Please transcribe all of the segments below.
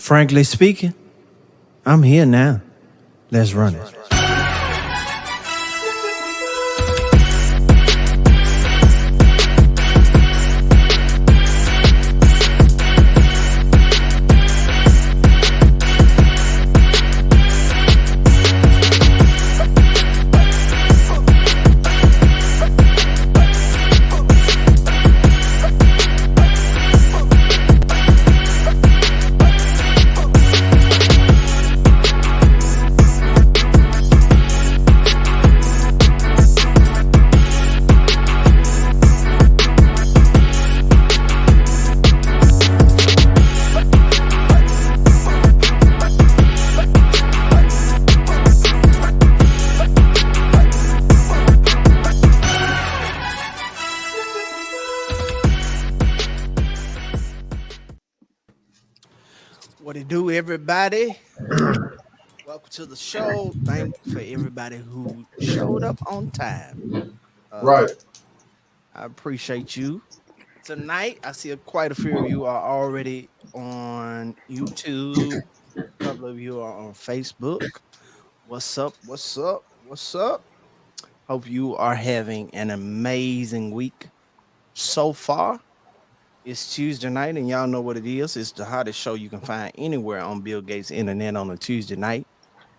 Frankly speaking, I'm here now. Let's run it. What it do, everybody? Welcome to the show. Thank you for everybody who showed up on time. Right. I appreciate you. Tonight, I see quite a few of you are already on YouTube. A couple of you are on Facebook. What's up? What's up? What's up? Hope you are having an amazing week so far. It's Tuesday night, and y'all know what it is. It's the hottest show you can find anywhere on Bill Gates' internet on a Tuesday night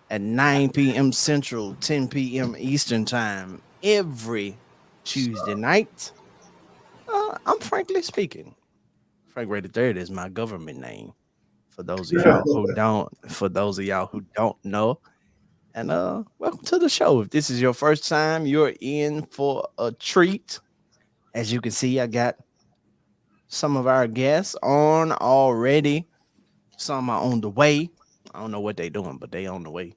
at 9 p.m. Central, 10 p.m. Eastern Time every Tuesday night. I'm frankly speaking. Frank Ray the Third is my government name. For those of y'all who don't know. And welcome to the show. If this is your first time, you're in for a treat. As you can see, I got some of our guests on already. Some are on the way. I don't know what they're doing, but they on the way.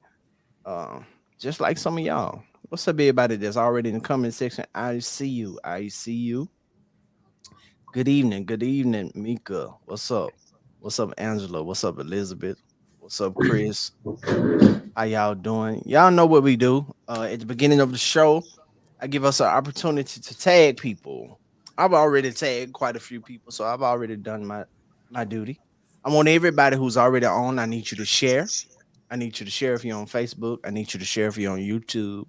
Just like some of y'all. What's up, everybody that's already in the comment section? I see you. I see you. Good evening. Good evening, Mika. What's up? What's up, Angela? What's up, Elizabeth? What's up, Chris? How y'all doing? Y'all know what we do. At the beginning of the show, I give us an opportunity to tag people. I've already tagged quite a few people, so I've already done my duty. I want everybody who's already on, I need you to share. I need you to share if you're on Facebook. I need you to share if you're on YouTube.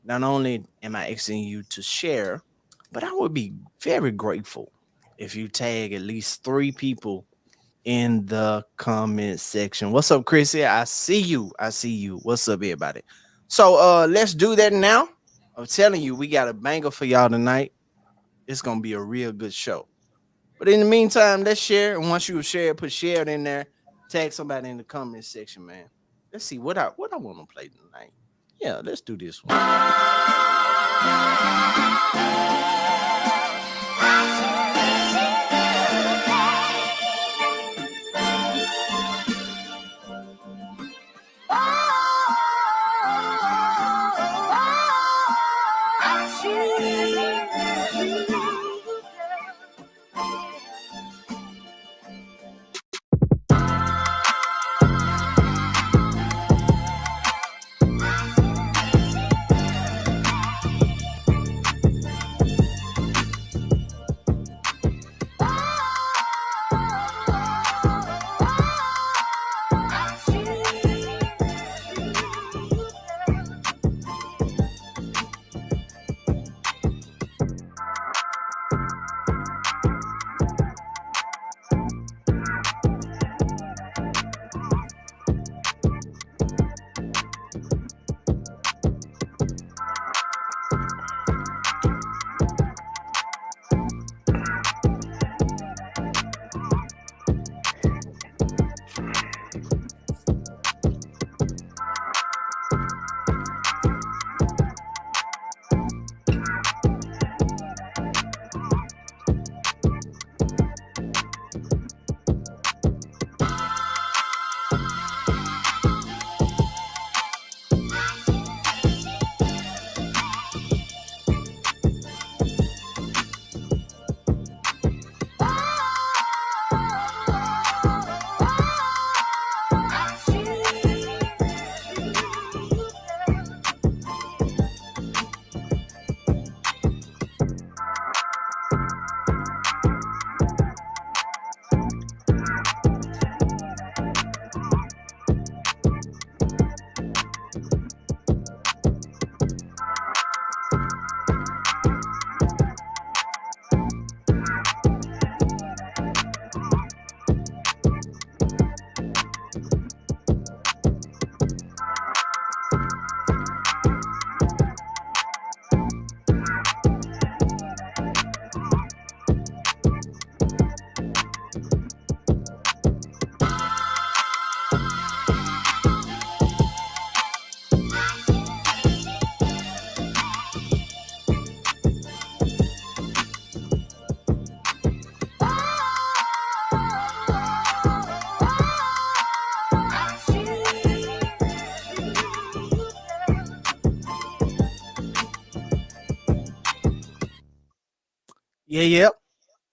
Not only am I asking you to share, but I would be very grateful if you tag at least 3 people in the comment section. What's up, Chrissy? I see you. I see you. What's up, everybody? So let's do that now. I'm telling you, we got a banger for y'all tonight. It's gonna be a real good show. But in the meantime, let's share. And once you share, put share in there. Tag somebody in the comment section, man. Let's see what I want to play tonight. Yeah, let's do this one. Yep.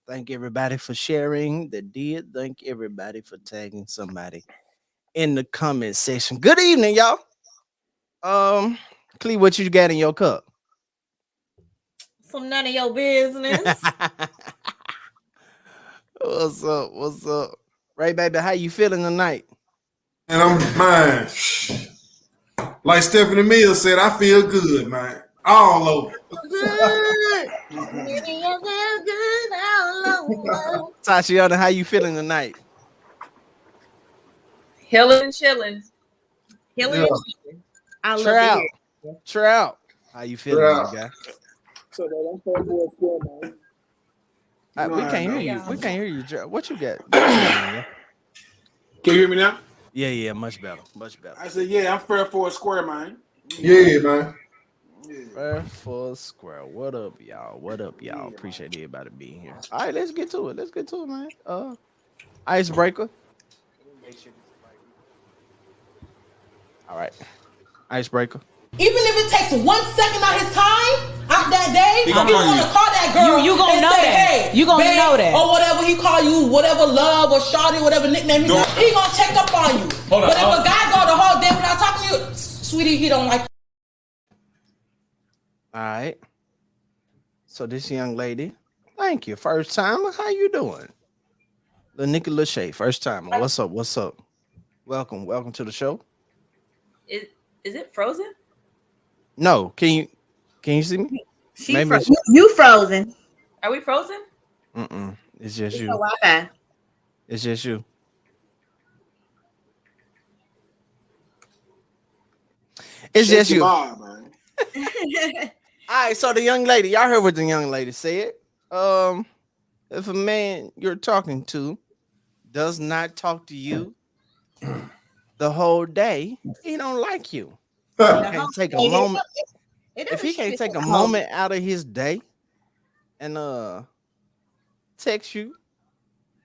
Thank everybody for sharing that did. Thank everybody for tagging somebody in the comment section. Good evening, y'all. Clee, what you got in your cup? Some none of your business. What's up? What's up? Ray, baby, how you feeling tonight? And I'm man. Like Stephanie Mills said, I feel good, man. All over. Good. You feel good all over. Tatiana, how you feeling tonight? Healing and chilling. Healing Yeah. and chilling. I love to Trout. hear. Trout. How you feeling, Yeah. my guy? So that I'm playing for a score, man. We can't hear you. Yeah. We can't hear you, Trout. What you got? Yeah, Can you hear me now? yeah, much better. Much better. I said, yeah, I'm fair for a square, man. Yeah, man. Fair for square. What up, y'all? What up, y'all? Appreciate everybody being here. All right, let's get to it. Let's get to it, man. Icebreaker. All right. Icebreaker. Even if it takes 1 second of his time out that day, he gonna call that girl. You gonna and know say, that. Hey, You gonna babe, know that. or whatever he call you, whatever love or shawty, whatever nickname he gonna check up on you. But if a guy go the whole day without talking to you, sweetie, he don't like. All right. So this young lady, thank you. First time. How you doing? The Nikki Lachey, first time. What's up? What's up? Welcome to the show. Is it frozen? No, can you see me? You frozen. Are we frozen? It's just It's you. no Wi-Fi. It's just you. It's Shake just your you. bar, man. All right, so the young lady, y'all heard what the young lady said. If a man you're talking to does not talk to you the whole day, he don't like you. He can't take a moment. If he can't take a moment out of his day and text you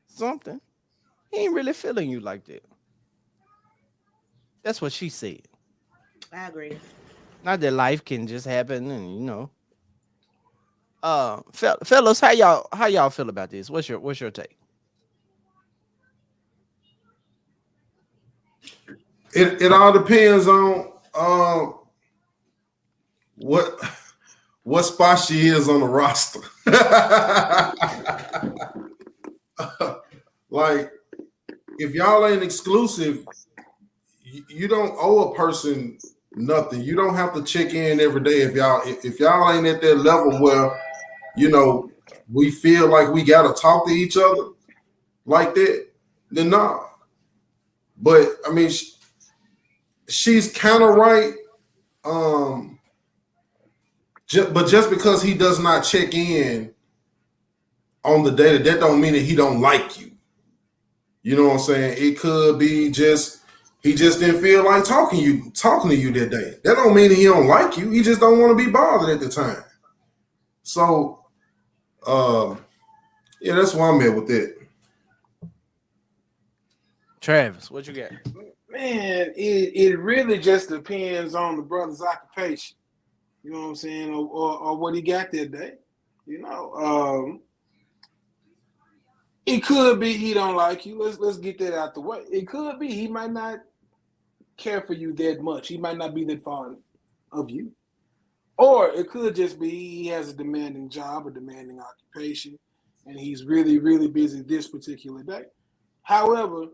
something, he ain't really feeling you like that. That's what she said. I agree. Not that life can just happen, and fellas, how y'all feel about this? What's your take? It all depends on what spot she is on the roster. Like, if y'all ain't exclusive, you don't owe a person nothing. You don't have to check in every day if y'all ain't at that level where we feel like we gotta talk to each other like that. Then nah. But I mean, she's kind of right. But just because he does not check in on the data, that don't mean that he don't like you. You know what I'm saying? It could be just he just didn't feel like talking to you that day. That don't mean that he don't like you. He just don't want to be bothered at the time. So, yeah, that's why I'm at with it. Travis, what you got? Man, it really just depends on the brother's occupation. You know what I'm saying? Or what he got that day. It could be he don't like you. Let's get that out the way. It could be he might not care for you that much. He might not be that fond of you. Or it could just be he has a demanding job, a demanding occupation, and he's really, really busy this particular day. However,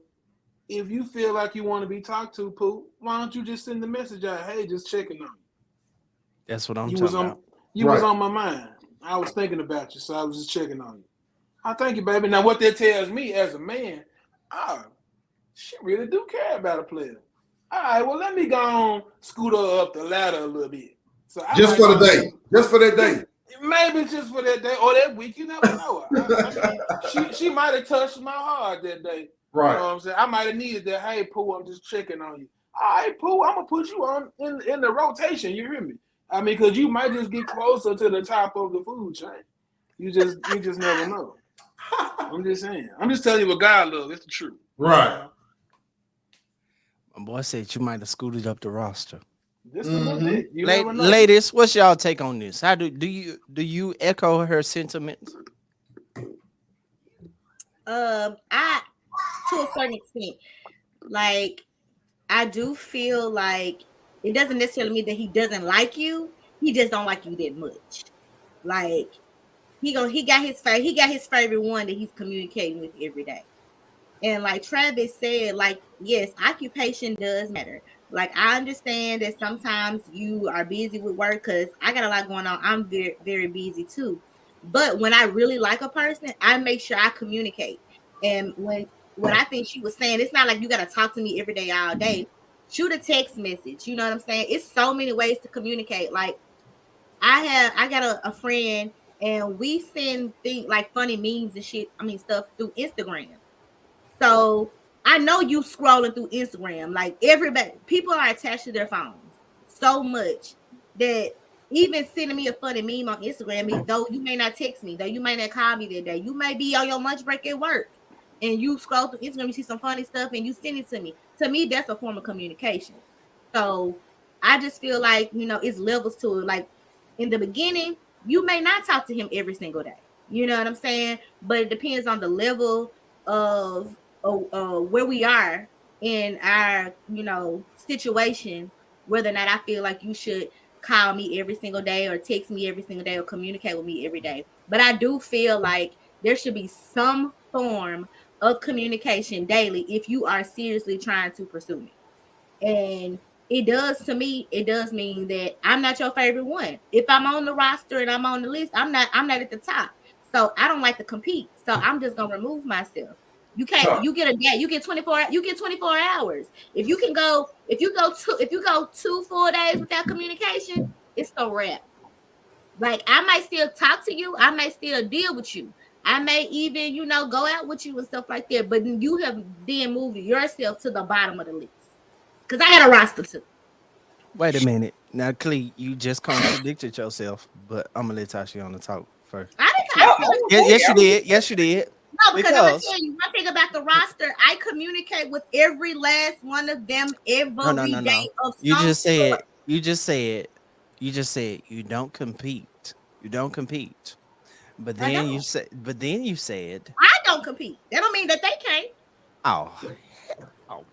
if you feel like you want to be talked to, Pooh, why don't you just send the message out? Hey, just checking on you. That's what I'm talking about. You was on my mind. I was thinking about you, so I was just checking on you. I thank you, baby. Now, what that tells me as a man, she really do care about a player. All right, well, let me go on, scoot her up the ladder a little bit. So Just for the day. Just for that day. Maybe just for that day or that week. You never know. I mean, she might have touched my heart that day. Right. You know what I'm saying? I might have needed that. Hey, Pooh, I'm just checking on you. All right, Pooh, I'm going to put you on in the rotation. You hear me? I mean, because you might just get closer to the top of the food chain. You just never know. I'm just saying. I'm just telling you what God loves. It's the truth. Right. My boy said you might have scooted up the roster. Just a little bit. You never know. Ladies, what's y'all take on this? How do you echo her sentiments? I to a certain extent, like I do feel like it doesn't necessarily mean that he doesn't like you. He just don't like you that much. Like he got his favorite one that he's communicating with every day. And like Travis said, like, yes, occupation does matter. Like, I understand that sometimes you are busy with work because I got a lot going on. I'm very, very busy too. But when I really like a person, I make sure I communicate. And when what I think she was saying, it's not like you got to talk to me every day, all day. Shoot a text message. You know what I'm saying? It's so many ways to communicate. Like, I got a friend and we send things like funny memes and shit. I mean, stuff through Instagram. So I know you scrolling through Instagram, like everybody, people are attached to their phones so much that even sending me a funny meme on Instagram, though you may not text me, though you may not call me that day, you may be on your lunch break at work and you scroll through Instagram, you see some funny stuff and you send it to me. To me, that's a form of communication. So I just feel like, it's levels to it. Like in the beginning, you may not talk to him every single day. You know what I'm saying? But it depends on the level of where we are in our situation, whether or not I feel like you should call me every single day or text me every single day or communicate with me every day. But I do feel like there should be some form of communication daily if you are seriously trying to pursue me. And it does, to me, it does mean that I'm not your favorite one. If I'm on the roster and I'm on the list, I'm not at the top. So I don't like to compete. So I'm just gonna remove myself. You can't, you get a day, you get 24 hours. If you go 2 full days without communication, it's a wrap. Like I might still talk to you, I may still deal with you. I may even, go out with you and stuff like that. But you have then moved yourself to the bottom of the list. Because I got a roster too. Wait a minute. Now, Clee, you just contradicted yourself, but I'm gonna let Tashiana talk first. I didn't Yes, you did. Yes, you did. No, because I'm gonna tell you one thing about the roster. I communicate with every last one of them every day of You some just sort. said you don't compete. You don't compete. But then you said I don't compete. That don't mean that they can't. oh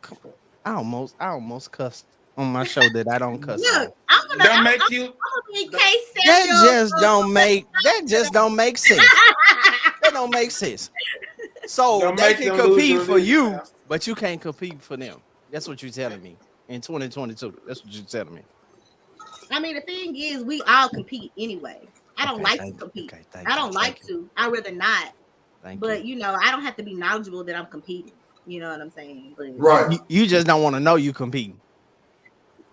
come on. I almost cussed on my show that I don't cuss. Look, on. That make you. That just don't make sense. That don't make sense. So Don't they make can them lose compete your for league, you, man. but you can't compete for them. That's what you're telling me in 2022. That's what you're telling me. I mean, the thing is, we all compete anyway. I don't like to compete. I don't like to. I rather not. But I don't have to be knowledgeable that I'm competing. You know what I'm saying? But Right. You just don't want to know you competing.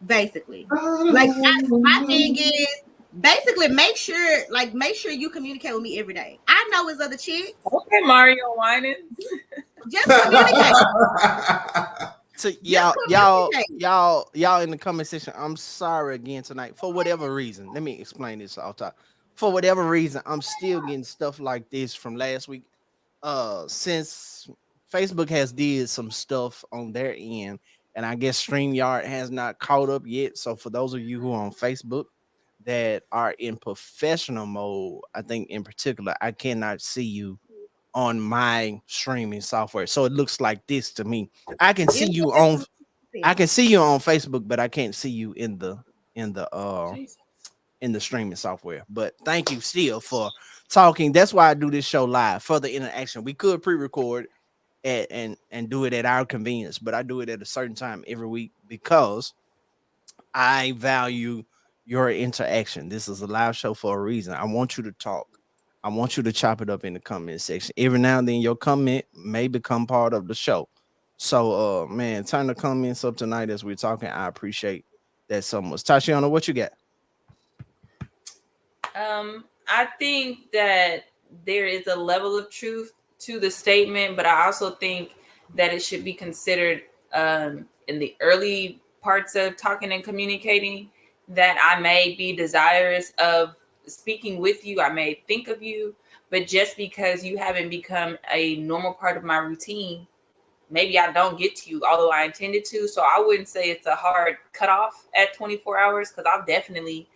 basically, like my thing is basically make sure you communicate with me every day. I know his other chicks. Okay, Mario Winans. Just communicate. So y'all in the comment section. I'm sorry again tonight for whatever reason. Let me explain this off top. For whatever reason, I'm still getting stuff like this from last week. Since Facebook has did some stuff on their end, and I guess StreamYard has not caught up yet. So for those of you who are on Facebook that are in professional mode, I think in particular, I cannot see you on my streaming software. So it looks like this to me. I can see you on Facebook, but I can't see you in the streaming software. But thank you still for talking. That's why I do this show live for the interaction. We could pre-record and do it at our convenience, but I do it at a certain time every week because I value your interaction. This is a live show for a reason. I want you to talk. I want you to chop it up in the comment section. Every now and then your comment may become part of the show. So man, turn the comments up tonight as we're talking. I appreciate that so much. Tashiana, what you got? I think that there is a level of truth to the statement, but I also think that it should be considered in the early parts of talking and communicating that I may be desirous of speaking with you. I may think of you, but just because you haven't become a normal part of my routine, maybe I don't get to you, although I intended to. So I wouldn't say it's a hard cutoff at 24 hours because I've definitely,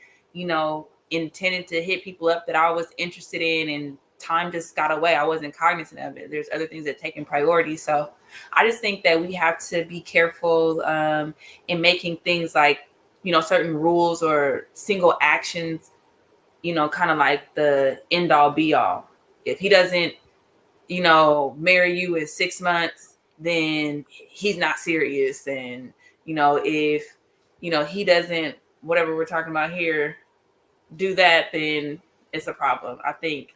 intended to hit people up that I was interested in and time just got away. I wasn't cognizant of it. There's other things that taking priority. So I just think that we have to be careful in making things like, certain rules or single actions, kind of like the end all be all. If he doesn't, marry you in 6 months, then he's not serious. And, if, he doesn't, whatever we're talking about here, do that, then it's a problem. I think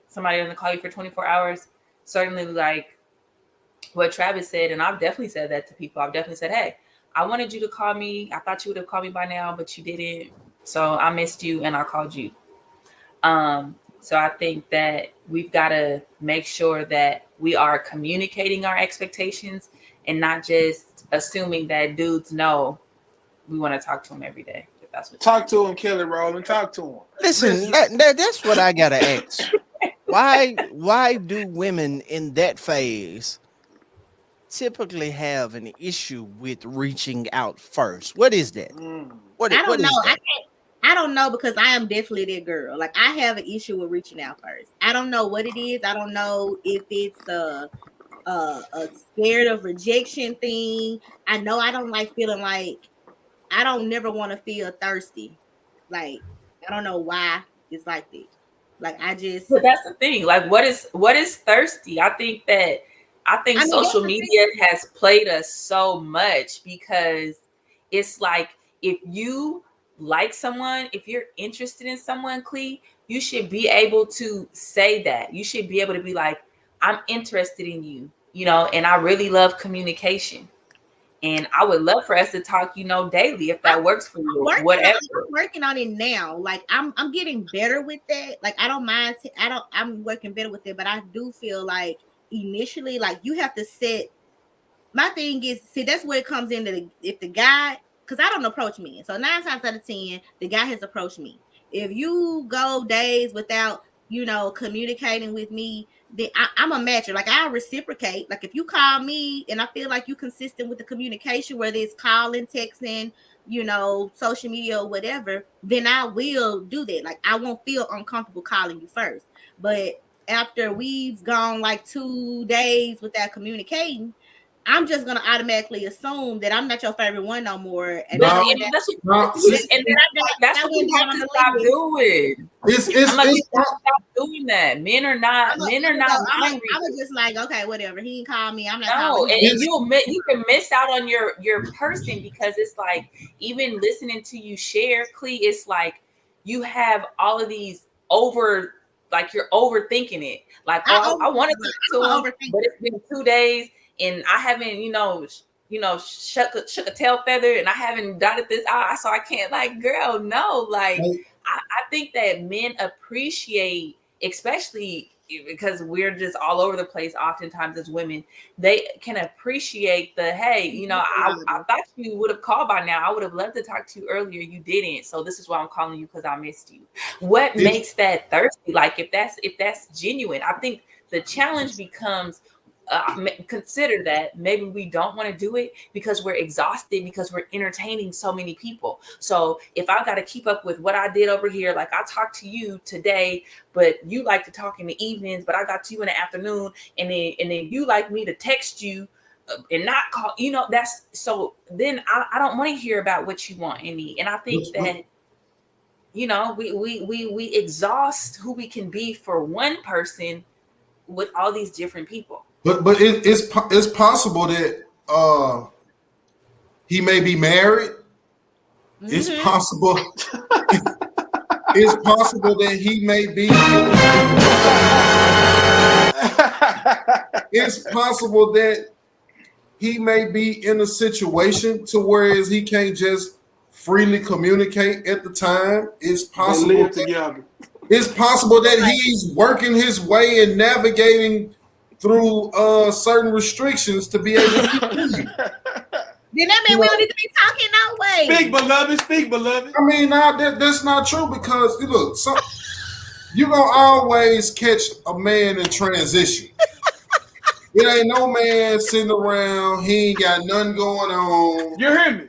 somebody doesn't call you for 24 hours, certainly like what Travis said, and I've definitely said that to people. I've definitely said, hey, I wanted you to call me. I thought you would have called me by now, but you didn't. So I missed you and I called you. So I think that we've got to make sure that we are communicating our expectations and not just assuming that dudes know we want to talk to them every day. If that's what talk to him, Kelly Rowland. Talk to him. Listen, that's what I gotta ask. Why do women in that phase typically have an issue with reaching out first? What is that? I don't know. I don't know, because I am definitely that girl. Like, I have an issue with reaching out first. I don't know what it is. I don't know if it's a scared of rejection thing. I know I don't like feeling like, I don't never want to feel thirsty. Like, I don't know why it's like that. Like, but that's the thing. Like, what is thirsty? I think social media has played us so much, because it's like, if you like someone, if you're interested in someone, Clee, you should be able to say that. You should be able to be like, I'm interested in you, and I really love communication. And I would love for us to talk, daily, if that works for you. Whatever. I'm working on it now. Like, I'm getting better with that. Like, I don't mind. I'm working better with it, but I do feel like initially, like, you have to set. My thing is, see, that's where it comes into if the guy, because I don't approach men. So 9 times out of 10, the guy has approached me. If you go days without, communicating with me, then I'm a matcher. Like, I'll reciprocate. Like, if you call me and I feel like you're consistent with the communication, whether it's calling, texting, social media or whatever, then I will do that. Like, I won't feel uncomfortable calling you first. But after we've gone like 2 days without communicating, I'm just gonna automatically assume that I'm not your favorite one no more, and that's what you have to stop doing. Stop doing that. Men are not. I was just like, okay, whatever. He didn't call me. I'm not. No, and you can miss out on your person, because it's like, even listening to you share, Clee, it's like you have all of these like you're overthinking it. Like, I want to talk to him, but it's been 2 days. And I haven't, shook a tail feather, and I haven't dotted this out, so I can't. Like, girl, no. Like, I think that men appreciate, especially because we're just all over the place oftentimes as women, they can appreciate the, hey, I thought you would have called by now. I would have loved to talk to you earlier. You didn't. So this is why I'm calling you, because I missed you. What makes that thirsty? Like, if that's genuine, I think the challenge becomes, consider that maybe we don't want to do it because we're exhausted, because we're entertaining so many people. So if I got to keep up with what I did over here, like, I talked to you today, but you like to talk in the evenings, but I got to you in the afternoon, and then you like me to text you and not call, that's so then I don't want to hear about what you want and need. And I think that we exhaust who we can be for one person with all these different people. But it's possible that he may be married. Mm-hmm. It's possible. It's possible that he may be. It's possible that he may be in a situation to whereas he can't just freely communicate at the time. It's possible. They live together. It's possible that he's working his way and navigating through certain restrictions to be able to. Then that means we don't need to be talking no way. Speak, beloved. I mean, that's not true, because look, you're gonna always catch a man in transition. It ain't no man sitting around. He ain't got nothing going on. You hear me?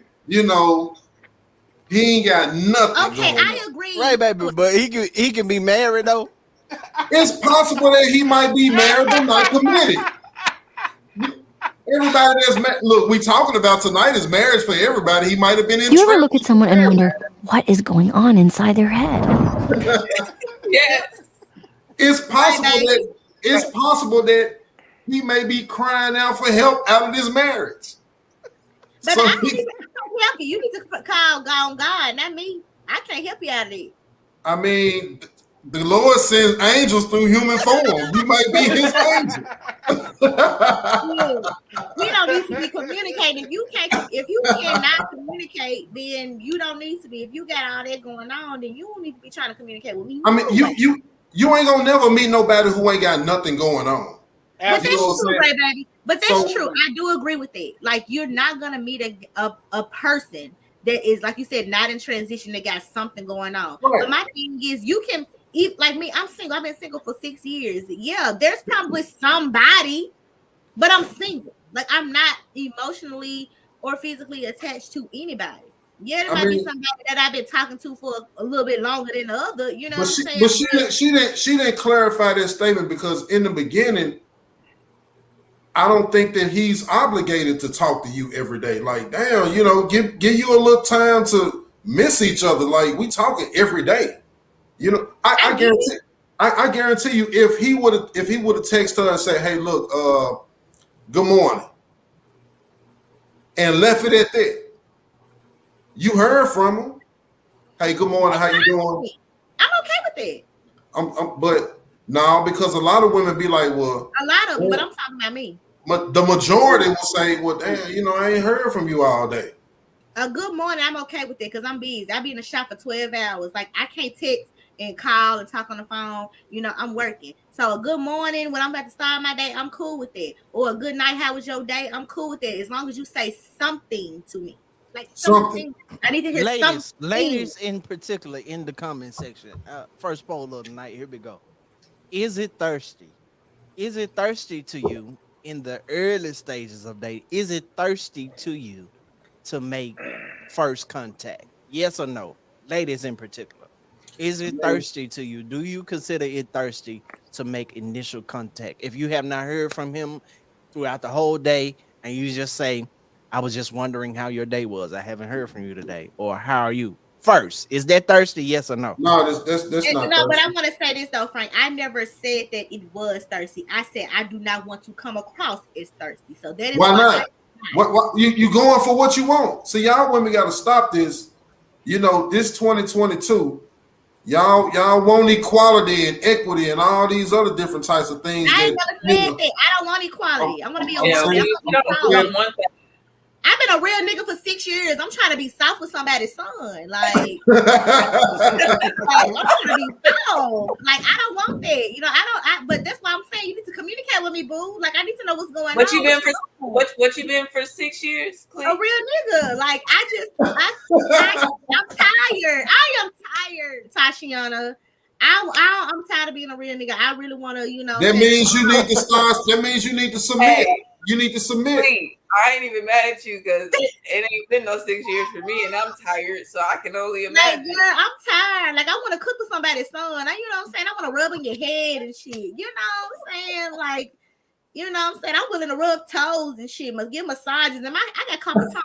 He ain't got nothing. Okay, going I on. agree. Right, baby, but he can be married though. It's possible that he might be married but not committed. Everybody that's look, we talking about tonight is marriage for everybody. He might have been in. Do you ever look at someone and wonder what is going on inside their head? Yes. It's possible that he may be crying out for help out of this marriage. But I can't help you. You need to call God, not me. I can't help you out of it. I mean, the Lord sends angels through human form. You might be his angel. We don't need to be communicating. If you cannot communicate, then you don't need to be. If you got all that going on, then you don't need to be trying to communicate with me. I mean, you ain't gonna never meet nobody who ain't got nothing going on. But that's true, right, baby. But that's true. I do agree with it. Like, you're not gonna meet a person that is, like you said, not in transition, that got something going on. Right. But my thing is, you can eat like me. I'm single. I've been single for 6 years. Yeah, there's probably somebody, but I'm single. Like, I'm not emotionally or physically attached to anybody. Yeah, there might be somebody that I've been talking to for a little bit longer than the other. You know what I'm saying? But she didn't clarify that statement, because in the beginning, I don't think that he's obligated to talk to you every day. Like, damn, give you a little time to miss each other. Like, we talking every day. I guarantee you, if he would have texted her and said, "Hey, look, good morning," and left it at that, you heard from him. Hey, good morning. How you doing? I'm okay with it. But no, because a lot of women be like, well, a lot of them, but I'm talking about me. But the majority will say, well, damn, I ain't heard from you all day. A good morning, I'm okay with it, because I'm busy. I be in the shop for 12 hours. Like, I can't text and call and talk on the phone. I'm working. So a good morning, when I'm about to start my day, I'm cool with it. Or a good night, how was your day? I'm cool with it, as long as you say something to me. Like something. I need to hear something. Ladies in particular in the comment section. First poll of the night. Here we go. Is it thirsty? Is it thirsty to you in the early stages of dating? Is it thirsty to you to make first contact? Yes or no? Ladies in particular. Is it thirsty to you? Do you consider it thirsty to make initial contact? If you have not heard from him throughout the whole day and you just say, I was just wondering how your day was, I haven't heard from you today, or how are you? First, is that thirsty? Yes or no? No, that's not. No, but I want to say this though, Frank. I never said that it was thirsty. I said I do not want to come across as thirsty. So that is why not? What you going for what you want? See, y'all women got to stop this. This 2022. Y'all want equality and equity and all these other different types of things. I ain't never said that. I don't want equality. I want to be a I've been a real nigga for 6 years. I'm trying to be soft with somebody's son. Like, I'm trying to be soft. Like, I don't want that. But that's why I'm saying you need to communicate with me, boo. Like, I need to know what's going on. What you been for 6 years, Cleve? A real nigga. Like, I'm tired. I am tired, Tashiana. I'm tired of being a real nigga. I really want to, That means you need to start. That means you need to submit. Hey, you need to submit. I ain't even mad at you, because it ain't been no 6 years for me, and I'm tired, so I can only imagine. Like, girl, I'm tired. Like, I want to cook with somebody's son. You know what I'm saying? I want to rub on your head and shit. You know what I'm saying? Like, you know what I'm saying? I'm willing to rub toes and shit. Must give massages. And I got competition.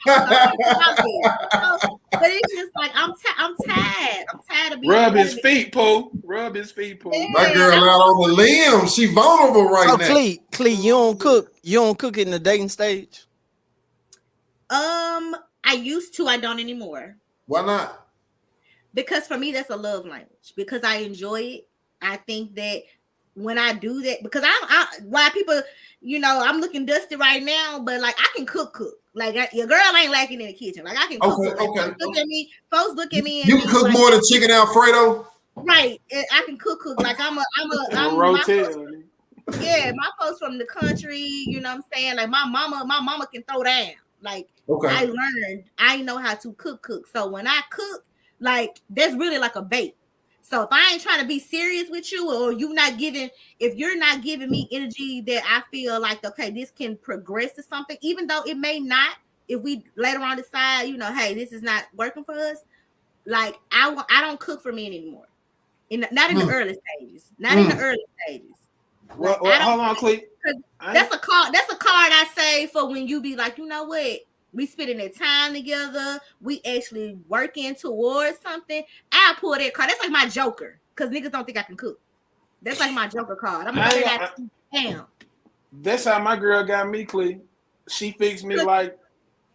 But it's just like, I'm tired. I'm tired of being. Rub his feet, Pooh. Rub his feet, Pooh. Yeah, my girl out on the limb. She vulnerable right now. Clee, you don't cook. You don't cook in the dating stage. I used to. I don't anymore. Why not? Because for me, that's a love language. Because I enjoy it. I think that when I do that, because why people, I'm looking dusty right now, but like I can cook. Like your girl ain't lacking in the kitchen. Like I can cook. Okay. Folks look at me. You can cook more than chicken Alfredo. Right. I can cook. Like I'm rotel. Yeah, my folks from the country. You know what I'm saying? Like my mama can throw down. Like I learned, I know how to cook. So when I cook, like that's really like a bait. So if I ain't trying to be serious with you, or if you're not giving me energy that I feel like, okay, this can progress to something, even though it may not, if we later on decide, hey, this is not working for us. Like I don't cook for men anymore. Not in the early stages. Not in the early stages. Well, Like, hold on, Clee. That's a card. That's a card I say for when you be like, you know what? We spending that time together. We actually working towards something. I pull that card. That's like my joker, because niggas don't think I can cook. That's like my joker card. I'm like, damn. That's how my girl got me, Clee. She fixed me like,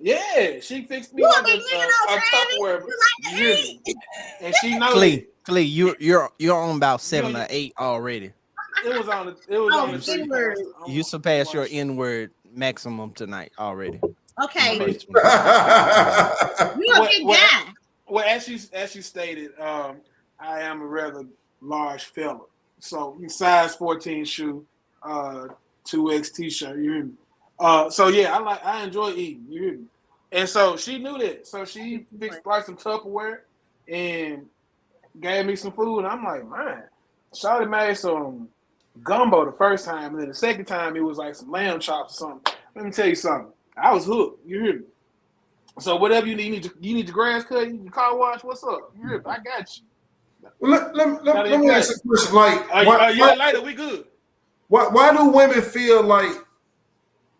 yeah, she fixed me like a Tupperware. And she knows Clee, you're on about 7 or 8 already. It was on the N-word. You surpassed your N-word maximum tonight already. Okay. You Well, a big guy. Well, as you stated, I am a rather large fella. So size 14 shoe, 2X t-shirt. You hear me? So yeah, I enjoy eating. You hear me? And so she knew that. So she fixed like some Tupperware and gave me some food. And I'm like, man, Shawty made some gumbo the first time, and then the second time it was like some lamb chops or something. Let me tell you something. I was hooked. You hear me? So whatever you need your grass cut, your car wash. What's up? You hear me? I got you. Well, let me ask a question. Like, a year later, we good. Why do women feel like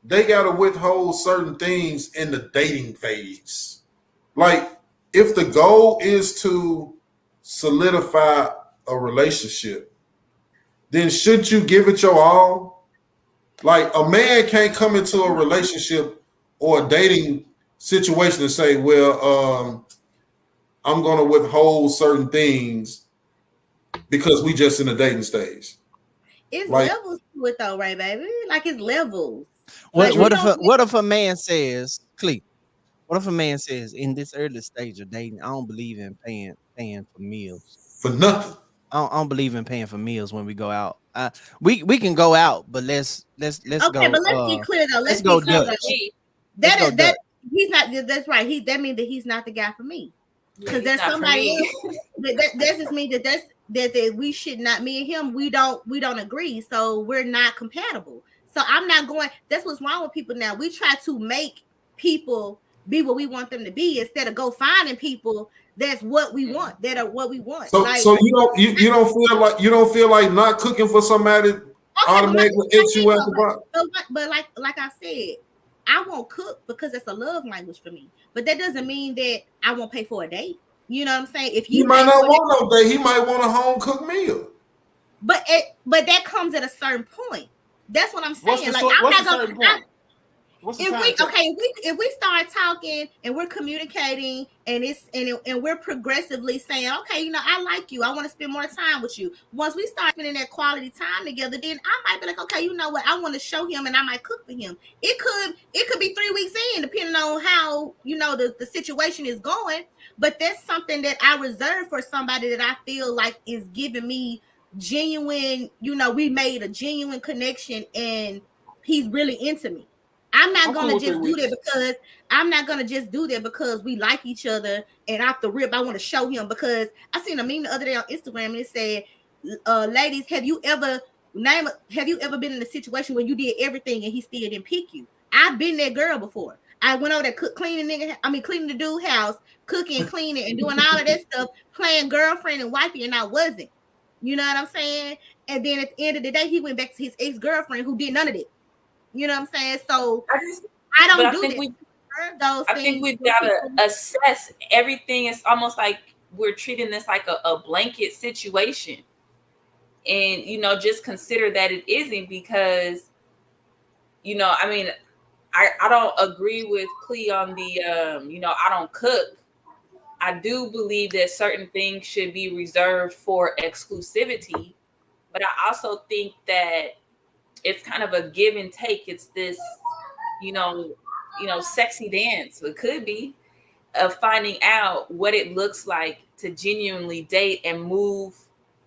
they gotta withhold certain things in the dating phase? Like, if the goal is to solidify a relationship, then shouldn't you give it your all? Like, a man can't come into a relationship or a dating situation and say, well, I'm going to withhold certain things because we just in the dating stage. It's like, levels to it though, right, baby? Like, it's levels. What if a man says, Clee, what if a man says, in this early stage of dating, I don't believe in paying for meals. For nothing. I don't believe in paying for meals when we go out. We can go out, but let's go. Okay, but let's be clear though. Let's be clear though. He's not. That's right. That means that he's not the guy for me. Because there's somebody else. That just means that we should not. Me and him, we don't agree. So we're not compatible. So I'm not going. That's what's wrong with people now. We try to make people be what we want them to be instead of go finding people that's what we want, that are what we want. So, like, so you don't feel like not cooking for somebody automatically hits you at the bottom. But like I said, I won't cook because it's a love language for me. But that doesn't mean that I won't pay for a date. You know what I'm saying? If he might not want no date, he might want a home cooked meal. But that comes at a certain point. That's what I'm saying. If we start talking and we're communicating and we're progressively saying, okay, you know, I like you, I want to spend more time with you. Once we start spending that quality time together, then I might be like, okay, you know what, I want to show him and I might cook for him. It could be 3 weeks in, depending on how, you know, the situation is going. But that's something that I reserve for somebody that I feel like is giving me genuine, you know, we made a genuine connection and he's really into me. I'm not gonna just do that because we like each other and off the rip I want to show him, because I seen a meme the other day on Instagram and it said, ladies, have you ever been in a situation where you did everything and he still didn't pick you? I've been that girl before. I went over there cleaning the dude's house, cooking, cleaning, and doing all of that stuff, playing girlfriend and wifey, and I wasn't. You know what I'm saying? And then at the end of the day, he went back to his ex-girlfriend who did none of it. You know what I'm saying? So I don't do that. I think we've got to assess everything. It's almost like we're treating this like a blanket situation. And, you know, just consider that it isn't, because, you know, I mean, I don't agree with Clee on the, you know, I don't cook. I do believe that certain things should be reserved for exclusivity. But I also think that it's kind of a give and take. It's this, you know, sexy dance. It could be of finding out what it looks like to genuinely date and move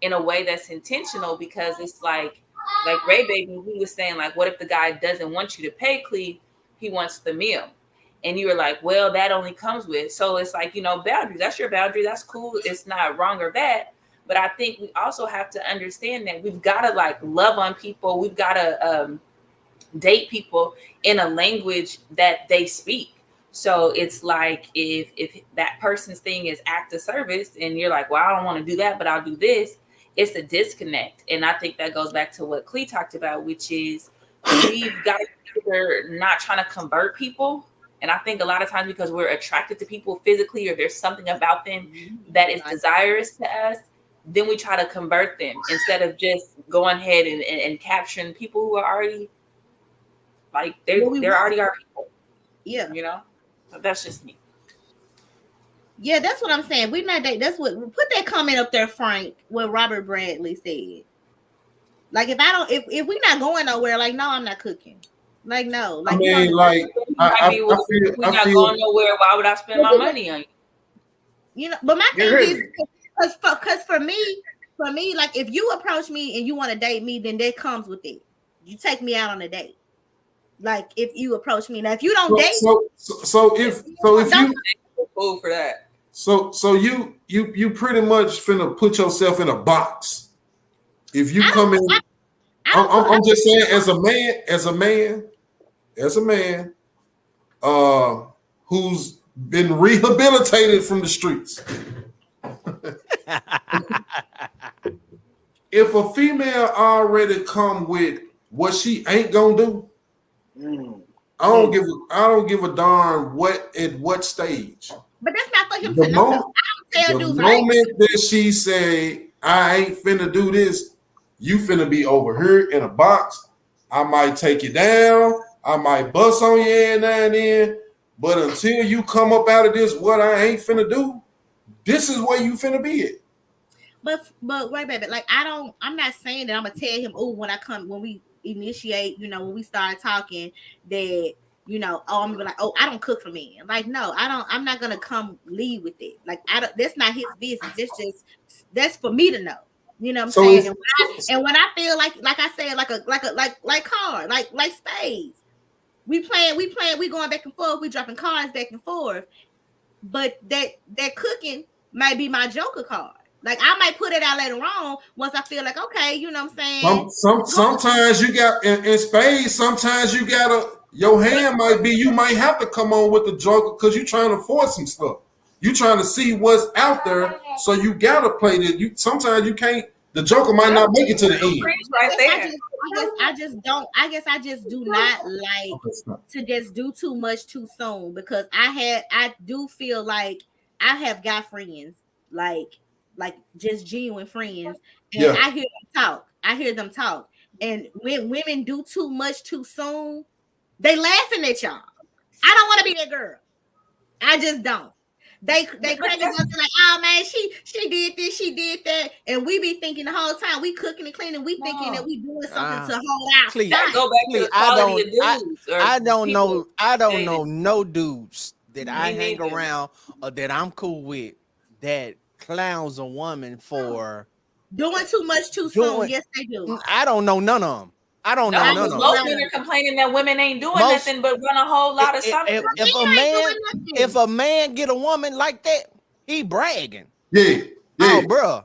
in a way that's intentional. Because it's like Ray Baby, he was saying, like, what if the guy doesn't want you to pay, Clee? He wants the meal. And you were like, well, that only comes with. So it's like, you know, boundaries. That's your boundary. That's cool. It's not wrong or bad. But I think we also have to understand that we've got to like love on people. We've got to date people in a language that they speak. So it's like if that person's thing is act of service and you're like, well, I don't want to do that, but I'll do this. it's a disconnect. And I think that goes back to what Clee talked about, which is we've got to consider not trying to convert people. And I think a lot of times because we're attracted to people physically or there's something about them that is desirous to us, then we try to convert them instead of just going ahead and capturing people who are already like they're already our people. Yeah. You know? So that's just me. Yeah, that's what I'm saying. We're not dating. That's what put that comment up there, Frank, what Robert Bradley said. Like if we're not going nowhere, like no, I'm not cooking. Like no, like I mean, like I feel, we're not going nowhere. Why would I spend my money on you? You know, but my thing is, because for me, like if you approach me and you want to date me, then that comes with it. You take me out on a date. Like if you approach me now, if you don't date, so if you fool for that. So you pretty much finna put yourself in a box. If you come in, I'm just saying, as a man, who's been rehabilitated from the streets. If a female already come with what she ain't gonna do, I don't give a darn at what stage. But that's not for him to know. The moment that she say, I ain't finna do this, you finna be over here in a box. I might take you down. I might bust on you every now and then. But until you come up out of this, what I ain't finna do, this is where you finna be at. But wait, baby, like I'm not saying that I'm gonna tell him, when we initiate, when we start talking that, I'm gonna be like, I don't cook for men. Like, no, I'm not gonna come lead with it. Like, that's not his business. That's for me to know. You know what I'm saying? And when I feel like I said, like cards, like spades. We going back and forth, we dropping cards back and forth. But that cooking might be my joker card. Like I might put it out later on once I feel like, okay, you know what I'm saying? Sometimes you got in spades, sometimes you gotta your hand might be, you might have to come on with the joker because you're trying to force some stuff. You're trying to see what's out there, so you gotta play this. Sometimes you can't. The joker might not make it to the end. Right there. I just do not like to just do too much too soon, because I do feel like I have got friends like just genuine friends, and I hear them talk. And when women do too much too soon, they laughing at y'all. I don't want to be that girl. I just don't. They crazy us like, oh man, she did this, she did that, and we be thinking the whole time we cooking and cleaning, we thinking that we doing something to hold our style. Go back to the quality of dudes. I don't know no dudes that I hang around or that I'm cool with that clowns a woman for doing too much too soon. Yes, they do. I don't know none of them. I don't know none of them. Most men are complaining that women ain't doing nothing but run a whole lot of something. If a man get a woman like that, he bragging. Yeah. Oh, bro,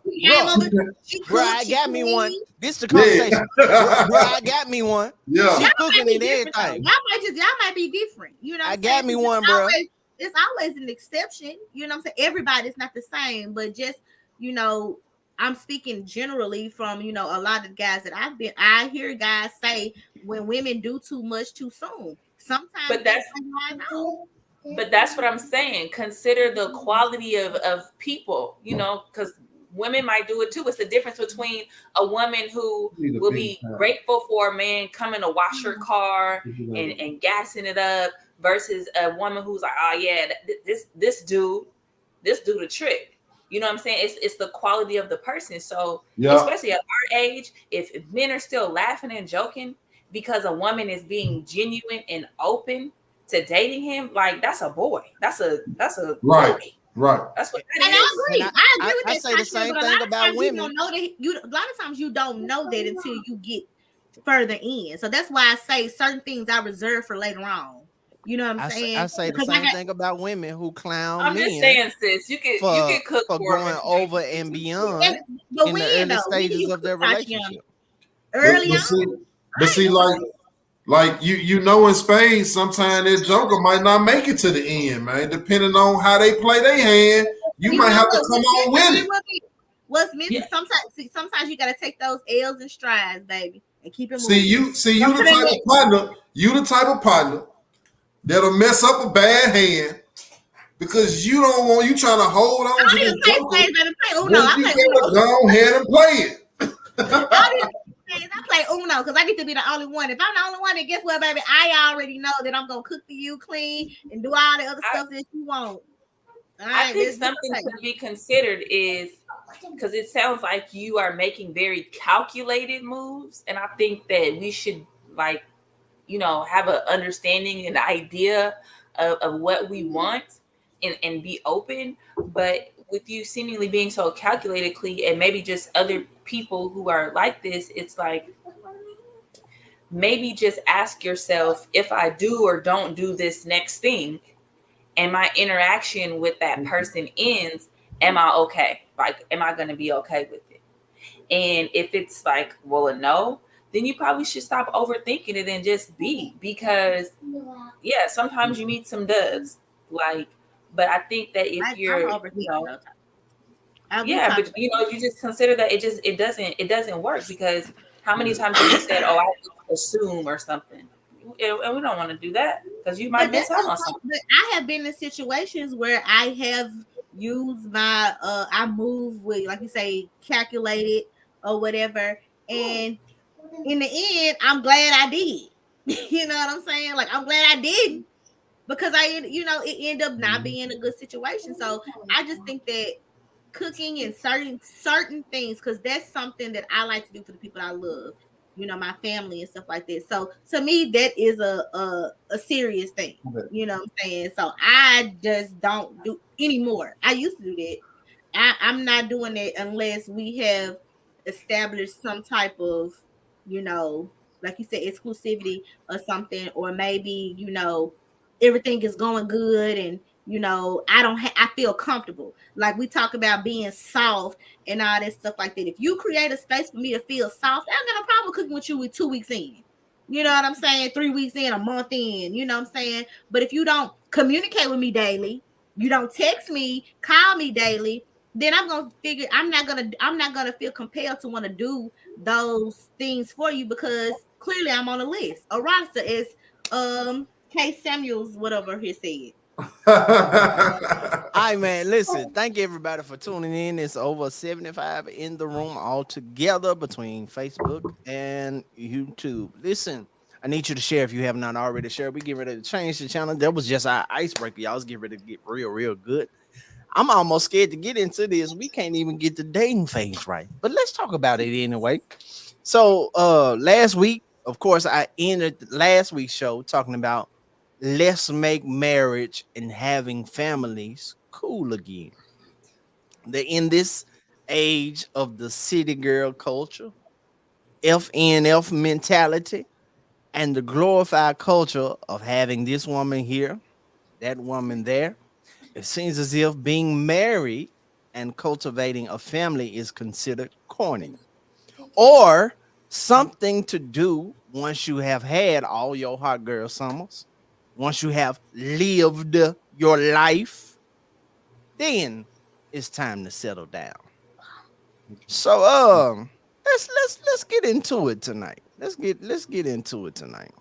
I got me one. This the conversation. Bro, I got me one. Yeah, she cooking and everything. Y'all might be different. You know, I got me one, bro. It's always an exception. You know what I'm saying? Everybody's not the same, but just, I'm speaking generally from, a lot of guys that I hear guys say when women do too much too soon. Sometimes but that's what I'm saying. Consider the quality of people, because women might do it too. It's the difference between a woman who will be grateful for a man coming to wash her car and gassing it up versus a woman who's like, oh yeah, this dude a trick. You know what I'm saying? It's the quality of the person. So especially at our age, if men are still laughing and joking because a woman is being genuine and open to dating him, like that's a boy. That's a right. boy. Right. That's what. And I agree. I agree with that. I say the same thing about women. A lot of times you don't know that until you get further in. So that's why I say certain things I reserve for later on. You know what I'm saying? I say the same thing about women who clown I'm men. Just saying, sis, you can cook for going over and beyond in the early stages of their relationship. Early on. But see, like in spades, sometimes that joker might not make it to the end, man. Depending on how they play their hand, you might have to come on with it. what's missing. Yeah. Sometimes you gotta take those L's and strides, baby, and keep it moving. See you the type of partner. You the type of partner that'll mess up a bad hand because you don't want you trying to hold on to this joker. Play Uno. I play Uno. Go ahead and play it. I play Uno because I get to be the only one. If I'm the only one, then guess what, baby? I already know that I'm gonna cook for you, clean, and do all the other stuff that you want. I think something to be considered is because it sounds like you are making very calculated moves, and I think that we should have an understanding and idea of what we want and be open. But with you seemingly being so calculated, Clee, and maybe just other people who are like this, it's like maybe just ask yourself, if I do or don't do this next thing and my interaction with that person ends, am I okay? Like, am I going to be okay with it? And if it's like, well, a no, then you probably should stop overthinking it and just be, because yeah, sometimes you need some dubs. But I think that if you're, but you just consider that it doesn't work, because how many times have you said, oh, I assume or something? And we don't want to do that because you might miss out on something. But I have been in situations where I have used my I move with, like you say, calculated or whatever, and in the end, I'm glad I did. You know what I'm saying? Like, I'm glad I didn't, because it ended up not being a good situation. So I just think that cooking and certain things, because that's something that I like to do for the people I love, my family and stuff like that. So to me, that is a serious thing. You know what I'm saying? So I just don't do anymore. I used to do that. I'm not doing it unless we have established some type of, like you said, exclusivity or something, or maybe, everything is going good and, I feel comfortable. Like we talk about being soft and all that stuff like that. If you create a space for me to feel soft, I ain't got no problem cooking with you with 2 weeks in. You know what I'm saying? 3 weeks in, a month in, you know what I'm saying? But if you don't communicate with me daily, you don't text me, call me daily, then I'm gonna figure I'm not gonna feel compelled to want to do those things for you, because clearly I'm on a list, a roster, as K. Samuels, whatever he said. All right, man. Listen, thank you everybody for tuning in. It's over 75 in the room all together between Facebook and YouTube. Listen, I need you to share if you have not already shared. We get ready to change the channel. That was just our icebreaker. Y'all was getting ready to get real good. I'm almost scared to get into this. We can't even get the dating phase right. But let's talk about it anyway. So last week, of course, I ended last week's show talking about let's make marriage and having families cool again. In this age of the city girl culture, FNF mentality, and the glorified culture of having this woman here, that woman there, it seems as if being married and cultivating a family is considered corny, or something to do once you have had all your hot girl summers. Once you have lived your life, then it's time to settle down. So let's get into it tonight. Let's get into it tonight.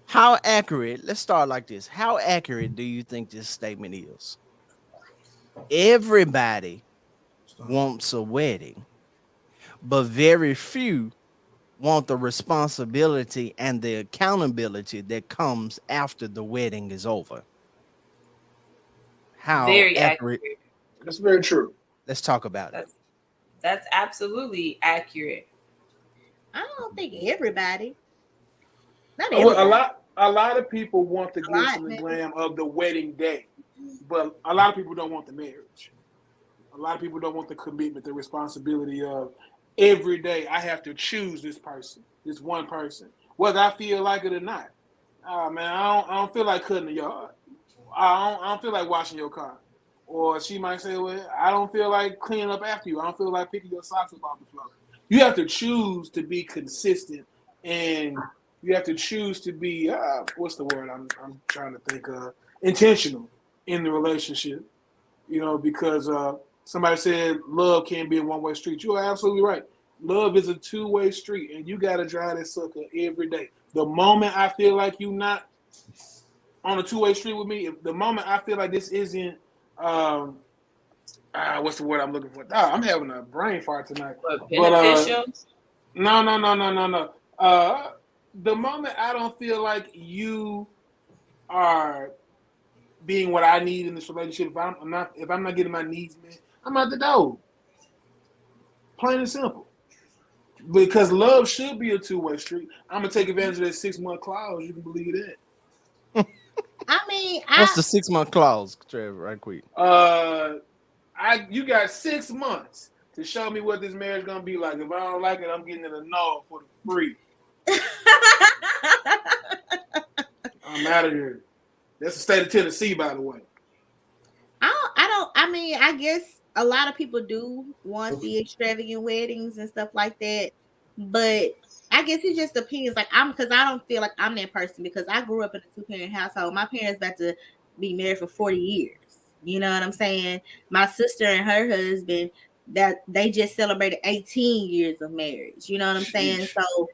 How accurate? Let's start like this. How accurate do you think this statement is? Everybody wants a wedding, but very few want the responsibility and the accountability that comes after the wedding is over. How very accurate? That's very true. Let's talk about it. That's absolutely accurate. I don't think everybody. Not everybody. A lot of people want the glitz and the glam of the wedding day, but a lot of people don't want the marriage. A lot of people don't want the commitment, the responsibility of every day I have to choose this person, this one person, whether I feel like it or not. Man, I don't feel like cutting the yard. I don't feel like washing your car. Or she might say, well, I don't feel like cleaning up after you. I don't feel like picking your socks up off the floor. You have to choose to be consistent, and you have to choose to be, what's the word I'm trying to think of, intentional in the relationship. Because somebody said love can't be a one-way street. You are absolutely right. Love is a two-way street, and you gotta drive that sucker every day. The moment I feel like you not on a two-way street with me, if the moment I feel like this isn't what's the word I'm looking for? I'm having a brain fart tonight. Beneficial? No. The moment I don't feel like you are being what I need in this relationship, if I'm not getting my needs met, I'm out the door. Plain and simple. Because love should be a two-way street. I'm gonna take advantage of that 6-month clause. You can believe that. I mean, What's the 6-month clause, Trevor? Right quick. You got 6 months to show me what this marriage gonna be like. If I don't like it, I'm getting it annulled for the free. I'm out of here. That's the state of Tennessee, by the way. I guess a lot of people do want the extravagant weddings and stuff like that, but I guess it just depends. Like because I don't feel like I'm that person because I grew up in a 2-parent household. My parents about to be married for 40 years. You know what I'm saying? My sister and her husband, that they just celebrated 18 years of marriage. You know what I'm saying? So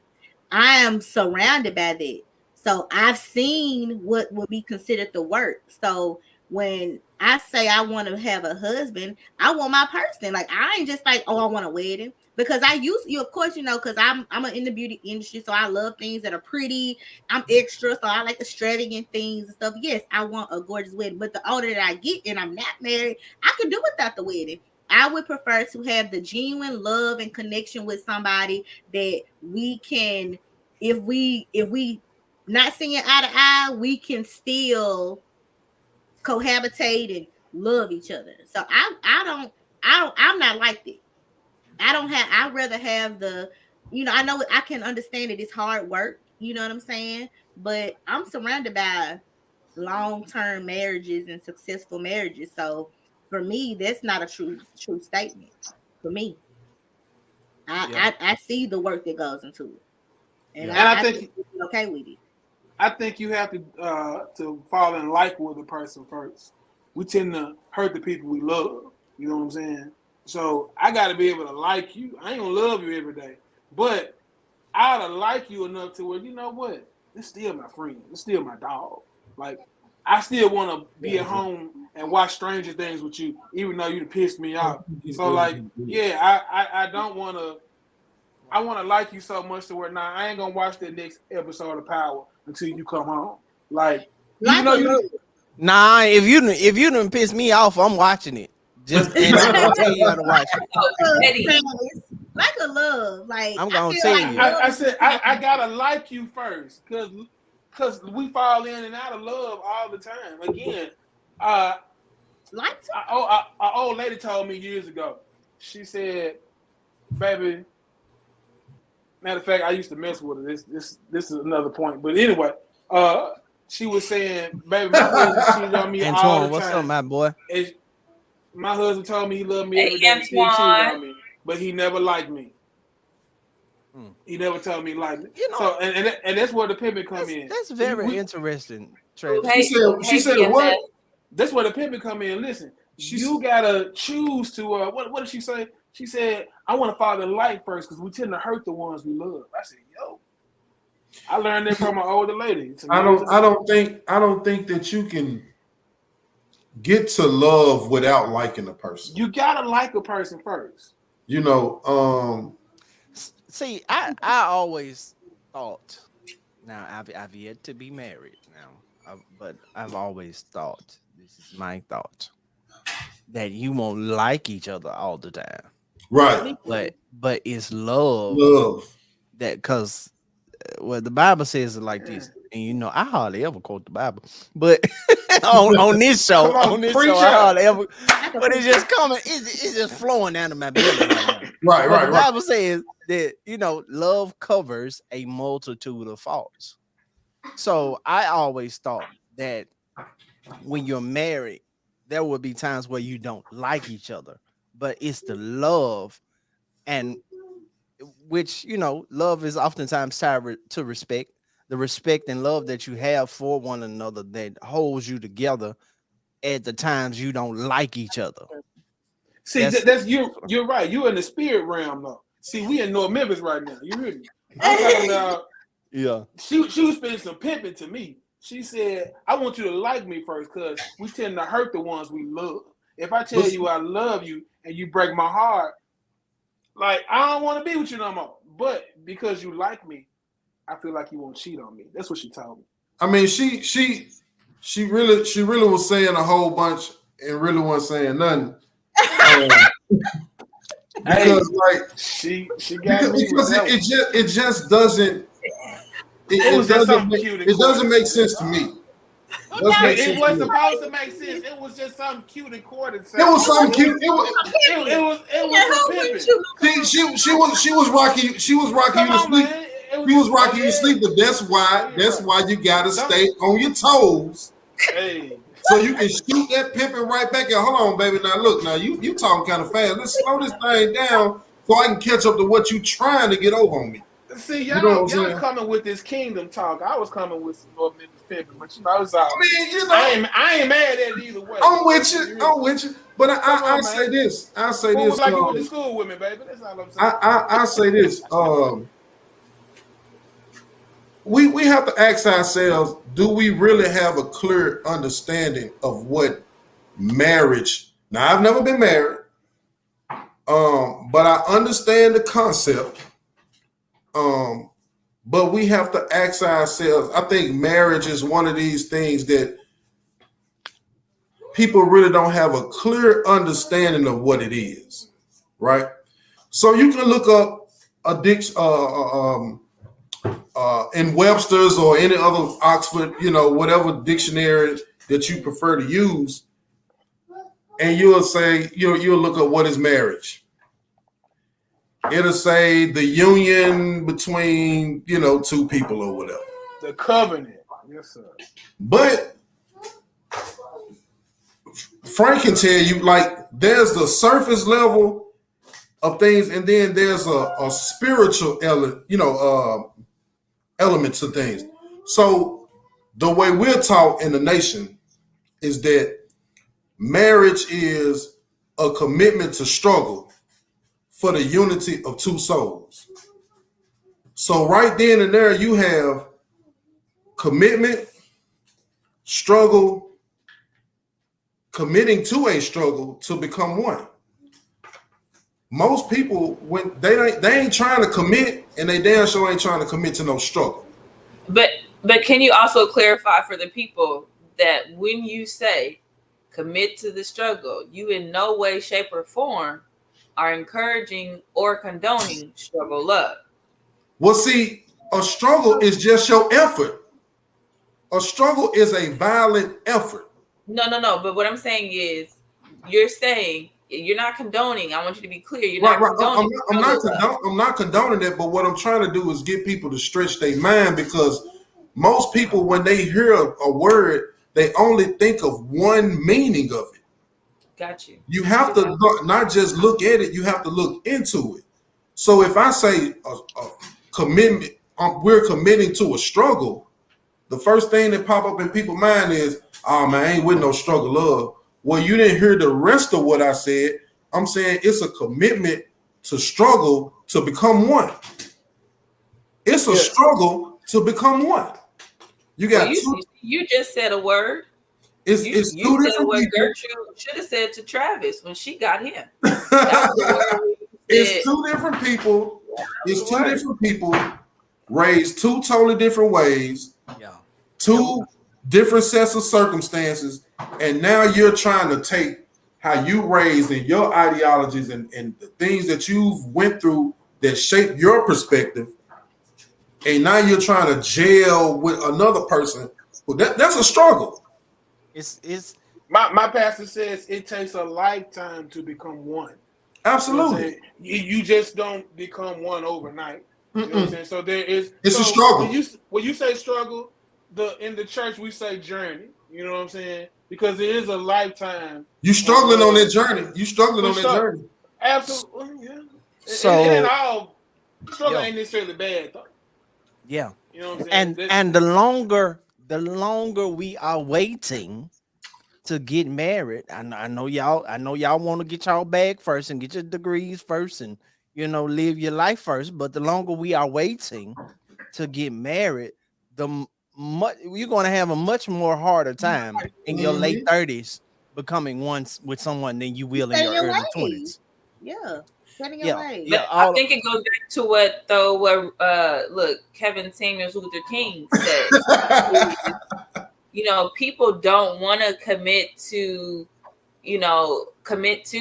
I am surrounded by that. So I've seen what would be considered the work. So when I say I want to have a husband, I want my person. Like I ain't just like, oh, I want a wedding. Because I used you, of course, because I'm in the beauty industry, so I love things that are pretty. I'm extra, so I like extravagant things and stuff. Yes, I want a gorgeous wedding, but the older that I get and I'm not married, I can do without the wedding. I would prefer to have the genuine love and connection with somebody that we can, if we not seeing eye to eye, we can still cohabitate and love each other. So I'm not like that. I'd rather have I know I can understand it. It's hard work. You know what I'm saying? But I'm surrounded by long-term marriages and successful marriages. So for me, that's not a true statement. For me, I see the work that goes into it, and I think I'm okay with it. I think you have to fall in like with the person first. We tend to hurt the people we love. You know what I'm saying? So I got to be able to like you. I ain't gonna love you every day, but I ought to like you enough to where, you know what? It's still my friend. It's still my dog. Like I still want to be at home and watch Stranger Things with you, even though you pissed me off. So like, yeah, I don't want to. I want to like you so much to where now I ain't gonna watch the next episode of Power until you come home. Like nah, if you done piss me off, I'm watching it. Just and I'm gonna tell you how to watch it. Like a love, like I'm gonna tell you. I said I gotta like you first, cause we fall in and out of love all the time. Again, an old lady told me years ago. She said, "Baby." Matter of fact, I used to mess with her. This is another point, but anyway, she was saying, "Baby, my husband cheated on me Antoine, all the time." What's up, my boy? My husband told me he loved me every day. He cheated on me, but he never liked me. He never told me he liked me. So and that's where the pimping come in. That's very interesting, Travis. She said what? That's where the pimping come in. Listen, you gotta choose to. What did she say? She said, "I want to fall in light first because we tend to hurt the ones we love." I said, "Yo." I learned that from an older lady. I don't think that you can get to love without liking a person. You gotta like a person first. You know, see, I always thought. Now I've yet to be married now, but I've always thought. This is my thought that you won't like each other all the time, right? But it's love that because. Well, the Bible says it like this, and I hardly ever quote the Bible, but on this show, I hardly ever. But it's just coming, it's just flowing down to my belly right now. Right. The Bible says that love covers a multitude of faults. So I always thought that when you're married, there will be times where you don't like each other, but it's the love and. Which love is oftentimes tied to respect, the respect and love that you have for one another that holds you together at the times you don't like each other. See, that's you're right. You're in the spirit realm though. See, we in North Memphis right now. You hear me? I'm talking about. Yeah. She was spending some pimping to me. She said, "I want you to like me first, because we tend to hurt the ones we love. If I tell you I love you and you break my heart, like I don't want to be with you no more. But because you like me, I feel like you won't cheat on me." That's what she told me. I mean, she really was saying a whole bunch and really wasn't saying nothing. Because like she got me because it just doesn't it doesn't make sense to me. It wasn't supposed to make sense. It was just something cute and court. It was something cute. It was she was rocking you to sleep. She was rocking you to sleep, but that's why you gotta stay on your toes. Hey. So you can shoot that pimping right back at. Hold on, baby. Now look, now you talking kind of fast. Let's slow this thing down so I can catch up to what you trying to get over on me. See, y'all coming with this kingdom talk. I was coming with some North Memphis pimping, but it's all. I mean, I ain't mad at it either way. I'm with you. But I say this. I say this. Was like you went to school with me, baby. That's all I'm saying. I say this. We have to ask ourselves, do we really have a clear understanding of what marriage? Now, I've never been married, but I understand the concept. But we have to ask ourselves, I think marriage is one of these things that people really don't have a clear understanding of what it is, right? So you can look up addiction, in Webster's or any other Oxford, whatever dictionary that you prefer to use, and you'll say, you'll look up what is marriage. It'll say the union between, two people or whatever. The covenant. Yes, sir. But Frank can tell you, like, there's the surface level of things, and then there's a spiritual element to things. So the way we're taught in the nation is that marriage is a commitment to struggle for the unity of two souls. So right then and there, you have commitment, struggle, committing to a struggle to become one. Most people, when they ain't trying to commit, and they damn sure ain't trying to commit to no struggle. But can you also clarify for the people that when you say commit to the struggle, you in no way, shape, or form are encouraging or condoning struggle love? Well, see, a struggle is just your effort. A struggle is a violent effort. No. But what I'm saying is, you're saying you're not condoning. I want you to be clear. You're right. not condoning. I'm not condoning that, but what I'm trying to do is get people to stretch their mind, because most people, when they hear a word, they only think of one meaning of it. Got you. You have to not just look at it, you have to look into it. So if I say a commitment, we're committing to a struggle, the first thing that pop up in people's mind is, oh man, I ain't with no struggle love. Well, you didn't hear the rest of what I said. I'm saying it's a commitment to struggle to become one. It's a struggle to become one. You got you just said a word. It's you two different said what people. Gertrude should have said to Travis when she got him. It's two different people. It's two different people raised two totally different ways. Yeah. Two different sets of circumstances, and now you're trying to take how you raised and your ideologies and the things that you've went through that shape your perspective, and now you're trying to gel with another person. Well, that's a struggle. It's my pastor says it takes a lifetime to become one. Absolutely. You just don't become one overnight. You know what I'm saying? So it's a struggle. When you say struggle, in the church we say journey. You know what I'm saying? Because it is a lifetime. You struggling on that journey. You struggling on that journey. Absolutely, yeah. So and all struggle ain't necessarily bad though. Yeah. You know what I'm saying? And the longer we are waiting, to get married. I know y'all. I know y'all want to get y'all bag first and get your degrees first, and live your life first. But the longer we are waiting to get married, you're going to have a much more harder time in your late 30s becoming one with someone than you will in your early 20s. Yeah. Yeah. But I think it goes back to what look, Kevin Samuels Luther King said. People don't want to commit to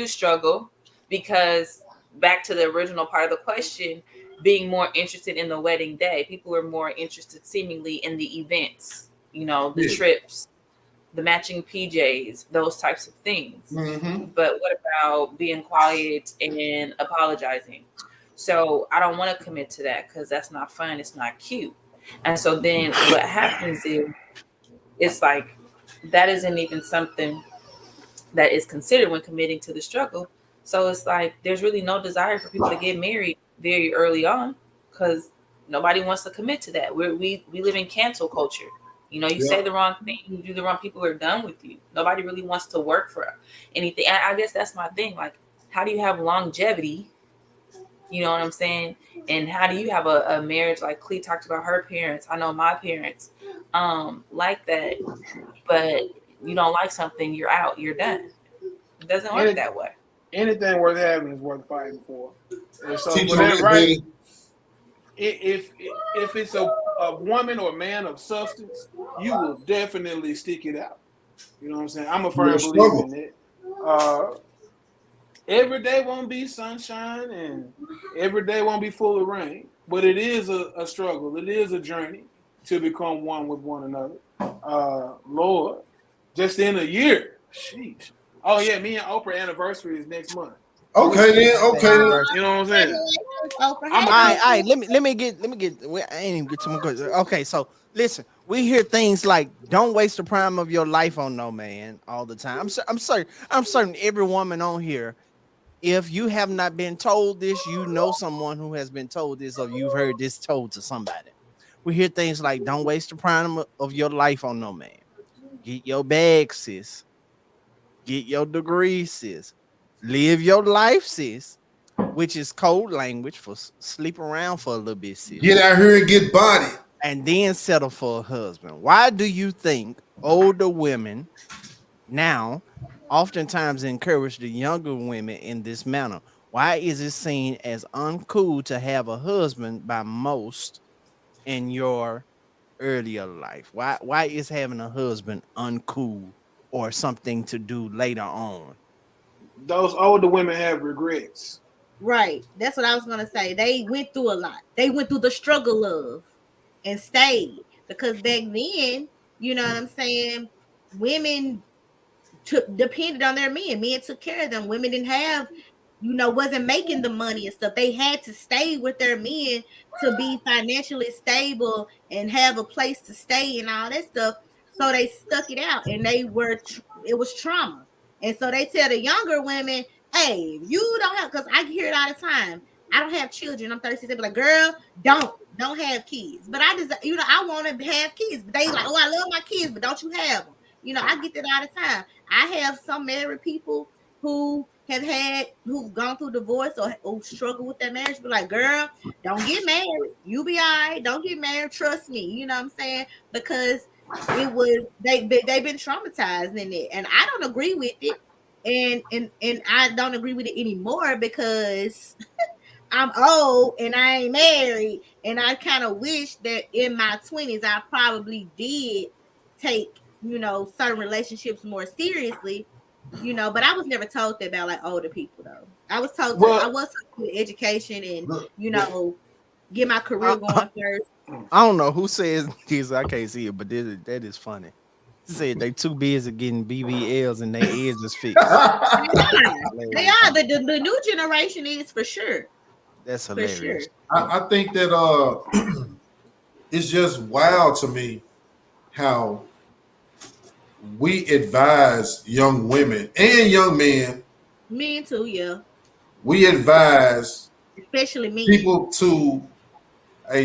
struggle because back to the original part of the question, being more interested in the wedding day. People are more interested seemingly in the events, the trips, the matching PJs, those types of things. Mm-hmm. But what about being quiet and apologizing? So I don't want to commit to that because that's not fun. It's not cute. And so then what happens is it's like that isn't even something that is considered when committing to the struggle. So it's like there's really no desire for people to get married very early on because nobody wants to commit to that. We live in cancel culture. You say the wrong thing, you do the wrong, people are done with you. Nobody really wants to work for anything. I guess that's my thing. Like, how do you have longevity? You know what I'm saying? And how do you have a marriage like Clee talked about her parents? I know my parents like that, but you don't like something, you're out, you're done. It doesn't work that way. Anything worth having is worth fighting for. And so Teach for that, me, right? baby. If it's a woman or man of substance, you will definitely stick it out. You know what I'm saying? I'm a firm believer in that. Every day won't be sunshine and every day won't be full of rain, but it is a struggle. It is a journey to become one with one another. Lord, just in a year. Sheesh. Oh yeah, me and Oprah anniversary is next month. Okay then. You know what I'm saying? All right. Let me get. I ain't even get to my question. Okay, so listen, we hear things like "Don't waste the prime of your life on no man" all the time. I'm certain every woman on here, if you have not been told this, you know someone who has been told this, or you've heard this told to somebody. We hear things like "Don't waste the prime of your life on no man." Get your bag, sis. Get your degree, sis. Live your life, sis. Which is code language for sleep around for a little bit, sis. Get out here and get body. And then settle for a husband. Why do you think older women now oftentimes encourage the younger women in this manner? Why is it seen as uncool to have a husband by most in your earlier life? Why is having a husband uncool or something to do later on? Those older women have regrets. Right. That's what I was gonna say. They went through a lot. They went through the struggle of and stayed. Because back then, you know what I'm saying, women depended on their men. Men took care of them. Women didn't have, wasn't making the money and stuff. They had to stay with their men to be financially stable and have a place to stay and all that stuff. So they stuck it out, and it was trauma. And so they tell the younger women, hey, you don't have, because I hear it all the time. I don't have children. I'm 36. They be like, girl, don't have kids. But I just, I want to have kids. But they like, oh, I love my kids, but don't you have them? I get that all the time. I have some married people who've gone through divorce or struggle with their marriage. But like, girl, don't get married. You be all right. Don't get married. Trust me. You know what I'm saying? Because they've been traumatized in it, and I don't agree with it. And I don't agree with it anymore because I'm old and I ain't married, and I kind of wish that in my 20s I probably did take certain relationships more seriously, but I was never told that about like older people though. I was told I was taught education and get my career going first. I don't know who says this. I can't see it, but that is funny. Said they too busy getting BBLs and their ears is fixed. They are. The new generation is for sure. That's hilarious. For sure. I think that it's just wild to me how we advise young women and young men. Men too, yeah. We advise especially me people to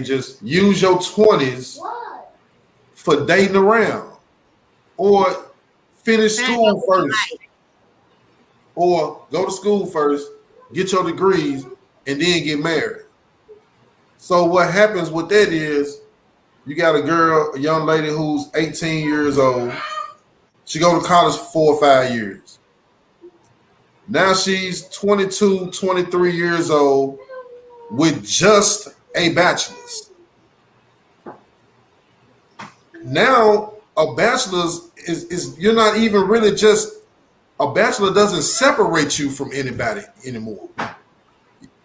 just use your 20s for dating around. Or finish school first, or go to school first, get your degrees, and then get married. So what happens with that is you got a young lady who's 18 years old. She go to college for 4 or 5 years. Now she's 22, 23 years old with just a bachelor's. Now a bachelor's is you're not even really just a bachelor doesn't separate you from anybody anymore.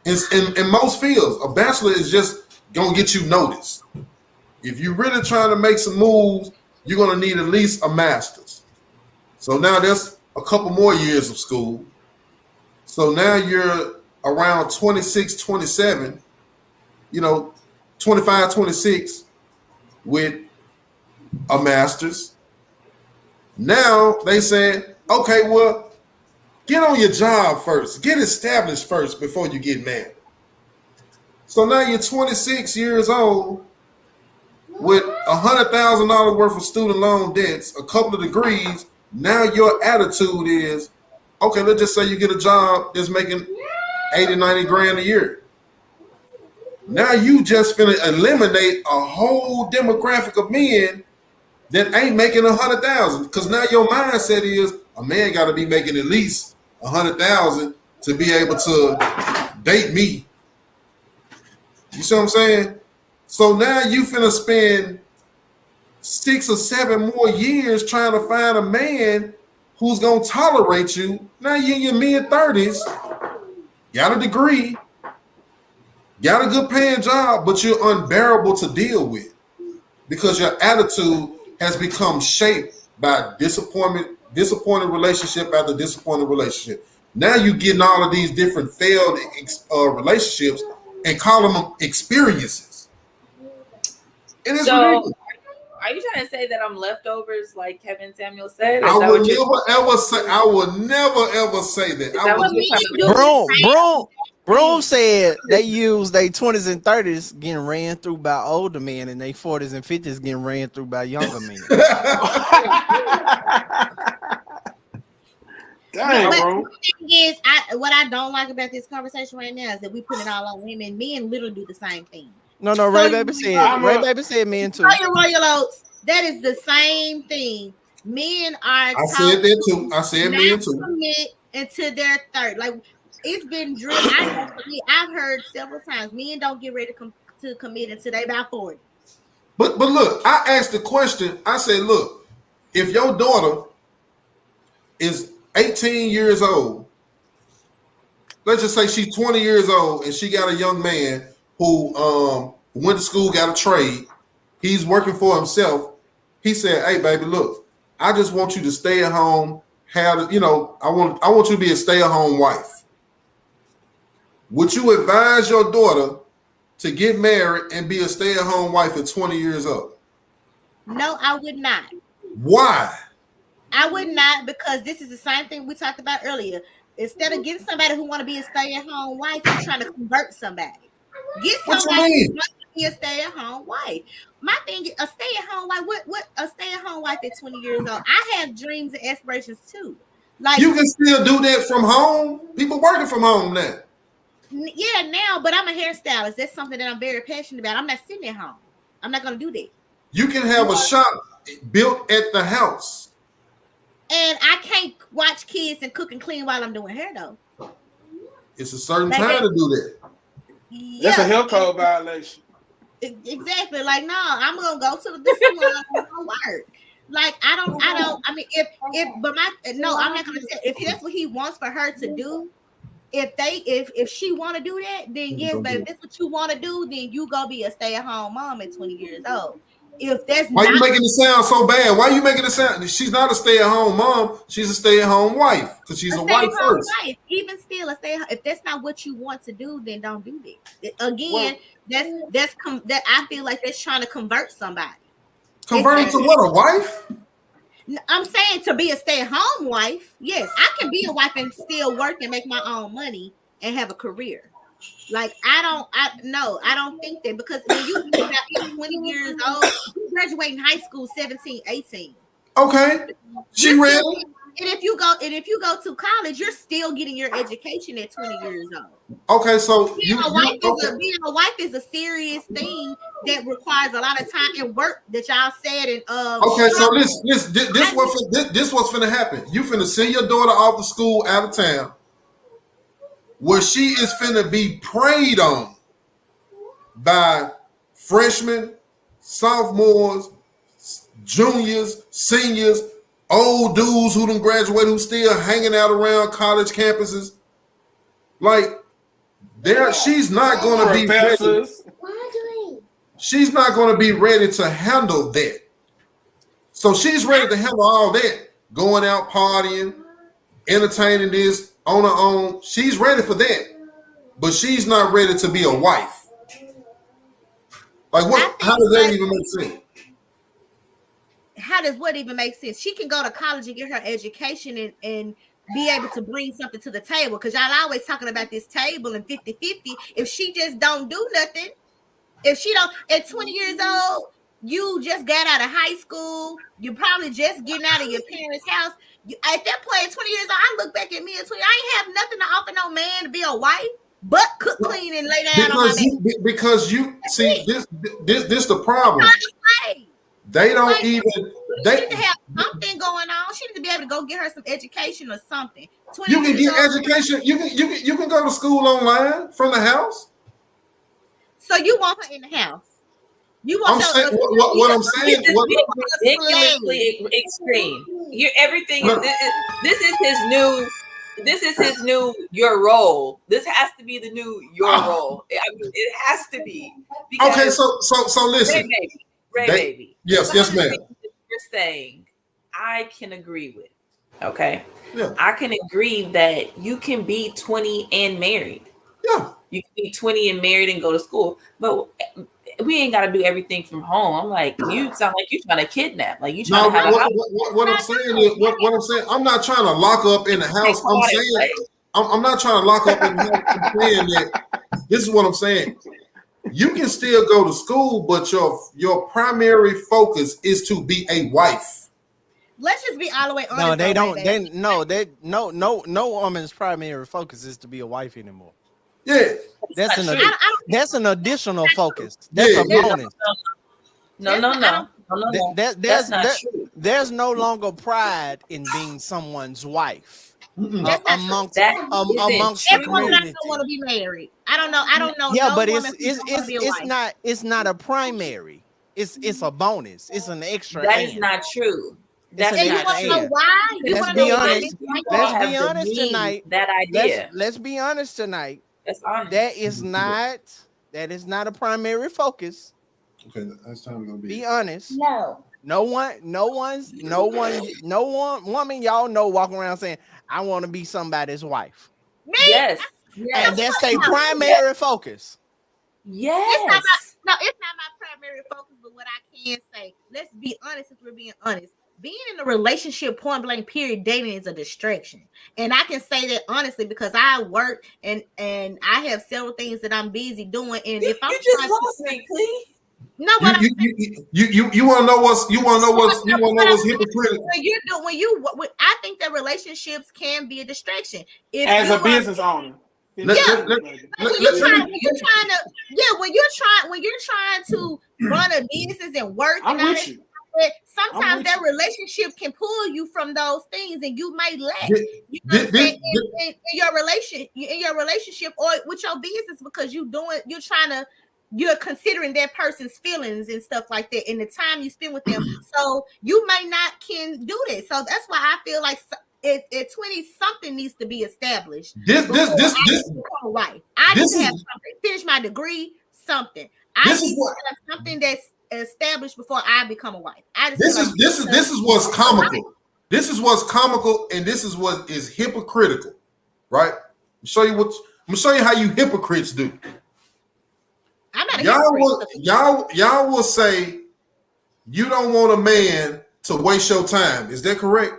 In most fields, a bachelor is just gonna get you noticed. If you're really trying to make some moves, you're gonna need at least a master's. So now that's a couple more years of school. So now you're around 26, 27, 25, 26 with a master's. Now they say, okay, well, get on your job first. Get established first before you get married. So now you're 26 years old with $100,000 worth of student loan debts, a couple of degrees. Now your attitude is, okay, let's just say you get a job that's making 80, 90 grand a year. Now you just finna eliminate a whole demographic of men that ain't making 100,000. Because now your mindset is a man got to be making at least 100,000 to be able to date me. You see what I'm saying? So now you finna spend 6 or 7 more years trying to find a man who's gonna tolerate you. Now you're in your mid-30s, got a degree, got a good paying job, but you're unbearable to deal with because your attitude has become shaped by disappointed relationship after disappointed relationship. Now you're getting all of these different failed relationships and call them experiences. It is ridiculous. Are you trying to say that I'm leftovers, like Kevin Samuel said? I will never ever say that. Broom said they use their 20s and 30s getting ran through by older men, and their 40s and 50s getting ran through by younger men. Dang, bro. The thing is, what I don't like about this conversation right now is that we put it all on women. Men literally do the same thing. No, Ray Baby said men too. Royal Oats, that is the same thing. Men are. I said that too. I said men too. Commit into their third, like it's been drilled. I've heard several times men don't get ready to commit until they about 40. But look, I asked the question. I said, look, if your daughter is 18 years old, let's just say she's 20 years old and she got a young man who went to school, got a trade. He's working for himself. He said, hey, baby, look, I just want you to stay at home. I want you to be a stay-at-home wife. Would you advise your daughter to get married and be a stay-at-home wife at 20 years old? No, I would not. Why? I would not, because this is the same thing we talked about earlier. Instead of getting somebody who want to be a stay-at-home wife, you're trying to convert somebody. Get somebody who wants to be a stay-at-home wife. My thing is a stay-at-home wife. What a stay-at-home wife at 20 years old? I have dreams and aspirations too. Like you can still do that from home. People working from home now. Yeah, now, but I'm a hairstylist. That's something that I'm very passionate about. I'm not sitting at home. I'm not going to do that. You can have a shop built at the house. And I can't watch kids and cook and clean while I'm doing hair, though. It's a certain time to do that. Yeah. That's a health code violation. Exactly. Like, no, I'm going to go to the salon and go work. Like, I'm not going to say, if that's what he wants for her to do, if she want to do that, then yes, baby, if that's what you want to do, then you go be a stay-at-home mom at 20 years old. If that's why you making it sound so bad? Why you making it sound? She's not a stay-at-home mom. She's a stay-at-home wife because she's a wife first. Wife. Even still, if that's not what you want to do, then don't do that. Again, that's I feel like that's trying to convert somebody. Convert to what? A wife? I'm saying to be a stay-at-home wife. Yes, I can be a wife and still work and make my own money and have a career. Like I don't think that, because when you're 20 years old, you graduating high school 17, 18. Okay, she ready. And if you go to college, you're still getting your education at 20 years old. Okay, so being a wife is a serious thing that requires a lot of time and work that y'all said. And okay, so this what's finna happen. You finna send your daughter off to school out of town, where she is finna be preyed on by freshmen, sophomores, juniors, seniors, old dudes who done graduated, who still hanging out around college campuses. Like, she's not going to be ready. She's not going to be ready to handle that. So she's ready to handle all that, going out partying, entertaining this on her own. She's ready for that, but she's not ready to be a wife. Like, what? How does that even make sense? How does what even make sense? She can go to college and get her education and be able to bring something to the table, because y'all always talking about this table and 50-50. If she just don't do nothing, if she don't, at 20 years old, you just got out of high school, you're probably just getting out of your parents' house. At that point, at 20 years old, I look back at me at 20, I ain't have nothing to offer no man to be a wife, but cook, clean, and lay down on my bed. Because you see, this the problem. They don't like, even. They need to have something going on. She needs to be able to go get her some education or something. You can get education. You can go to school online from the house. So you want her in the house? You want what I'm saying? Ridiculously extreme. Everything. This is his new your role. This has to be the new your role. I mean, it has to be. Okay, so listen. Ray baby. Yes, ma'am. You're saying I can agree with. Okay. Yeah. I can agree that you can be 20 and married. Yeah. You can be 20 and married and go to school, but we ain't got to do everything from home. I'm like, you sound like you're trying to kidnap. Like you trying to have a house. What I'm saying is, what I'm saying, I'm not trying to lock up in the house. I'm saying, I'm not trying to lock up in the house. I'm saying that this is what I'm saying. You can still go to school, but your primary focus is to be a wife. Let's just be all the way honest. No, they don't. No woman's primary focus is to be a wife anymore. Yeah, that's an additional focus. That's a bonus. No. That's not true. There's no longer pride in being someone's wife. Amongst every woman I don't want to be married. I don't know. Yeah, no, but it's not a primary. It's a bonus. It's an extra. That is not true. That's and you want to know why? Let's be honest. Let's be honest tonight. That idea. Let's be honest tonight. That's honest. That is not a primary focus. Okay, that's time to go be honest. No woman, y'all know, walking around saying, I want to be somebody's wife. Yes. And that's their primary focus. Yes. It's not my primary focus, but what I can say, let's be honest, if we're being honest. Being in a relationship, point blank, period, dating is a distraction. And I can say that honestly because I work and I have several things that I'm busy doing. And if I'm just lost me, please. No, but you want to know what's hypocritical. I think that relationships can be a distraction. As a business owner. When you're trying to run a business and work, I'm with you. Sometimes that relationship can pull you from those things, and you may lack in your relationship or with your business because you're considering that person's feelings and stuff like that, and the time you spend with them. So you may not can do that. So that's why I feel like at 20 something needs to be established. This right. I need to have something, finish my degree, something. I need to have something that's established before I become a wife. This is what's comical. This is what's comical, and this is what is hypocritical, right? I'm gonna show you how you hypocrites do. I'm not a y'all will say you don't want a man to waste your time. Is that correct?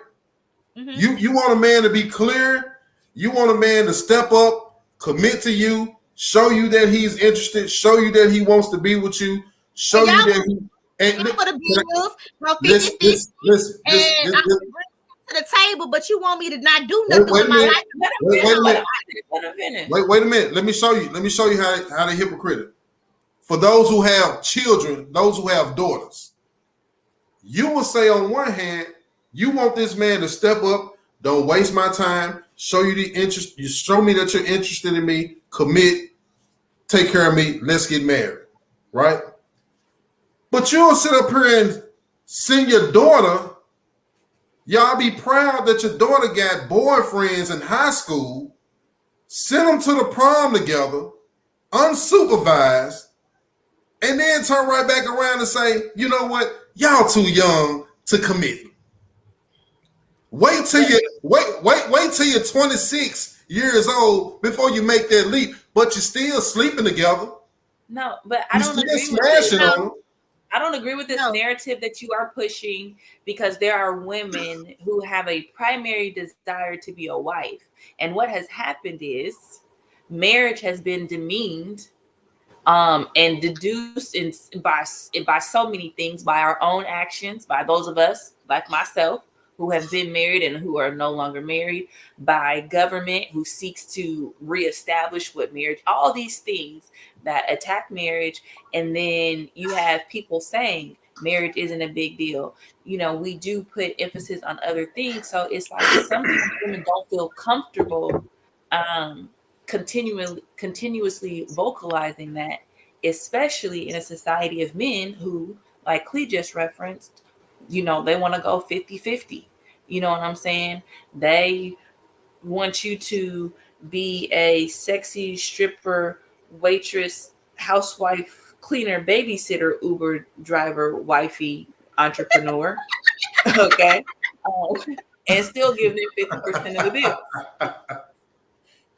Mm-hmm. You want a man to be clear. You want a man to step up, commit to you, show you that he's interested, show you that he wants to be with you, show you that And for the bills, go 50 listen, and I'm bring to the table, but you want me to not do nothing with my life. Wait a minute. Let me show you how they hypocrite. For those who have children, those who have daughters, you will say on one hand, you want this man to step up, don't waste my time, show you the interest, you show me that you're interested in me, commit, take care of me, let's get married, right? But you'll sit up here and send your daughter, y'all be proud that your daughter got boyfriends in high school, send them to the prom together, unsupervised, and then turn right back around and say, you know what, y'all too young to commit. Wait till you're 26 years old before you make that leap, but you're still sleeping together. No, but I don't agree with this. I don't agree with this narrative that you are pushing, because there are women who have a primary desire to be a wife. And what has happened is marriage has been demeaned and deduced by so many things, by our own actions, by those of us like myself who have been married and who are no longer married, by government who seeks to reestablish what marriage, all these things that attack marriage. And then you have people saying marriage isn't a big deal. You know, we do put emphasis on other things. So it's like sometimes women don't feel comfortable continuously vocalizing that, especially in a society of men who, like Clee just referenced, you know, they want to go 50-50. You know what I'm saying? They want you to be a sexy stripper, waitress, housewife, cleaner, babysitter, Uber driver, wifey, entrepreneur. Okay. And still give them 50% of the bill.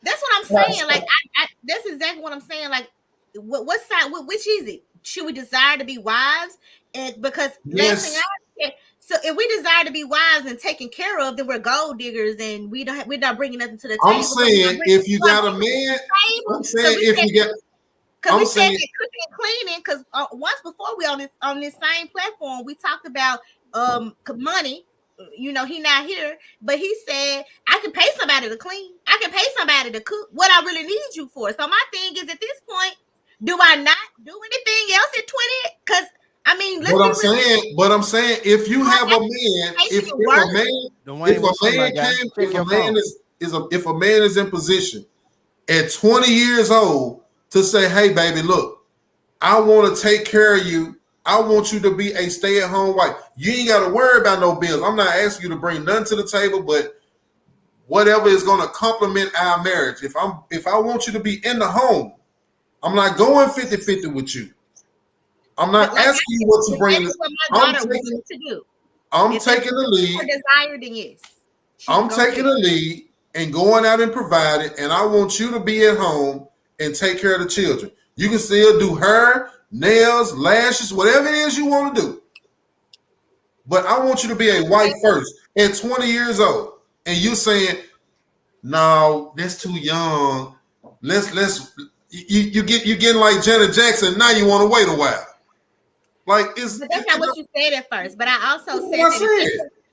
That's what I'm saying. Like, that's exactly what I'm saying. Like, what side? Which is it? Should we desire to be wives? And because last thing I said, so if we desire to be wives and taken care of, then we're gold diggers, and we're not bringing nothing to the table. I'm saying if you got a man, I'm saying if you got, because we said cooking and cleaning. Because once before we on this same platform, we talked about money. You know, he not here, but he said I can pay somebody to clean. I can pay somebody to cook. What I really need you for. So my thing is, at this point, do I not do anything else at 20? Because I mean, but I'm saying, if you have a man, if a man is in position at 20 years old to say, hey, baby, look, I want to take care of you. I want you to be a stay-at-home wife. You ain't got to worry about no bills. I'm not asking you to bring nothing to the table, but whatever is going to complement our marriage. If I want you to be in the home, I'm not going 50-50 with you. I'm not asking you what to bring. I'm taking the lead. I'm taking the lead and going out and providing, and I want you to be at home and take care of the children. You can still do hair, nails, lashes, whatever it is you want to do. But I want you to be a wife first at 20 years old. And you saying, no, that's too young. You getting like Janet Jackson. Now you want to wait a while. But that's not what you said at first. But I also said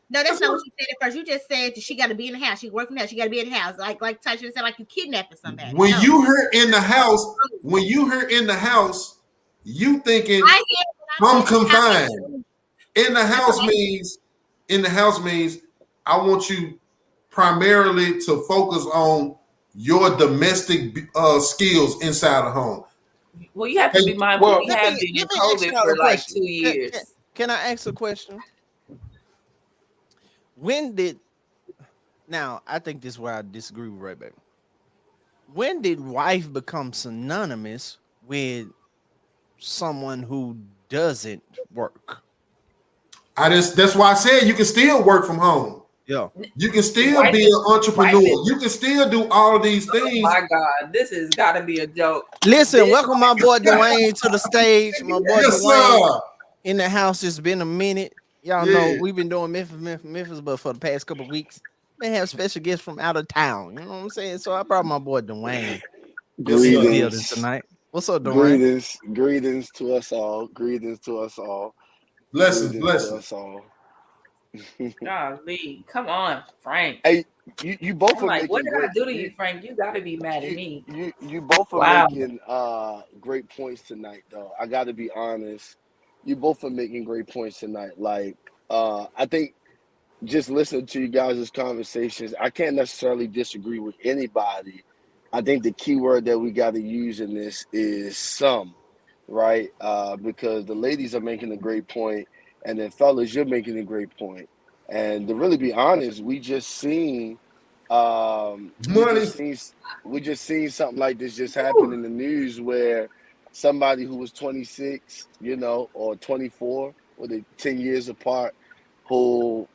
no, that's not what you said at first. You just said she got to be in the house. She work from the house. She got to be in the house. Like Tasha said, like you kidnapping somebody. When you hear in the house, you thinking I'm confined. In the house means I want you primarily to focus on your domestic skills inside the home. Well, you have to be mindful. We have been in COVID for like 2 years. Can I ask a question? Now, I think this is where I disagree with Ray, baby. When did wife become synonymous with someone who doesn't work? That's why I said you can still work from home. Yeah. You can still be an entrepreneur. You can still do all of these things. Oh my God, this has got to be a joke. Listen, welcome my boy Dwayne to the stage. My boy Dwayne in the house. It's been a minute. Y'all know we've been doing Memphis, but for the past couple of weeks, they have special guests from out of town. You know what I'm saying? So I brought my boy Dwayne. Greetings tonight. What's up, Dwayne? Greetings to us all. Blessings, building for blessings. us all. Golly, come on, Frank. Hey, you both I'm are like, what making did I great. do to you, Frank? You got to be mad at You me. you both are Wow. making great points tonight, though. I got to be honest. You both are making great points tonight. Like I think just listening to you guys' conversations, I can't necessarily disagree with anybody. I think the key word that we got to use in this is some, right? Because the ladies are making a great point, and then fellas, you're making a great point. And to really be honest, we Money. just seen we just seen something like this just happen in the news where somebody who was 26, or 24, or they 10 years apart, who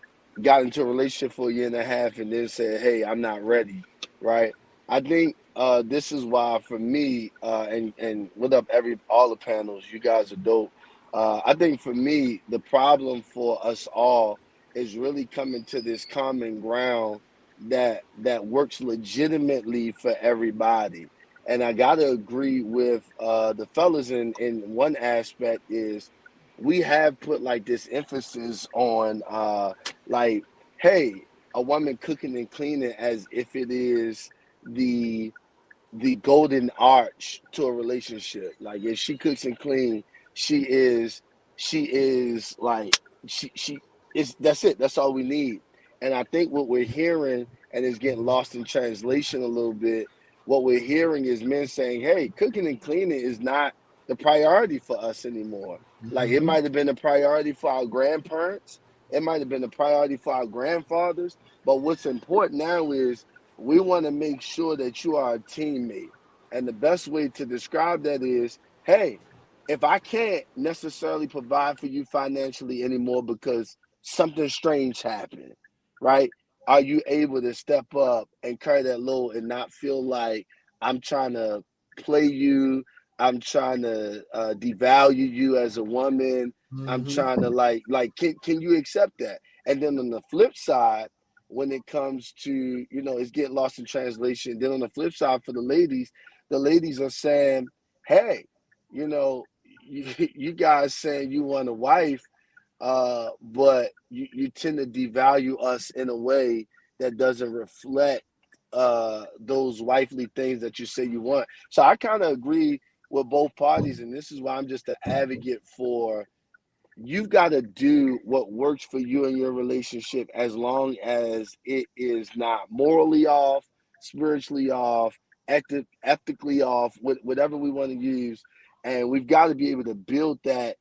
got into a relationship for a year and a half and then said, "Hey, I'm not ready." Right? I think this is why, for me, and what up, all the panels, you guys are dope. I think for me, the problem for us all is really coming to this common ground that works legitimately for everybody. And I gotta agree with the fellas in one aspect is we have put like this emphasis on like, hey, a woman cooking and cleaning as if it is the the golden arch to a relationship. Like if she cooks and clean, she is like she is that's it. That's all we need. And I think what we're hearing, and it's getting lost in translation a little bit, what we're hearing is men saying, "Hey, cooking and cleaning is not the priority for us anymore." Like it might have been a priority for our grandparents, it might have been a priority for our grandfathers, but what's important now is we want to make sure that you are a teammate. And the best way to describe that is, hey, if I can't necessarily provide for you financially anymore because something strange happened, right? Are you able to step up and carry that load and not feel like I'm trying to play you? I'm trying to devalue you as a woman. I'm trying to can you accept that? And then on the flip side, when it comes to, it's getting lost in translation. Then on the flip side for the ladies are saying, hey, you guys saying you want a wife, but you tend to devalue us in a way that doesn't reflect those wifely things that you say you want. So I kind of agree with both parties, and this is why I'm just an advocate for you've got to do what works for you in your relationship as long as it is not morally off, spiritually off, ethically off, whatever we want to use. And we've got to be able to build that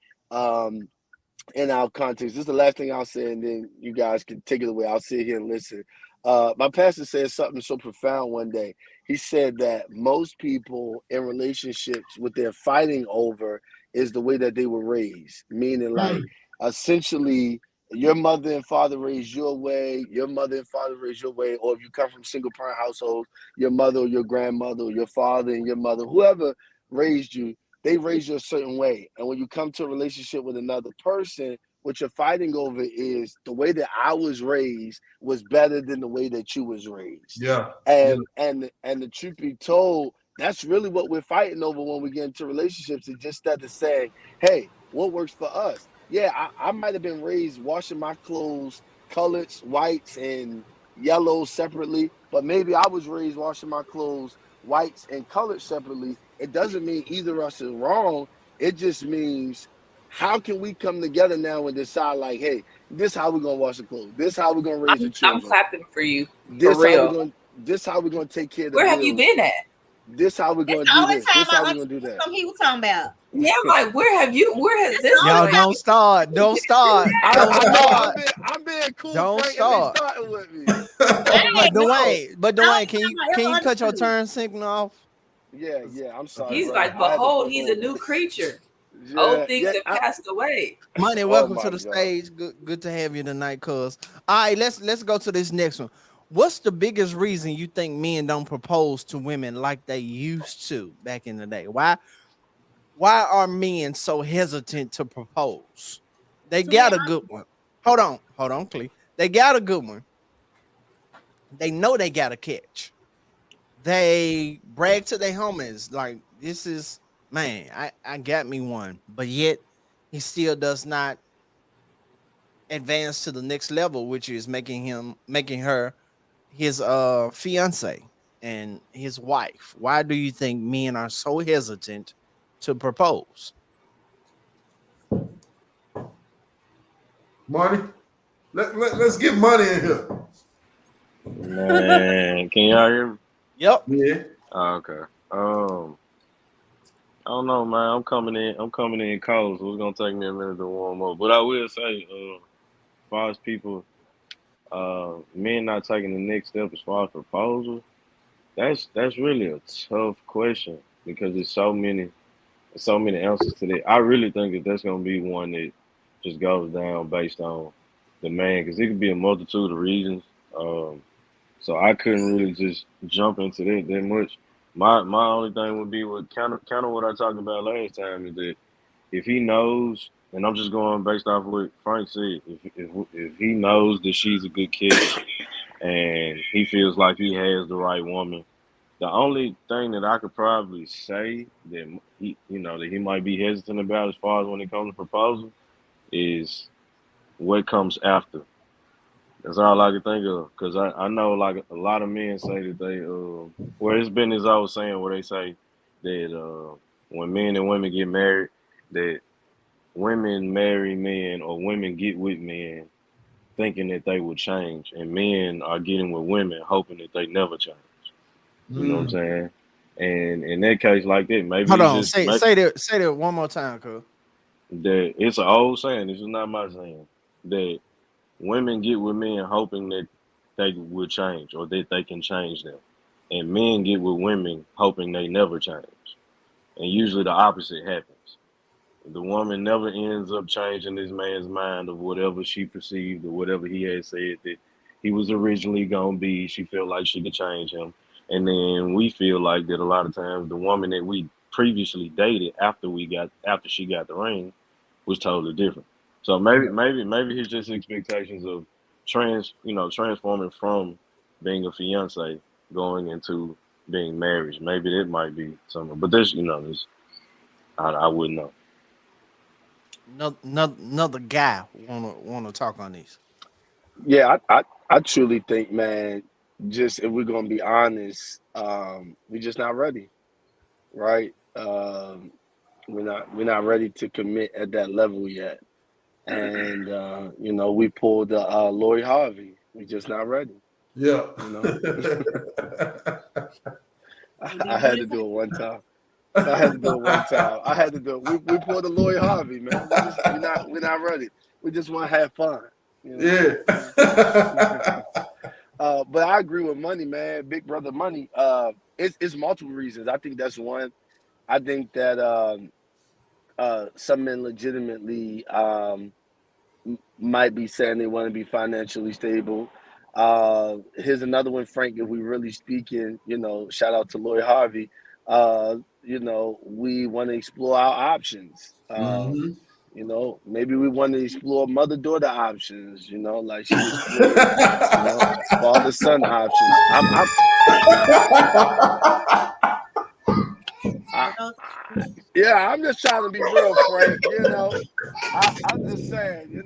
in our context. This is the last thing I'll say, and then you guys can take it away. I'll sit here and listen. My pastor said something so profound one day. He said that most people in relationships, what they're fighting over is the way that they were raised, meaning like essentially your mother and father raised your way, your mother and father raised your way, or if you come from single parent households, your mother or your grandmother or your father and your mother, whoever raised you, they raise you a certain way. And when you come to a relationship with another person, what you're fighting over is the way that I was raised was better than the way that you was raised. Yeah. And the truth be told, that's really what we're fighting over when we get into relationships. It's just that to say, hey, what works for us? Yeah, I might have been raised washing my clothes colors, whites, and yellows separately, but maybe I was raised washing my clothes whites and colored separately. It doesn't mean either of us is wrong. It just means how can we come together now and decide like, hey, this how we're gonna wash the clothes. This how we're gonna raise the I'm children. clapping for you. For real. This how we're gonna take care of the Where have you bills. been at? This how we're That's gonna the do only this. time This how I we're gonna do understood that. something he was talking about. Yeah, I'm like, where has this Y'all boy? don't start. Don't start. Don't I know start. I'm being cool, Don't Frank, and they start. starting with me. But Dwayne, can I you cut your understood. turn signal off? Yeah, I'm sorry, He's brother. like, I had to behold, pull he's a over. new creature. Yeah, Old things have passed away. Money, oh welcome to my the God. stage. Good to have you tonight, cuz. All right, let's go to this next one. What's the biggest reason you think men don't propose to women like they used to back in the day? Why are men so hesitant to propose? They To be got a honest, good one. Hold on, Clee. They got a good one. They know they got a catch. They brag to their homies like, this is, man, I got me one, but yet he still does not advance to the next level, which is making her his fiance and his wife. Why do you think men are so hesitant to propose? Money. Let's get money in here. Man, can y'all hear me? Yep. Yeah. Oh, okay. I don't know, man. I'm coming in cold, so it's gonna take me a minute to warm up. But I will say, as far as people, men not taking the next step as far as proposal, that's really a tough question because there's so many answers to that. I really think that that's gonna be one that just goes down based on the man, because it could be a multitude of reasons. Um, so I couldn't really just jump into that much. My only thing would be what kind of what I talked about last time is that if he knows, and I'm just going based off what Frank said, if he knows that she's a good kid and he feels like he has the right woman, the only thing that I could probably say that that he might be hesitant about as far as when it comes to proposal is what comes after. That's all I can think of, because I know like a lot of men say that they well, it's been this old saying where they say that when men and women get married, that women marry men or women get with men thinking that they will change, and men are getting with women hoping that they never change. You know what I'm saying? And in that case like that, maybe Hold it's on. just Say that one more time, cuz. that it's an old saying. This is not my saying. That women get with men hoping that they will change or that they can change them. And men get with women hoping they never change. And usually the opposite happens. The woman never ends up changing this man's mind of whatever she perceived or whatever he had said that he was originally going to be. She felt like she could change him. And then we feel like that a lot of times the woman that we previously dated after she got the ring was totally different. So maybe his just expectations of transforming from being a fiance going into being married. Maybe that might be something. But I wouldn't know. Another guy wanna talk on these. Yeah, I truly think, man, just if we're gonna be honest, we're just not ready, right? We're not ready to commit at that level yet. And we pulled the Lori Harvey. We just not ready. Yeah. You know, I had to do it one time. I had to do it one time. I had to do it. We pulled the Lori Harvey, man. We're not ready. We just want to have fun. Yeah. But I agree with Money, man. Big brother Money. It's multiple reasons. I think that's one. I think that some men legitimately might be saying they want to be financially stable. Here's another one, Frank. If we really speaking, shout out to Lloyd Harvey. We want to explore our options. Maybe we want to explore mother-daughter options. Like she explored, father-son options. I'm just trying to be real, Frank. I'm just saying,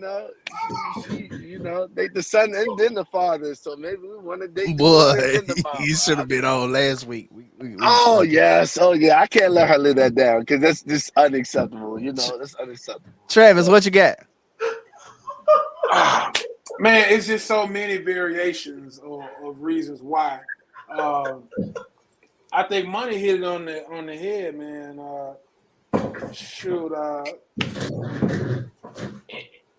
they the son and then the father. So maybe we want to date the Boy, mother and then the mama. you should have been on last week. Oh yes, I can't let her live that down because that's just unacceptable. That's unacceptable. Travis, what you got? Man, it's just so many variations of reasons why. I think Money hit it on the head, man.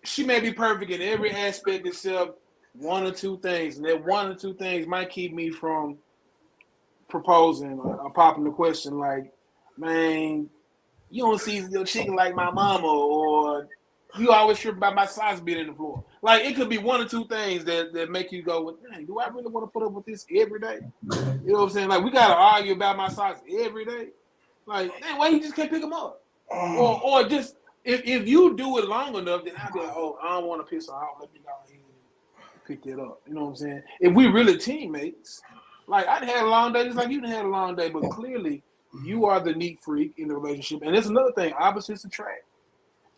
She may be perfect in every aspect except one or two things, and that one or two things might keep me from proposing or popping the question like, man, you don't see your chicken like my mama, or you always trip about my socks being in the floor. Like, it could be one or two things that make you go, well, dang, do I really want to put up with this every day? You know what I'm saying? Like, we got to argue about my socks every day. Like, dang, why you just can't pick them up? Or just, if you do it long enough, then I'll be like, oh, I don't want to piss her off. Let me go ahead and pick that up. You know what I'm saying? If we really teammates, like, I'd had a long day just like you had a long day, but clearly you are the neat freak in the relationship. And there's another thing, opposites attract.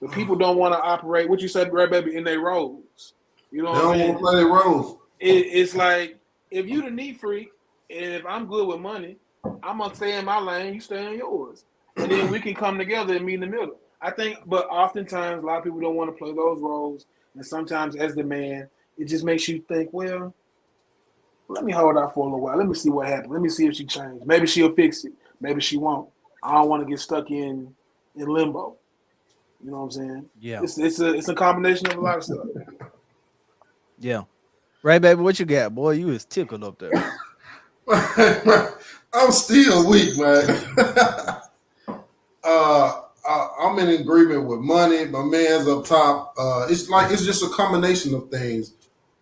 But people don't want to operate, what you said, right, baby, in their roles. You know They what I'm don't saying? want to play their roles. It's like, if you the neat freak, and if I'm good with money, I'm going to stay in my lane, you stay in yours. And then we can come together and meet in the middle. I think, but oftentimes, a lot of people don't want to play those roles. And sometimes, as the man, it just makes you think, well, let me hold out for a little while. Let me see what happens. Let me see if she changes. Maybe she'll fix it. Maybe she won't. I don't want to get stuck in limbo. You know what I'm saying? Yeah. It's a combination of a lot of stuff. Yeah. Right, baby, what you got? Boy, you is tickled up there. I'm still weak, man. I'm in agreement with money. My man's up top. It's just a combination of things.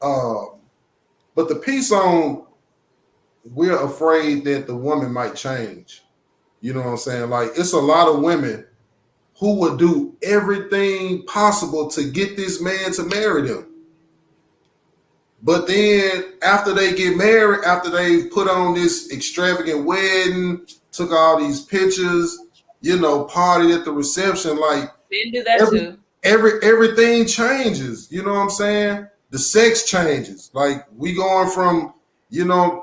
But the piece on, we're afraid that the woman might change. You know what I'm saying? Like, it's a lot of women who would do everything possible to get this man to marry them. But then after they get married, after they put on this extravagant wedding, took all these pictures, partied at the reception, like, Didn't do that too. Everything changes. You know what I'm saying? The sex changes. Like, we going from,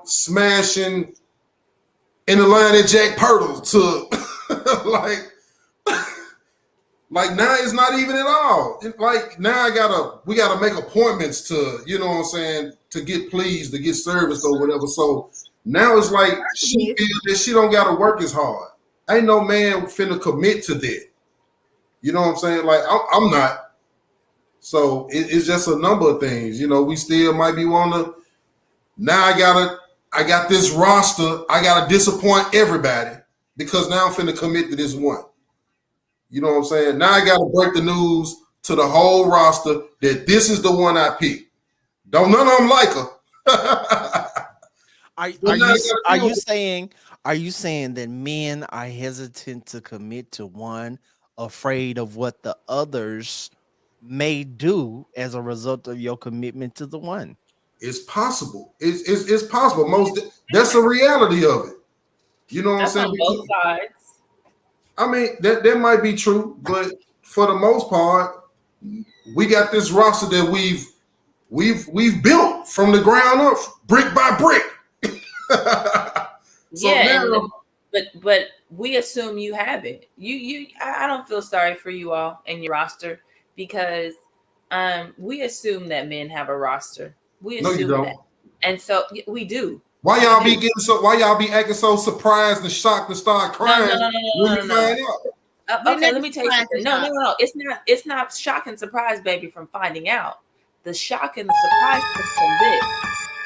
smashing in the line at Jack Purtle to like now it's not even at all. Like, now we gotta make appointments to, you know what I'm saying, to get pleased, to get serviced or whatever. So now it's like she feels that she don't gotta work as hard. Ain't no man finna commit to that. You know what I'm saying? Like, I'm not. So it's just a number of things. We still might be wanting to. Now I got this roster. I gotta disappoint everybody because now I'm finna commit to this one. You know what I'm saying? Now I gotta break the news to the whole roster that this is the one I picked. Don't none of them like her. Are you saying that men are hesitant to commit to one, afraid of what the others may do as a result of your commitment to the one? It's possible. It's possible. That's the reality of it. You know what I'm saying? On both sides. I mean, that might be true, but for the most part, we got this roster that we've built from the ground up, brick by brick. But we assume you have it. I don't feel sorry for you all and your roster because we assume that men have a roster. We assume that, and so we do. Why y'all be acting so surprised and shocked and start crying when you find out? Okay, let me tell you something. No. It's not shock and surprise, baby, from finding out. The shock and the surprise comes from this,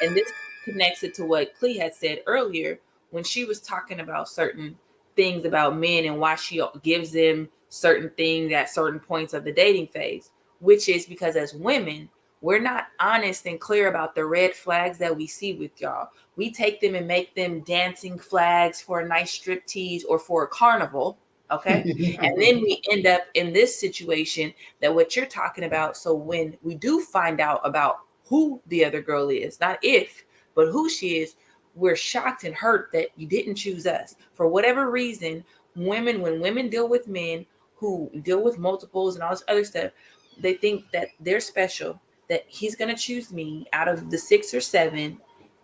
and this connects it to what Clee had said earlier when she was talking about certain things about men and why she gives them certain things at certain points of the dating phase, which is because as women, we're not honest and clear about the red flags that we see with y'all. We take them and make them dancing flags for a nice strip tease or for a carnival, okay? And then we end up in this situation that what you're talking about. So when we do find out about who the other girl is, not if, but who she is, we're shocked and hurt that you didn't choose us. For whatever reason, when women deal with men who deal with multiples and all this other stuff, they think that they're special, that he's going to choose me out of the 6 or 7.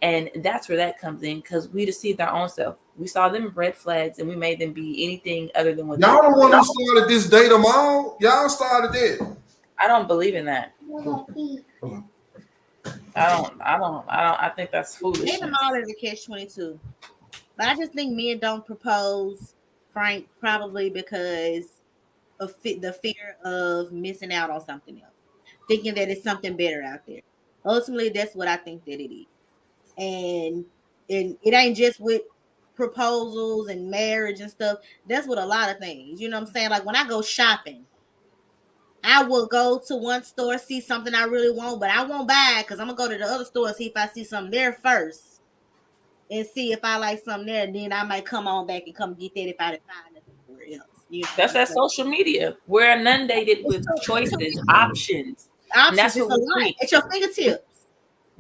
And that's where that comes in, because we deceived our own self. We saw them red flags and we made them be anything other than what y'all the one who started this date them all. Y'all started it. I don't believe in that. I think that's foolish. Dating them all is a catch-22. But I just think men don't propose, Frank, probably because of the fear of missing out on something else, thinking that it's something better out there. Ultimately, that's what I think that it is. And it ain't just with proposals and marriage and stuff. That's with a lot of things. You know what I'm saying? Like when I go shopping, I will go to one store, see something I really want, but I won't buy it because I'm gonna go to the other store and see if I see something there first, and see if I like something there. And then I might come on back and come get that if I didn't find nothing somewhere else. You know? That's that social media. We're inundated with choices, options. And that's what we think. At your fingertips.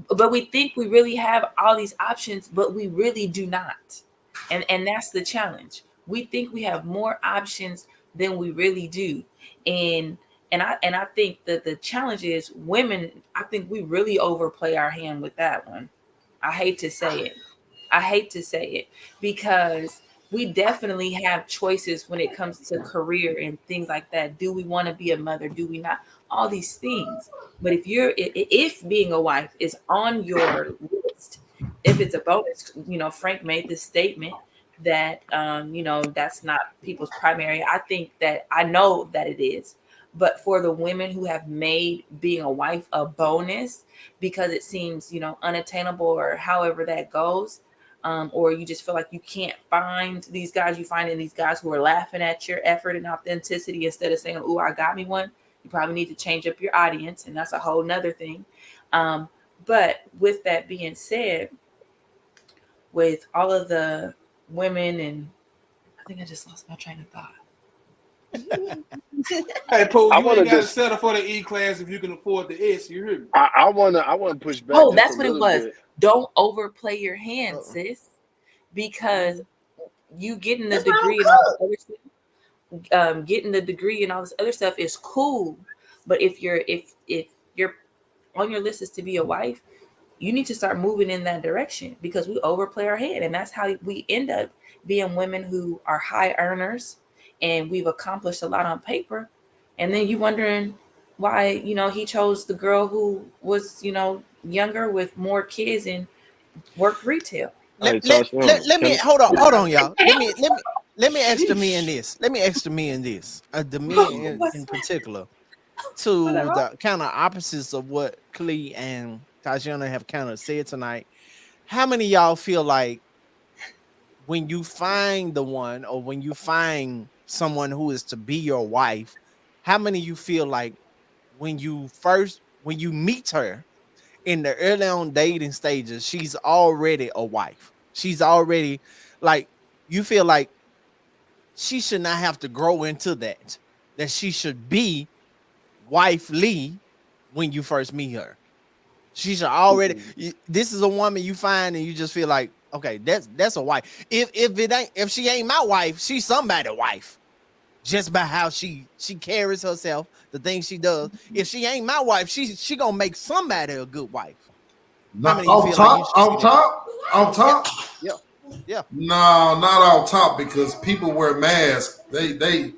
But we think we really have all these options, but we really do not. And that's the challenge. We think we have more options than we really do. And And I think that the challenge is women. I think we really overplay our hand with that one. I hate to say it. I hate to say it because we definitely have choices when it comes to career and things like that. Do we want to be a mother? Do we not? All these things. But if being a wife is on your list, if it's a bonus, Frank made this statement that that's not people's primary. I think that I know that it is. But for the women who have made being a wife a bonus because it seems, unattainable or however that goes, or you just feel like you can't find these guys, you find in these guys who are laughing at your effort and authenticity instead of saying, "Ooh, I got me one." You probably need to change up your audience, and that's a whole nother thing. But with that being said, with all of the women, and I think I just lost my train of thought. Hey, Paul, I you wanna ain't got to just- settle for the E class if you can afford the S. You hear me? I wanna push back. Oh, just that's a what it little was. bit. Don't overplay your hand, sis, because you getting the That's why I don't degree and all the other stuff, getting the degree and all this other stuff is cool. But if you're on your list is to be a wife, you need to start moving in that direction because we overplay our hand, and that's how we end up being women who are high earners and we've accomplished a lot on paper. And then you wondering why, he chose the girl who was, younger with more kids and worked retail. Hey, Let me can hold on, y'all. Let me ask the men this. Let me ask the men this. The men in particular, to the kind of opposites of what Clee and Tajana have kind of said tonight. How many of y'all feel like when you find the one or when you find someone who is to be your wife, how many of you feel like when you meet her in the early on dating stages, she's already a wife? She's already like, you feel like she should not have to grow into that she should be wifely when you first meet her. She should already. This is a woman you find and you just feel like, okay, that's a wife. If she ain't my wife, she's somebody's wife. Just by how she carries herself, the things she does. If she ain't my wife, she gonna make somebody a good wife. How many of you feel like you should see that? Off top. Yeah. No, not off top because people wear masks. They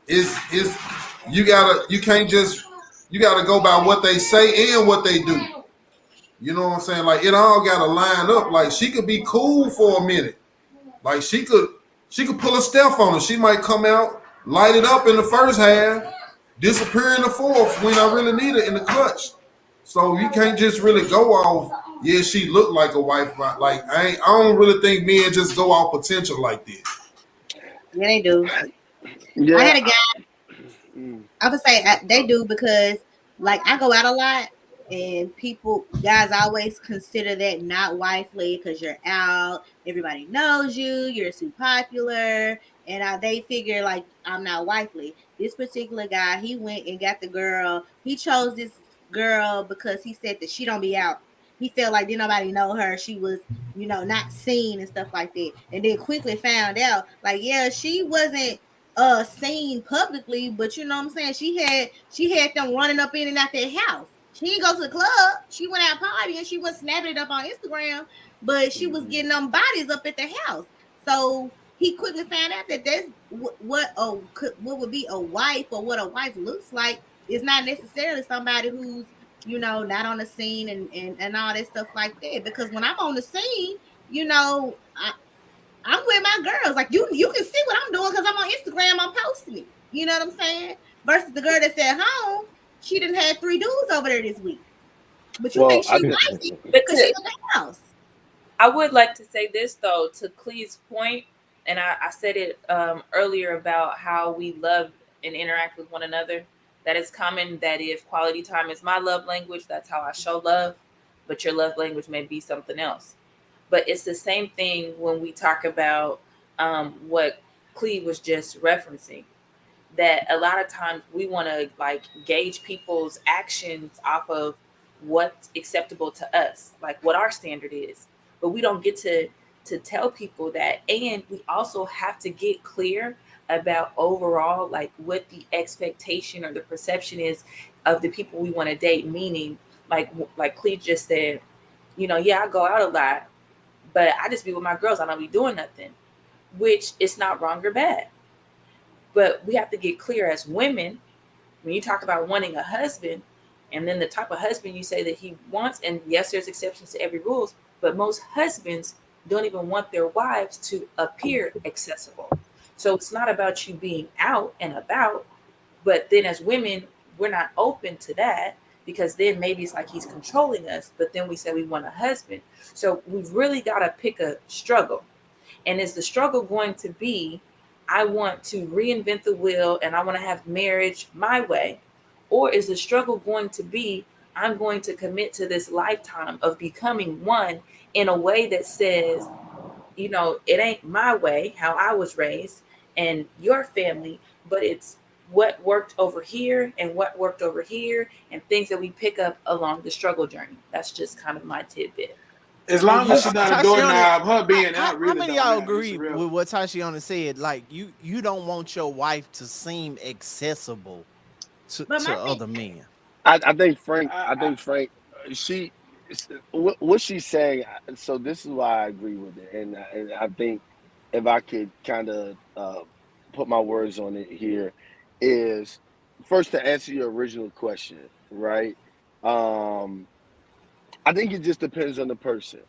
is you gotta go by what they say and what they do. You know what I'm saying? Like it all gotta line up. Like she could be cool for a minute. Like she could pull a Steph on her. She might come out, light it up in the first half, disappear in the fourth when I really need it in the clutch. So you can't just really go off. Yeah, she looked like a wife, but like I don't really think men just go off potential like this. Yeah, they do. Yeah, I had a guy. I would say they do because, like, I go out a lot, and guys always consider that not wifely because you're out, everybody knows you, you're too popular, and they figure like I'm not wifely. This particular guy, he went and got the girl. He chose this girl because he said that she don't be out. He felt like did nobody know her. She was, not seen and stuff like that. And then quickly found out, like, yeah, she wasn't seen publicly, but you know what I'm saying? She had them running up in and out their house. She didn't go to the club. She went out partying. She was snapping it up on Instagram, but she was getting them bodies up at the house. So he quickly found out that that's what would be a wife or what a wife looks like is not necessarily somebody who's not on the scene and all that stuff like that. Because when I'm on the scene, I'm with my girls. Like you can see what I'm doing because I'm on Instagram. I'm posting it. You know what I'm saying? Versus the girl that's at home, she didn't have 3 dudes over there this week. But you think she likes it because she's in the house. I would like to say this though, to Clee's point, and I said it earlier about how we love and interact with one another. That it's common that if quality time is my love language, that's how I show love. But your love language may be something else. But it's the same thing when we talk about what Clee was just referencing. That a lot of times we want to like gauge people's actions off of what's acceptable to us, like what our standard is. But we don't get to tell people that. And we also have to get clear about overall like what the expectation or the perception is of the people we want to date. Meaning, like Cleve just said, yeah, I go out a lot, but I just be with my girls. I don't be doing nothing, which is not wrong or bad. But we have to get clear as women when you talk about wanting a husband, and then the type of husband you say that he wants. And yes, there's exceptions to every rules, but most husbands don't even want their wives to appear accessible. So it's not about you being out and about, but then as women, we're not open to that because then maybe it's like he's controlling us, but then we say we want a husband. So we've really got to pick a struggle. And is the struggle going to be, I want to reinvent the wheel and I want to have marriage my way? Or is the struggle going to be, I'm going to commit to this lifetime of becoming one in a way that says, it ain't my way, how I was raised and your family, but it's what worked over here and what worked over here and things that we pick up along the struggle journey. That's just kind of my tidbit. As long as she's not a doorknob, her being out really. How many of y'all agree with what Tashiana said? Like you don't want your wife to seem accessible to other men. I think Frank. What she's saying. So this is why I agree with it, and I think if I could kind of put my words on it here, is first to answer your original question, right? I think it just depends on the person.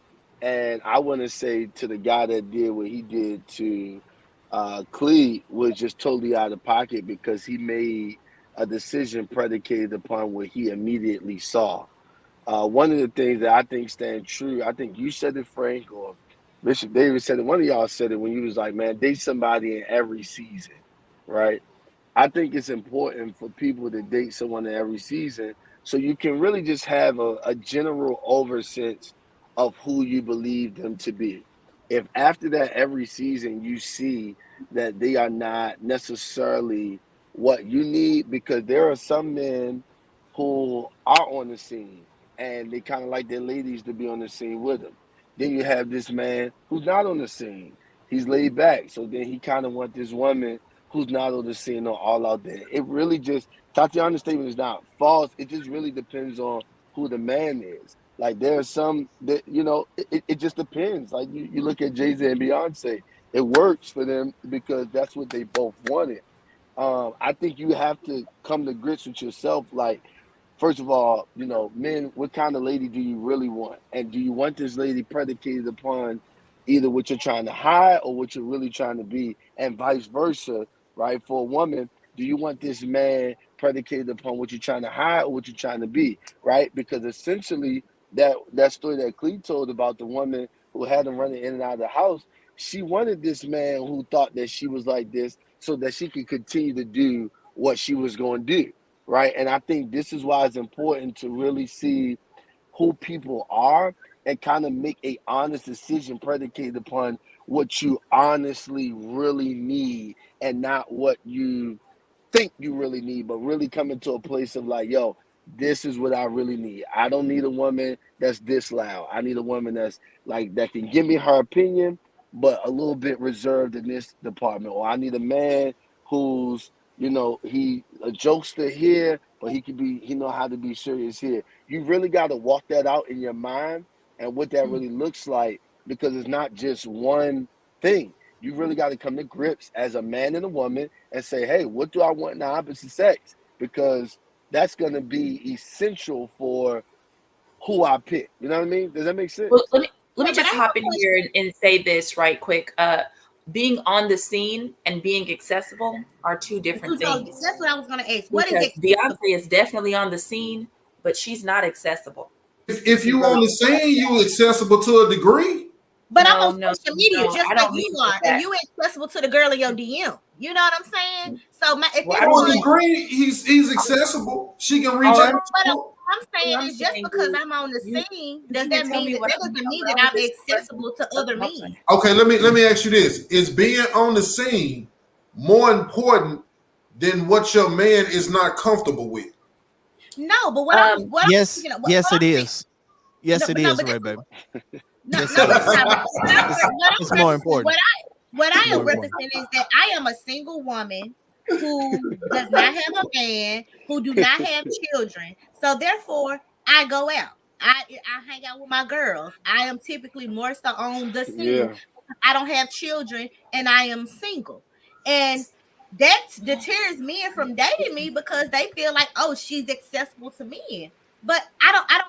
And I want to say to the guy that did what he did to Clee was just totally out of pocket because he made a decision predicated upon what he immediately saw. One of the things that I think stand true, I think you said it, Frank, or Bishop David said it, one of y'all said it when you was like, man, date somebody in every season, right? I think it's important for people to date someone in every season so you can really just have a general oversense of who you believe them to be. If after that every season you see that they are not necessarily what you need, because there are some men who are on the scene and they kind of like their ladies to be on the scene with them. Then you have this man who's not on the scene. He's laid back. So then he kind of wants this woman who's not on the scene or all out there. It really just, Tatiana's statement is not false. It just really depends on who the man is. Like there are some that, it just depends. Like you look at Jay-Z and Beyonce, it works for them because that's what they both wanted. I think you have to come to grips with yourself. Like, first of all, men, what kind of lady do you really want? And do you want this lady predicated upon either what you're trying to hide or what you're really trying to be, and vice versa, right? For a woman, do you want this man predicated upon what you're trying to hide or what you're trying to be, right? Because essentially, that story that Clee told about the woman who had him running in and out of the house, she wanted this man who thought that she was like this so that she could continue to do what she was going to do, right? And I think this is why it's important to really see who people are and kind of make a honest decision predicated upon what you honestly really need and not what you think you really need, but really coming to a place of like, yo, this is what I really need. I don't need a woman that's this loud. I need a woman that's like, that can give me her opinion, but a little bit reserved in this department. Or I need a man who's, he a jokester here, but he know how to be serious here. You really got to walk that out in your mind and what that really looks like, because it's not just one thing. You really got to come to grips as a man and a woman and say, hey, what do I want in the opposite sex? Because that's going to be essential for who I pick. You know what I mean? Does that make sense? Well, let me just hop in here and say this right quick. Being on the scene and being accessible are two different things. That's what I was going to ask. What because is it? Beyonce is definitely on the scene, but she's not accessible. If you on the scene, you accessible to a degree. But I'm on social media just like you are, and you accessible to the girl in your DM. You know what I'm saying? So to a degree, he's accessible. She can reach out. I'm saying is just because I'm on the scene, does that mean that doesn't mean that I'm accessible to other men? Okay, let me ask you this: is being on the scene more important than what your man is not comfortable with? No, but what yes, it is. Yes, it is, right, baby. No, it's more important. what I am representing is that I am a single woman who does not have a man, who do not have children. So therefore, I go out. I hang out with my girls. I am typically more so on the scene. Yeah. I don't have children and I am single. And that deters men from dating me because they feel like, oh, she's accessible to men. But I don't have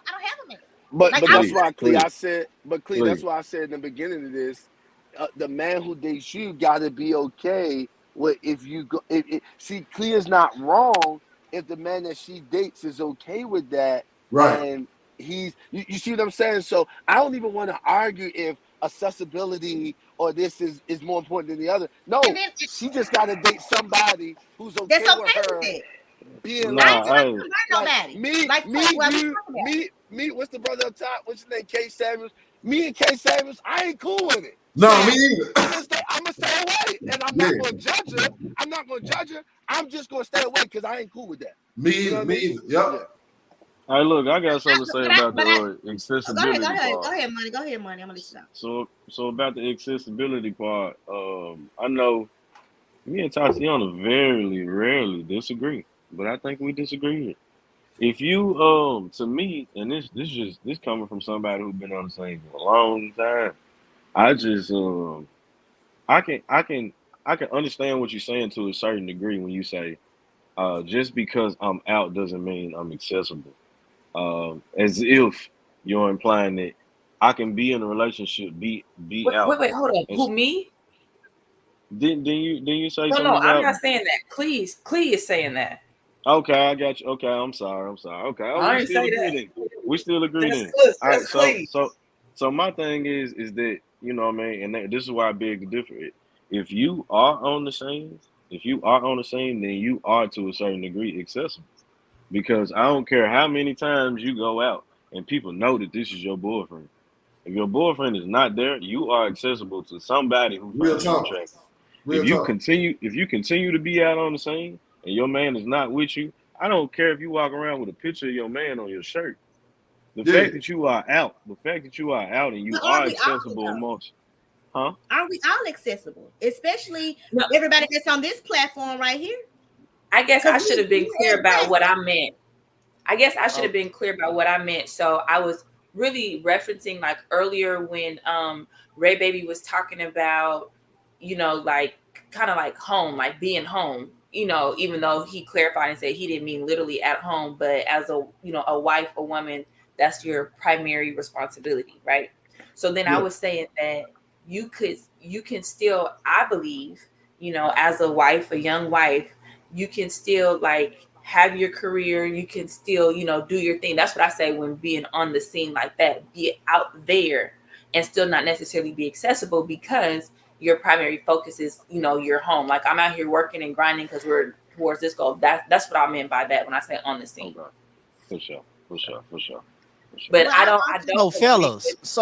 a man. But Like, but I'm that's why, Clee, Clee, I said, but Clee, Clee. that's why I said in the beginning of this, the man who dates you got to be okay with if you go. See, Clee is not wrong if the man that she dates is okay with that, Right. and you see what I'm saying. So I don't even want to argue if accessibility or this is more important than the other. No, and then she just got to date somebody who's okay that's with okay with her it. being I ain't like Nah, trying hey, to convert like nobody. me, Like me, what we you, talking about. me. What's the brother up top? What's his name? K Samuels. Me and K Samuels. I ain't cool with it. So No, me either. I'm gonna stay away, and I'm Yeah. not gonna judge her. I'm not gonna judge her. I'm just gonna stay away because I ain't cool with that. Me You know either. what I Me mean? either. Yep. Yeah. hey, look, I got something to say about But the I go accessibility ahead, part. money. Go ahead, money. I'm gonna listen. So about the accessibility part, I know me and Tatiana very rarely disagree, but I think we disagree here. If you to me, and this coming from somebody who's been on the scene for a long time, I just I can I can I can understand what you're saying to a certain degree when you say just because I'm out doesn't mean I'm accessible. As if you're implying that I can be in a relationship, be out, Wait, hold on. and Who, me? didn't you say No, something I'm about? not saying that. Clee is saying that. Okay, I got you. Okay, I'm sorry. Okay. Oh, I we didn't still say agree that. then. We still agree That's then. Clee. All right. That's Clee. So my thing is that you know what I mean, and this is why I beg to differ. If you are on the scene, then you are to a certain degree accessible. Because I don't care how many times you go out and people know that this is your boyfriend. If your boyfriend is not there, you are accessible to somebody who Real finds you talk. attractive. Real talk. If you continue to be out on the scene and your man is not with you, I don't care if you walk around with a picture of your man on your shirt. Yeah. The fact that you are out and you But are are we all accessible though? amongst, huh? Are we all accessible? Especially No, everybody that's on this platform right here. I guess I Because should have been we clear have about what black. I meant. I guess I should Oh, have been clear about what I meant. So I was really referencing like earlier when Ray Baby was talking about, like kind of like home, like being home, even though he clarified and said he didn't mean literally at home, but as a wife, a woman, that's your primary responsibility, right? So then I Yeah. was saying that you can still, I believe, as a wife, a young wife, you can still like have your career, you can still, do your thing. That's what I say when being on the scene like that, be out there and still not necessarily be accessible because your primary focus is, your home. Like I'm out here working and grinding because we're towards this goal. That's what I meant by that when I say on the scene. Okay, for sure, for sure, for sure, for sure. But Well, I I don't so agree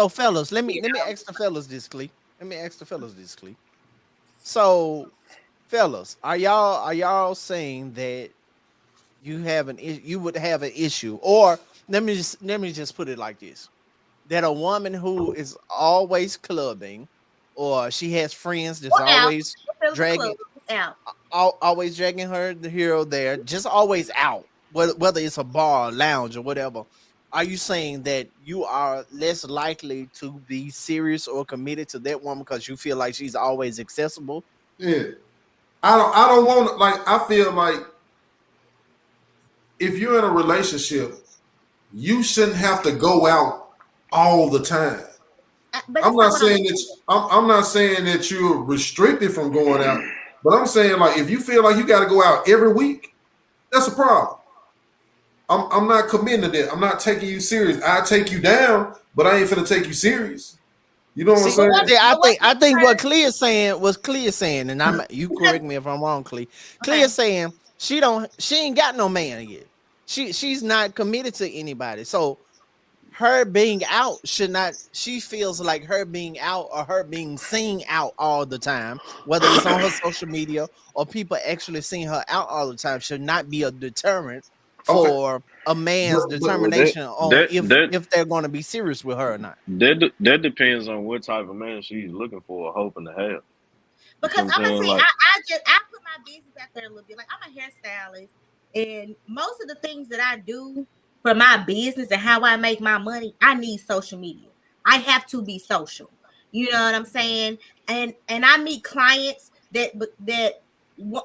fellas, with let me being out. ask the fellas this, Clee. Let me ask the fellas this, Clee. So, fellas, are y'all saying that you would have an issue, or let me just put it like this: that a woman who is always clubbing, or she has friends that's Or out. always There's a club dragging, out. always dragging her the hero there, just always out, whether it's a bar, or lounge, or whatever. Are you saying that you are less likely to be serious or committed to that woman because you feel like she's always accessible? Yeah. I don't want to, like, I feel like if you're in a relationship, you shouldn't have to go out all the time. But I'm that's not not what I'm saying that I'm not saying that you're restricted from going out, but I'm saying, like, if you feel like you got to go out every week, that's a problem. I'm not committing to that. I'm not taking you serious. I take you down, but I ain't finna take you serious. You know what I'm See, But saying? what see, I but what think I think what Clea is saying was Clea saying, and I'm you because correct me if I'm wrong, Clea. Clea okay. is saying she ain't got no man yet. She's not committed to anybody. So her being out should not, she feels like her being out or her being seen out all the time, whether it's on her social media or people actually seeing her out all the time, should not be a deterrent Okay, for a man's but Well, that determination on that that if they're going to be serious with her or not. that depends on what type of man she's looking for or hoping to have. Because I'm gonna say, Like, I put my business out there a little bit. Like, I'm a hairstylist, and most of the things that I do for my business and how I make my money, I need social media. I have to be social. You know what I'm saying? And I meet clients that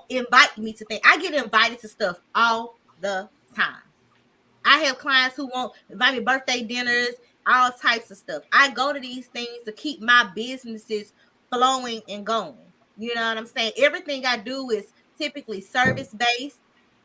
invite me to things. I get invited to stuff all the time. I have clients who want invite me birthday dinners, all types of stuff. I go to these things to keep my businesses flowing and going. You know what I'm saying? Everything I do is typically service based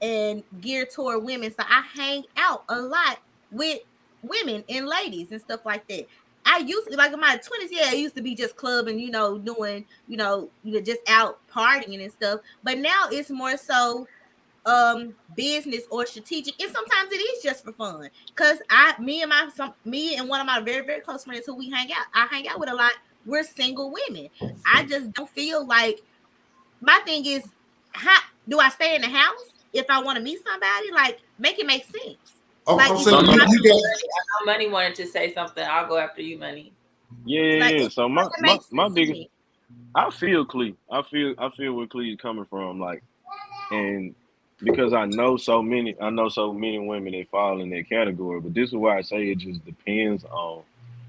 and geared toward women. So I hang out a lot with women and ladies and stuff like that. I used to, like in my 20s, yeah, I used to be just clubbing, doing, just out partying and stuff. But now it's more so business or strategic, and sometimes it is just for fun. Because me and one of my very, very close friends who I hang out with a lot, we're single women. I just don't feel like, my thing is, how do I stay in the house if I want to meet somebody? Like, make it make sense. Like, I'm saying I know Money wanted to say something. I'll go after you, Money. Yeah. So my biggest, I feel Clee. I feel where Clee is coming from. Like, and because I know so many women that fall in that category. But this is why I say it just depends on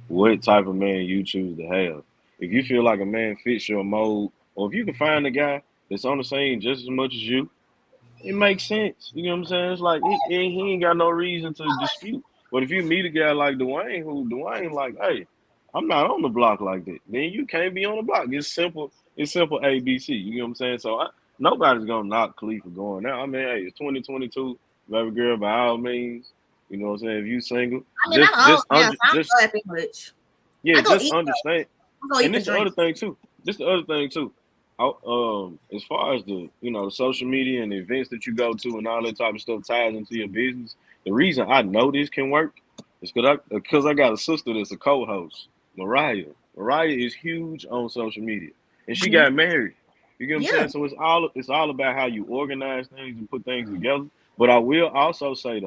what type of man you choose to have. If you feel like a man fits your mold, or if you can find a guy that's on the scene just as much as you, it makes sense. You know what I'm saying? It's like he ain't got no reason to dispute. But if you meet a guy like Dwayne like, hey, I'm not on the block like that, then you can't be on the block. It's simple ABC. You know what I'm saying? So nobody's gonna knock Khalif for going out. I mean, hey, it's 2022, baby girl, by all means. You know what I'm saying? If you single, I mean, just understand. And this the other thing too. As far as the social media and the events that you go to and all that type of stuff ties into your business, the reason I know this can work is because I got a sister that's a co-host, Mariah. Mariah is huge on social media, and she got married. You get what I'm saying? So it's all about how you organize things and put things together. But I will also say,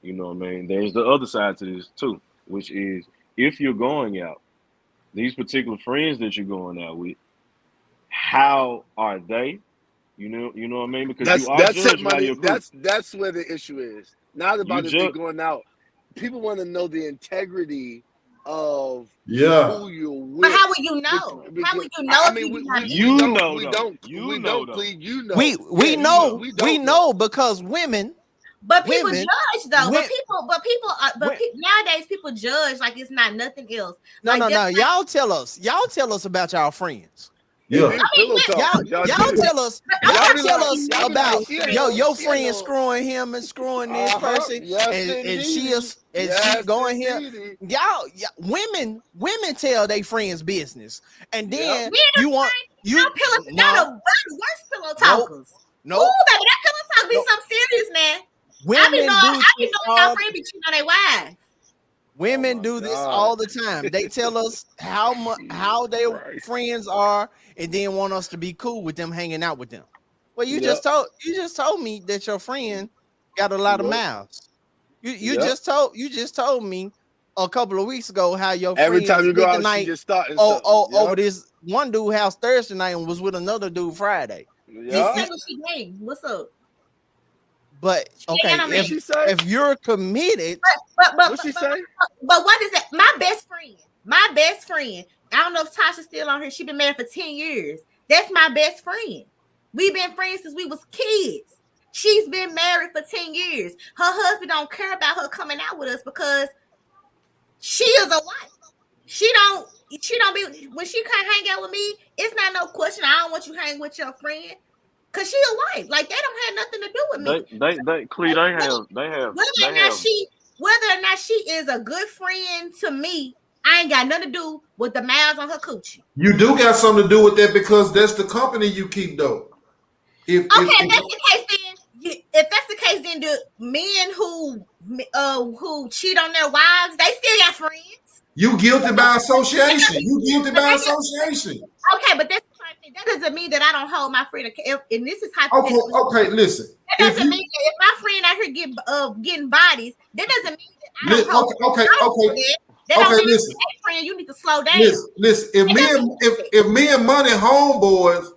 you know what I mean, there's the other side to this too, which is if you're going out, these particular friends that you're going out with, how are they? You know what I mean? Because you are judged by your group. That's where the issue is. Not about if they're going out. People want to know the integrity of who you're with. But how would you know? How would you know? We know because women. But people judge though. Nowadays people judge like it's not nothing else. No. Y'all tell us about y'all friends. Yeah. Y'all tell us about your friend screwing him and screwing this person, and she's going here. Y'all women tell their friends business, and then worst pillow talkers. No, baby, that pillow talk be something serious, man. I be knowing y'all friends be cheating on their wives. Women do this all the time. They tell us how their friends are, and then want us to be cool with them, hanging out with them. Well, you just told me that your friend got a lot of mouths. You just told me a couple of weeks ago how your every time you go out, night, she just starting over this one dude house Thursday night and was with another dude Friday. What's up? But okay, if you're committed, but what she say? But what is that? My best friend. I don't know if Tasha's still on here. She's been married for 10 years. That's my best friend. We've been friends since we was kids. She's been married for 10 years. Her husband don't care about her coming out with us because she is a wife. She don't be when she can't hang out with me. It's not no question. I don't want you hang with your friend. Cause she a wife, like they don't have nothing to do with me. Whether or not she is a good friend to me, I ain't got nothing to do with the mouths on her coochie. You do got something to do with that because that's the company you keep though. If that's the case, then the men who cheat on their wives, they still got friends. You guilty by association. Okay, but that's that doesn't mean that I don't hold my friend. And this is hypothetical. Okay, listen. That doesn't mean that if my friend out here getting bodies, that doesn't mean that I don't hold. That don't mean listen. hey, friend, you need to slow down. Listen. If me and Money homeboys,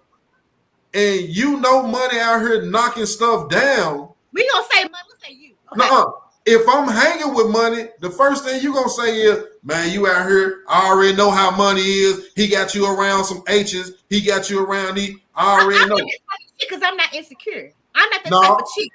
and you know Money out here knocking stuff down, we gonna say Money. We'll say you. Okay. Nuh-uh. If I'm hanging with Money, the first thing you gonna say is, man, you out here. I already know how Money is. He got you around some H's. He got you around these. I already know. Because I'm not insecure. I'm not that type of chick.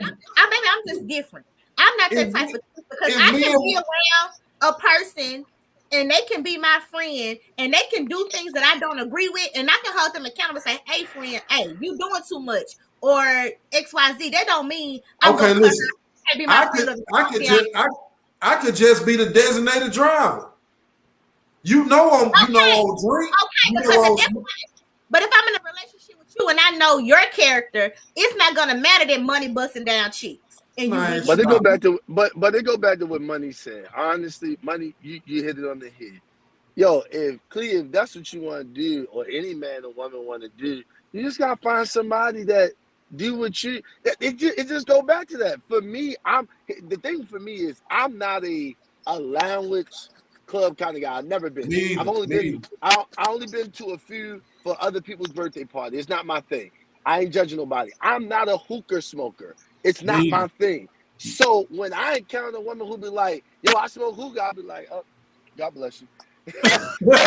Maybe I'm just different. I'm not that type of chick because I can be around a person and they can be my friend and they can do things that I don't agree with, and I can hold them accountable and say, hey, friend, hey, you doing too much, or XYZ. That don't mean I'm okay, gonna listen. be my friend. I could just be the designated driver. You know I'm drink. Okay, but if I'm in a relationship with you and I know your character, it's not gonna matter that Money busting down cheeks. And but it go back to what Money said. Honestly, Money, you hit it on the head. Yo, if that's what you want to do, or any man or woman want to do, you just gotta find somebody that do what you. It just go back to that. For me, the thing for me is I'm not a lounge club kind of guy. I've never been. I've only been. I only been to a few for other people's birthday party. It's not my thing. I ain't judging nobody. I'm not a hookah smoker. It's not my thing. So when I encounter a woman who be like, yo, I smoke hookah, I'll be like, oh, God bless you. because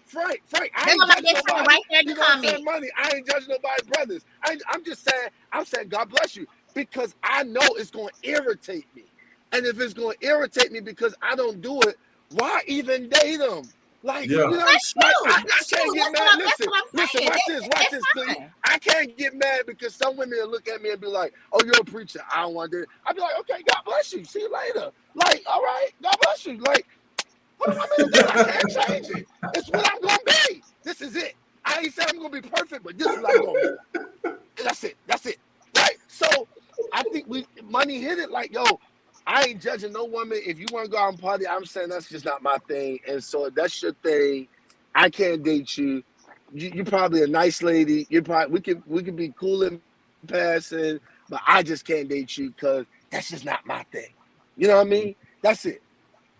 Frank, I ain't judging nobody. Money. I ain't judging nobody, brothers. I'm just saying, I'm saying God bless you, because I know it's going to irritate me. And if it's going to irritate me because I don't do it, why even date them? Like, you know, I can't get mad. Listen, watch this, please. I can't get mad because some women will look at me and be like, oh, you're a preacher. I don't want to do it. I'll be like, okay, God bless you. See you later. Like, all right, God bless you. Like, what am I going to do? I can't change it. It's what I'm going to be. This is it. I ain't saying I'm going to be perfect, but this is what I'm going to be. That's it. Right? So I think Money hit it like, yo, I ain't judging no woman. If you want to go out and party, I'm saying that's just not my thing. And so if that's your thing, I can't date you. You're probably a nice lady. We could be cool in passing, but I just can't date you because that's just not my thing. You know what I mean? That's it.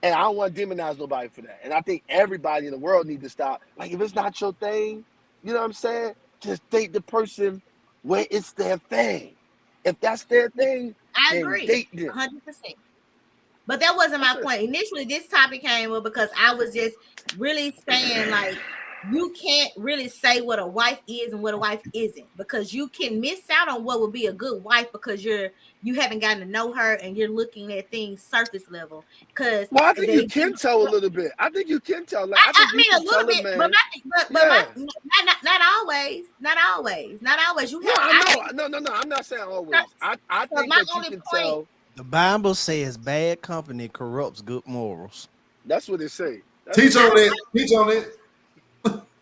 And I don't want to demonize nobody for that. And I think everybody in the world needs to stop. Like, if it's not your thing, you know what I'm saying? Just date the person where it's their thing. If that's their thing, I agree, 100%. But that wasn't my point. Initially, this topic came up because I was just really saying, like, you can't really say what a wife is and what a wife isn't, because you can miss out on what would be a good wife because you haven't gotten to know her and you're looking at things surface level. Because I think you can tell a little bit. I think you can tell. Like, I mean, a little bit, but not always. Not always. You have. No. I'm not saying always. I think that you can tell. The Bible says bad company corrupts good morals. That's what it say. Teach on it.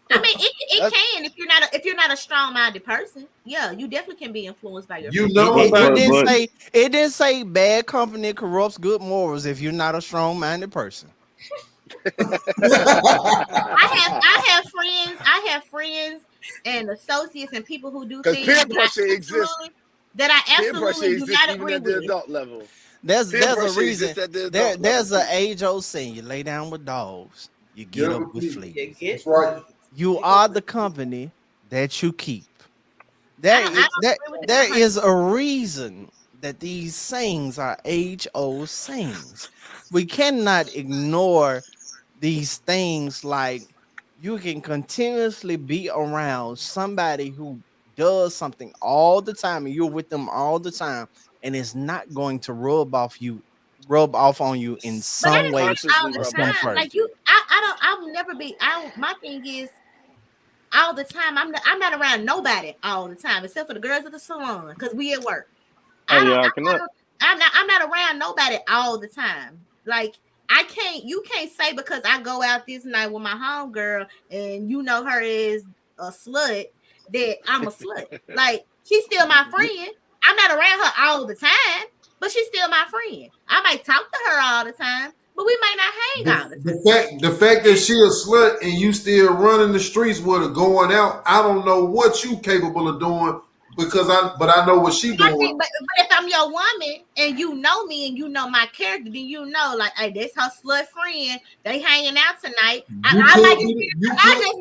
I mean, it can if you're not a strong-minded person. Yeah, you definitely can be influenced by your. You know, it didn't say bad company corrupts good morals if you're not a strong-minded person. I have friends and associates and people who do things peer pressure exists. That I absolutely do not agree at the adult level. There's a reason. There's an age-old saying: you lay down with dogs, you get up with fleas. That's right. You are the company that you keep. There is a reason that these sayings are age-old sayings. We cannot ignore these things. Like, you can continuously be around somebody who does something all the time and you're with them all the time, and it's not going to rub off on you in some way. Like you, I'll never be. My thing is, all the time, I'm not around nobody all the time except for the girls at the salon because we at work. I'm not around nobody all the time. Like, you can't say because I go out this night with my homegirl and you know her is a slut that I'm a slut. Like, she's still my friend. I'm not around her all the time, but she's still my friend. I might talk to her all the time, but we might not hang all the time. The fact that she a slut and you still running the streets with her, going out, I don't know what you capable of doing because I know what she doing. But if I'm your woman and you know me and you know my character, then you know, like, hey, that's her slut friend. They hanging out tonight. I just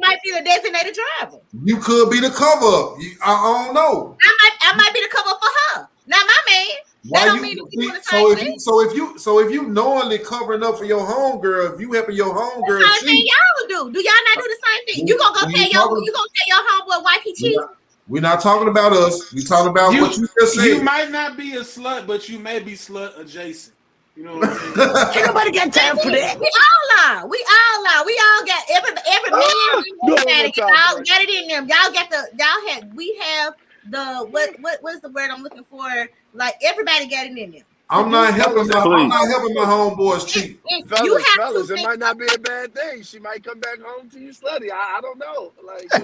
might be the designated driver. You could be the cover up. I don't know. I might be the cover up for her, not my man. Why that don't you, mean that so if you knowingly covering up for your homegirl, if you helping your homegirl, the same thing y'all do y'all not do the same thing? You gonna tell your homeboy why he cheating? We're not talking about us. We talking about what you just said. You might not be a slut, but you may be slut adjacent. You know what I'm saying? Ain't nobody got time for that. We all are. We all got every man. Y'all got it in them. We have the what's the word I'm looking for? Like everybody got it in them. I'm not helping my homeboys cheat. Fellas, it might not be a bad thing. She might come back home to you slutty. I don't know. Like I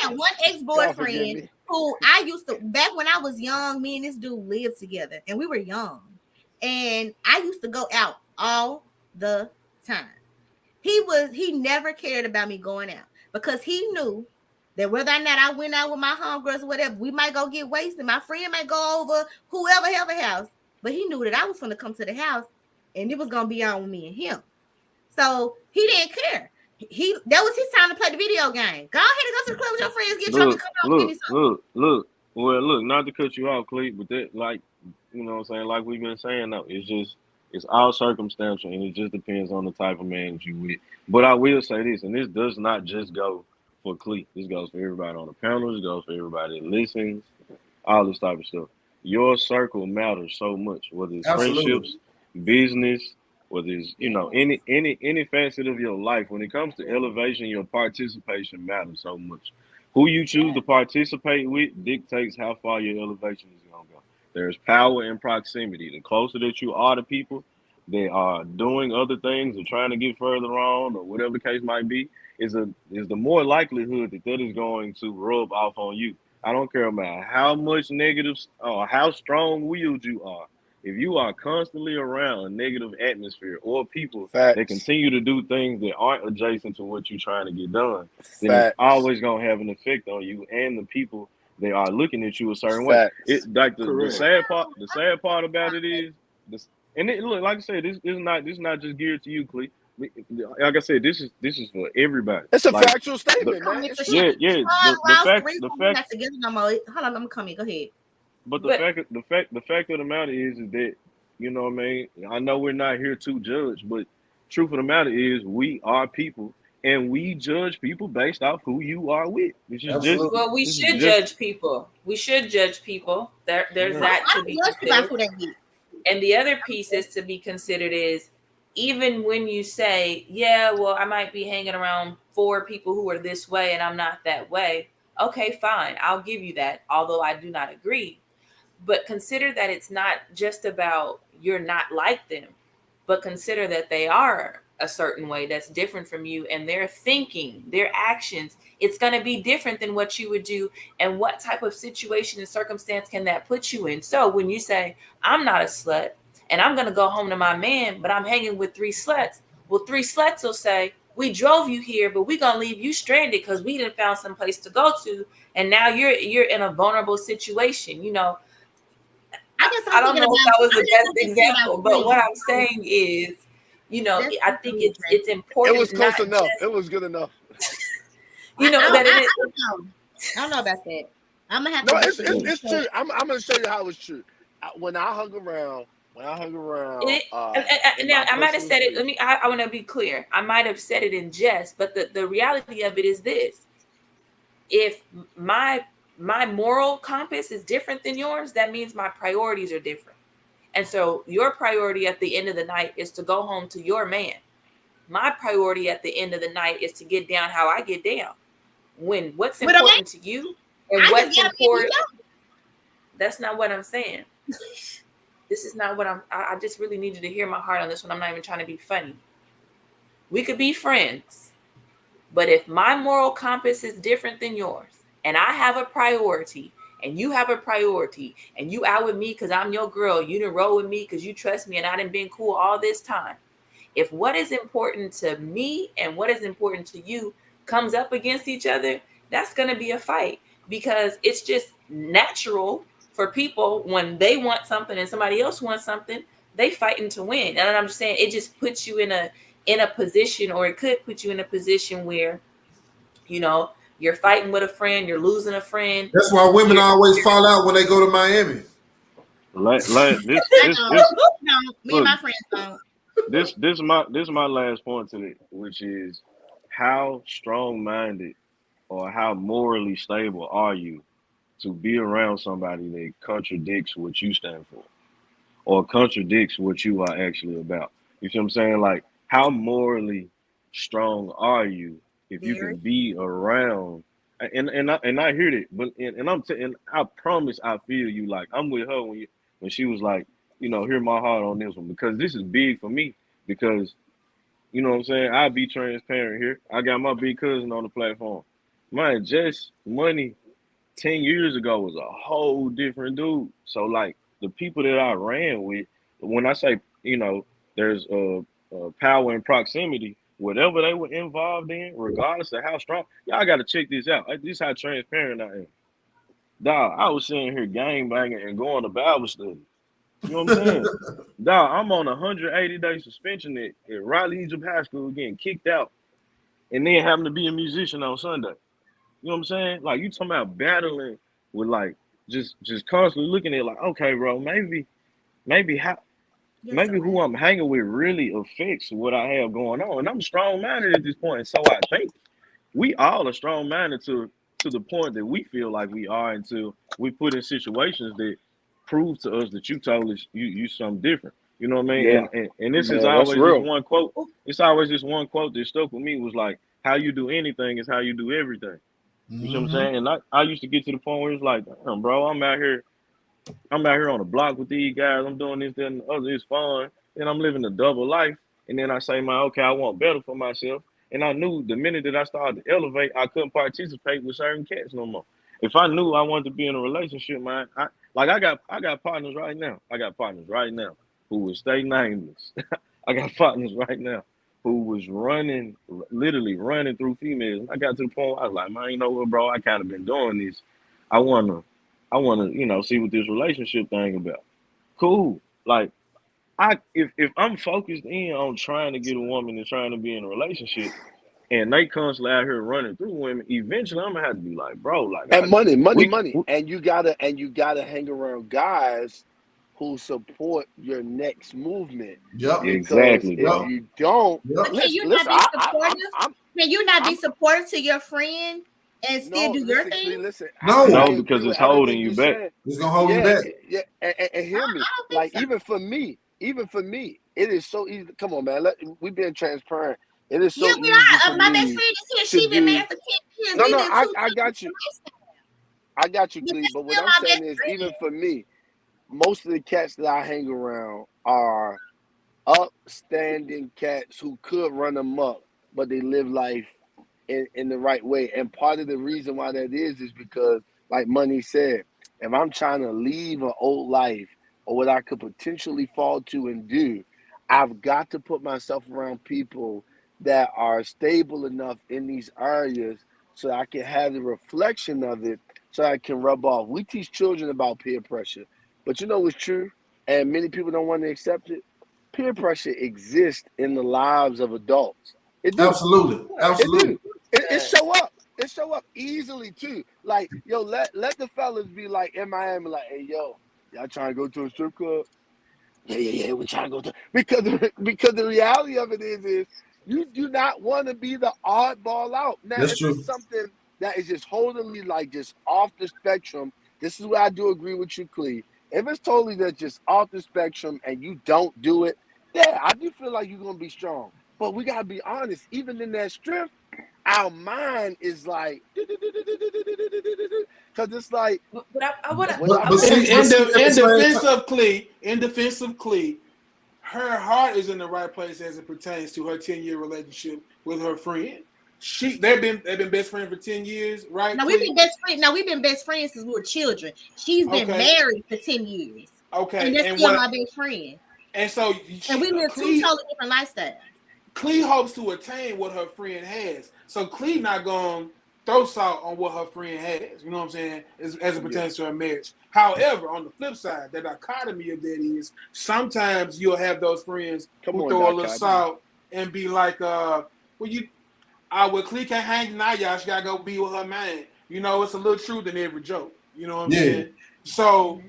had one ex-boyfriend who I used to, back when I was young, me and this dude lived together and we were young. And I used to go out all the time. He never cared about me going out because he knew that whether or not I went out with my homegirls or whatever, we might go get wasted. My friend might go over whoever house, but he knew that I was going to come to the house and it was going to be on with me and him. So he didn't care. That was his time to play the video game. Go ahead and go to the club with your friends, get drunk and come out. Look, not to cut you off, Cleet, but that, like, you know what I'm saying, like we've been saying, though, it's all circumstantial and it just depends on the type of man that you with. But I will say this, and this does not just go for Cleet. This goes for everybody on the panel. This goes for everybody that listens, all this type of stuff. Your circle matters so much, whether it's friendships, business, whether it's, you know, any facet of your life. When it comes to elevation, your participation matters so much. Who you choose to participate with dictates how far your elevation is going to go. There's power in proximity. The closer that you are to people that are doing other things or trying to get further on or whatever the case might be, is the more likelihood that is going to rub off on you. I don't care about how much negative or how strong-willed you are. If you are constantly around a negative atmosphere or people that continue to do things that aren't adjacent to what you're trying to get done, then it's always going to have an effect on you and the people that are looking at you a certain way. It's like the sad part about it is, look, like I said, this is not just geared to you, Clee. Like I said, this is for everybody. It's a factual statement, man. The fact. Hold on, let me come in. Go ahead. But the fact of the matter is that, you know what I mean, I know we're not here to judge, but truth of the matter is we are people and we judge people based off who you are with. We should judge people. We should judge people. There's that to be considered. And the other piece is to be considered is, even when you say, yeah, well, I might be hanging around 4 people who are this way and I'm not that way. Okay, fine. I'll give you that, although I do not agree. But consider that it's not just about you're not like them, but consider that they are a certain way that's different from you, and their thinking, their actions, it's going to be different than what you would do. And what type of situation and circumstance can that put you in? So when you say, I'm not a slut and I'm going to go home to my man, but I'm hanging with 3 sluts. Well, 3 sluts will say, we drove you here, but we're going to leave you stranded because we didn't found some place to go to. And now you're in a vulnerable situation. You know, I don't know if that was the best example, but what I'm saying is, you know, I think it's important. It was close enough. It was good enough. You know, that it is. I don't know about that. I'm gonna have to. No, it's true. I'm gonna show you how it's true. When I hung around. Now I might have said it. I want to be clear. I might have said it in jest, but the reality of it is this: if my moral compass is different than yours, that means my priorities are different. And so your priority at the end of the night is to go home to your man. My priority at the end of the night is to get down how I get down. When what's important to you and what's important, that's not what I'm saying. This is not what I just really need you to hear my heart on this one. I'm not even trying to be funny. We could be friends, but if my moral compass is different than yours, and I have a priority, and you have a priority, and you out with me because I'm your girl, you done roll with me because you trust me, and I done been cool all this time. If what is important to me and what is important to you comes up against each other, that's going to be a fight, because it's just natural for people when they want something and somebody else wants something, they fighting to win. And I'm just saying, it just puts you in a position, or it could put you in a position where, you know, you're fighting with a friend, you're losing a friend. That's why women always fall out when they go to Miami. This No, me and my friends don't. This is my last point to it, which is how strong-minded or how morally stable are you to be around somebody that contradicts what you stand for or contradicts what you are actually about. You see what I'm saying? Like, how morally strong are you if you can be around? And I hear it, but and I promise I feel you. Like, I'm with her when she was like, you know, hear my heart on this one, because this is big for me. Because, you know what I'm saying, I'll be transparent here. I got my big cousin on the platform. Man, Just Money 10 years ago was a whole different dude. So, like, the people that I ran with, when I say, you know, there's power in proximity, whatever they were involved in, regardless of how strong, y'all got to check this out. This is how transparent I am. Dog, I was sitting here gang banging and going to Bible study. You know what I'm saying? Dog, I'm on a 180-day suspension at Riley Egypt High School, getting kicked out, and then having to be a musician on Sunday. You know what I'm saying? Like, you talking about battling with, like, just constantly looking at, like, okay, bro, maybe who I'm hanging with really affects what I have going on. And I'm strong-minded at this point. So I think we all are strong-minded to the point that we feel like we are, until we put in situations that prove to us that you told us you something different. You know what I mean? Yeah. And this is Yeah, that's always real. this one quote. It's always this one quote that stuck with me, was like, how you do anything is how you do everything. You see what I'm saying? And I used to get to the point where it's like, damn, bro, I'm out here on the block with these guys. I'm doing this, that, and the other. It's fun. And I'm living a double life. And then I say, okay, I want better for myself. And I knew the minute that I started to elevate, I couldn't participate with certain cats no more. If I knew I wanted to be in a relationship, man, I got partners right now. I got partners right now who would stay nameless. I got partners right now who was literally running through females. I got to the point where I was like, man, you know what, bro? I kind of been doing this. I wanna, you know, see what this relationship thing about. Cool. Like, if I'm focused in on trying to get a woman and trying to be in a relationship, and they constantly out here running through women, eventually I'm gonna have to be like, bro, like, and money. And you gotta hang around guys who support your next movement. Yep. Exactly, If bro. you don't, But can you not be supportive? Can you not be supportive to your friend and still do your thing? No, because it's holding you back. It's gonna hold you back. Yeah, and hear me. Like, so. even for me, it is so easy. Come on, man. We've been transparent. It is so easy. My best friend is here. She been married for 10 years. No, I got you. I got you, Cleve. But what I'm saying is, even for me, most of the cats that I hang around are upstanding cats who could run them up, but they live life in the right way. And part of the reason why that is because, like Money said, if I'm trying to leave an old life or what I could potentially fall to and do, I've got to put myself around people that are stable enough in these areas so I can have the reflection of it, so I can rub off. We teach children about peer pressure, but you know what's true, and many people don't want to accept it? Peer pressure exists in the lives of adults. Absolutely. It show up. It show up easily too. Like, yo, let the fellas be like in Miami, like, hey, yo, y'all trying to go to a strip club? Yeah, we trying to go to, because the reality of it is you do not want to be the oddball out. Now, if it's something that is just holding me like just off the spectrum, this is where I do agree with you, Cleve. If it's totally just off the spectrum and you don't do it, yeah, I do feel like you're gonna be strong. But we gotta be honest, even in that strip, our mind is like, because it's like, in defense of Cleve, her heart is in the right place as it pertains to her 10-year relationship with her friend. They've been best friends for 10 years, right? No, we've been best friends. No, we've been best friends since we were children. She's been married for 10 years. Okay, and that's still my best friend. And so, and we live two totally different lifestyles. Clee hopes to attain what her friend has. So Clee not gonna throw salt on what her friend has. You know what I'm saying? As it pertains to her marriage. However, on the flip side, the dichotomy of that is sometimes you'll have those friends who throw a little salt and be like, well, Clee can't hang tonight, y'all. She gotta go be with her man. You know, it's a little truth in every joke. You know what I'm saying? So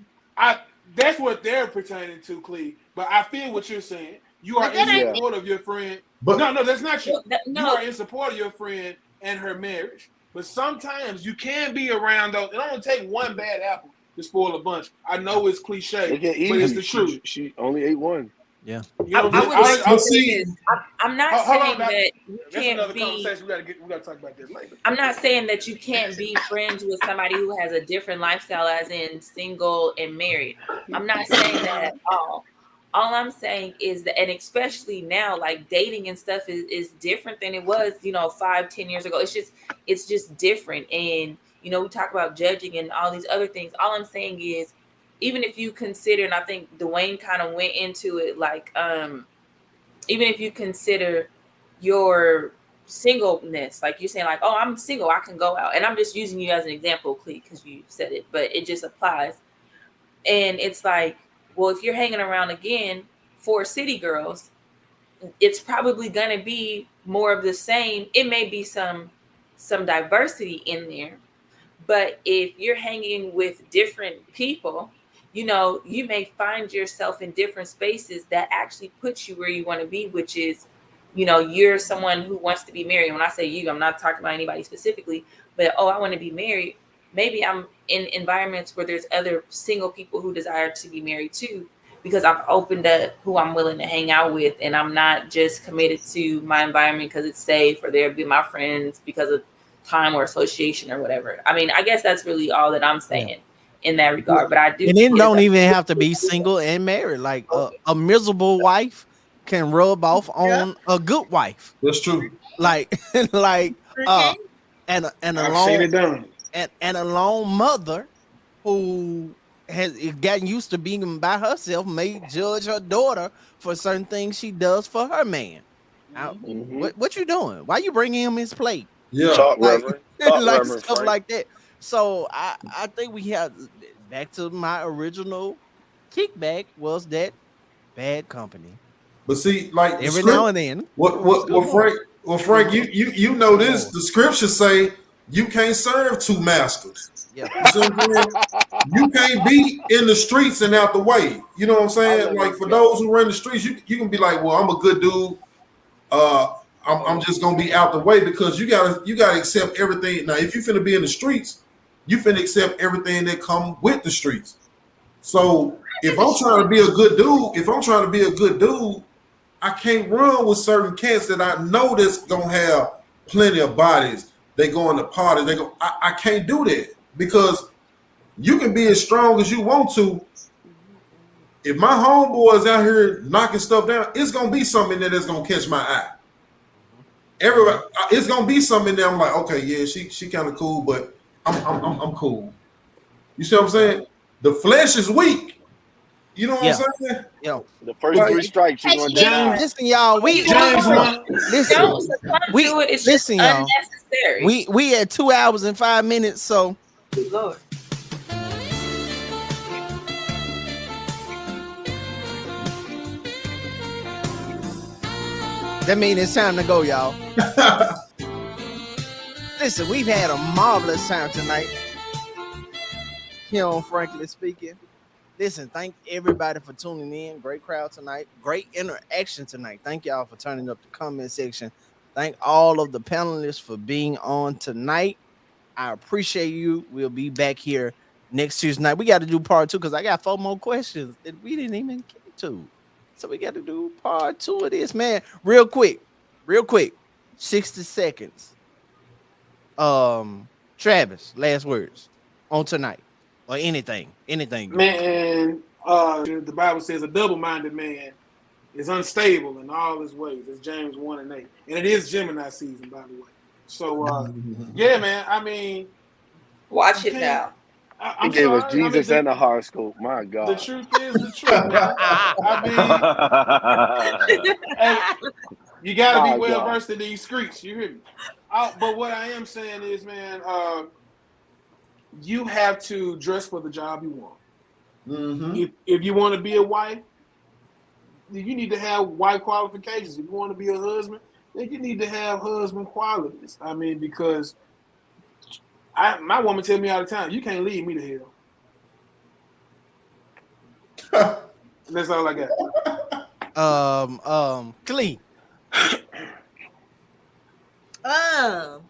that's what they're pertaining to, Clee. But I feel what you're saying. You are in support of your friend. But no, that's not true. You are in support of your friend and her marriage. But sometimes you can be around those. It only take one bad apple to spoil a bunch. I know it's cliche, but it's the truth. She only ate one. Yeah. I'm not saying that you can't be. We gotta talk about this later. I'm not saying that you can't be friends with somebody who has a different lifestyle, as in single and married. I'm not saying that at all. All I'm saying is that, and especially now, like dating and stuff is different than it was, 5-10 years ago. It's just different. And, we talk about judging and all these other things. All I'm saying is, even if you consider, and I think Dwayne kind of went into it, like, even if you consider your singleness, like you're saying, like, oh, I'm single, I can go out. And I'm just using you as an example, Clee, because you said it, but it just applies. And it's like, well, if you're hanging around again for city girls, it's probably going to be more of the same. It may be some diversity in there, but if you're hanging with different people, you may find yourself in different spaces that actually puts you where you want to be, which is, you're someone who wants to be married. When I say you, I'm not talking about anybody specifically, but, I want to be married. Maybe I'm in environments where there's other single people who desire to be married too, because I've opened up who I'm willing to hang out with, and I'm not just committed to my environment because it's safe or they'll be my friends because of time or association or whatever. I mean, I guess that's really all that I'm saying in that regard. But I do, and it don't even have to be single and married. Like a miserable wife can rub off on a good wife. That's true. Like and a long and a lone mother who has gotten used to being by herself may judge her daughter for certain things she does for her man. What you doing? Why you bringing him his plate? Yeah, like stuff like that. So I think we have back to my original kickback was that bad company. But see, like every now and then, Frank, you know this. The scriptures say you can't serve two masters. Yeah. You can't be in the streets and out the way. You know what I'm saying? Like for those who run the streets, you can be like, well, I'm a good dude. I'm just gonna be out the way, because you gotta accept everything. Now, if you finna be in the streets, you finna accept everything that come with the streets. So if I'm trying to be a good dude, I can't run with certain cats that I know that's gonna have plenty of bodies. They go into parties. I can't do that, because you can be as strong as you want to. If my homeboys out here knocking stuff down, it's gonna be something that's gonna catch my eye. Everybody, it's gonna be something that I'm like, okay, yeah, she kind of cool, but I'm cool. You see what I'm saying? The flesh is weak. You know what I'm saying? Yo, the first 3 strikes you're gonna die. Listen, y'all. Listen, y'all. We at 2 hours and 5 minutes. So, Lord. That means it's time to go, y'all. Listen, we've had a marvelous time tonight here on Frankly Speaking. Listen, thank everybody for tuning in. Great crowd tonight. Great interaction tonight. Thank y'all for turning up the comment section. Thank all of the panelists for being on tonight. I appreciate you. We'll be back here next Tuesday night. We got to do part 2 because I got 4 more questions that we didn't even get to. So we got to do part 2 of this, man. Real quick. 60 seconds. Travis, last words on tonight or anything. Man, the Bible says a double-minded man is unstable in all his ways. It's James 1:8. And it is Gemini season, by the way. So, yeah, man, I mean. Watch it now. He gave us Jesus and a horoscope. My God. The truth is the truth. I mean, You gotta be My well God. versed in these streets. You hear me? But what I am saying is, man, you have to dress for the job you want. Mm-hmm. If you want to be a wife, you need to have wife qualifications. If you want to be a husband, then you need to have husband qualities. I mean, because my woman tell me all the time, you can't lead me to hell. That's all I got. Clee. I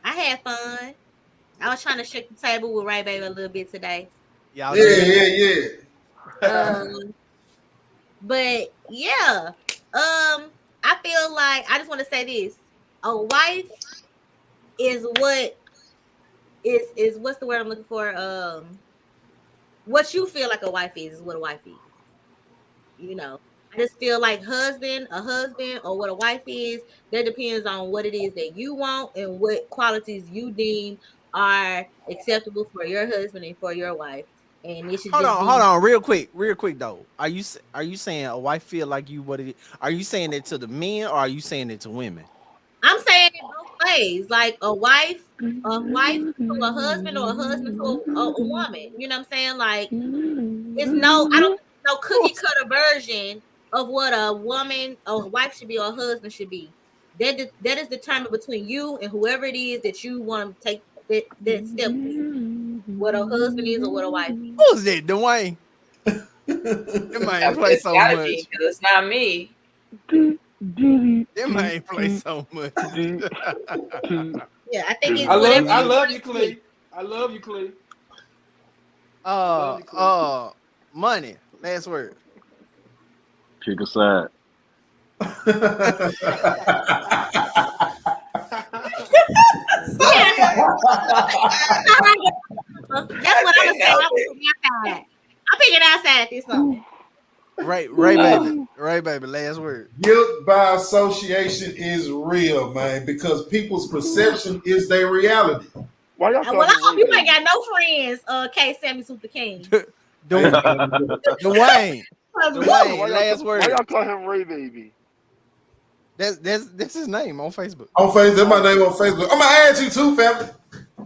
had fun. I was trying to shake the table with Ray Baby a little bit today. Y'all Yeah. But yeah, I feel like I just want to say this: a wife is what is what's the word I'm looking for? What you feel like a wife is what a wife is. You know, I just feel like a husband, or what a wife is. That depends on what it is that you want and what qualities you deem are acceptable for your husband and for your wife. And it should Hold just on, real quick though. Are you saying a wife feel like you what it is? Are you saying it to the men or are you saying it to women? I'm saying it both ways, like a wife to a husband or a husband to a woman. You know what I'm saying? Like it's I don't think no cookie cutter version of what a woman or a wife should be or a husband should be. That is determined between you and whoever it is that you want to take that step with. What a husband is or what a wife is. Who's that, Dwayne? That man play so gotta much. be, 'cause it's not me. That man play so much. Yeah, I think it's I whatever. love you, Clay. I love you, Clay. Money. Last word. Pick a side. That's what I'm saying. I'm picking outside this summer. Ray baby, last word. Guilt by association is real, man, because people's perception is their reality. Why y'all Well, I calling hope Ray you Baby? ain't got no friends, K. Sammy Super King. Dwayne. Why Last word. Why y'all call him Ray Baby? That's his name on Facebook. On Facebook, that's my name on Facebook. I'm gonna add you too, family.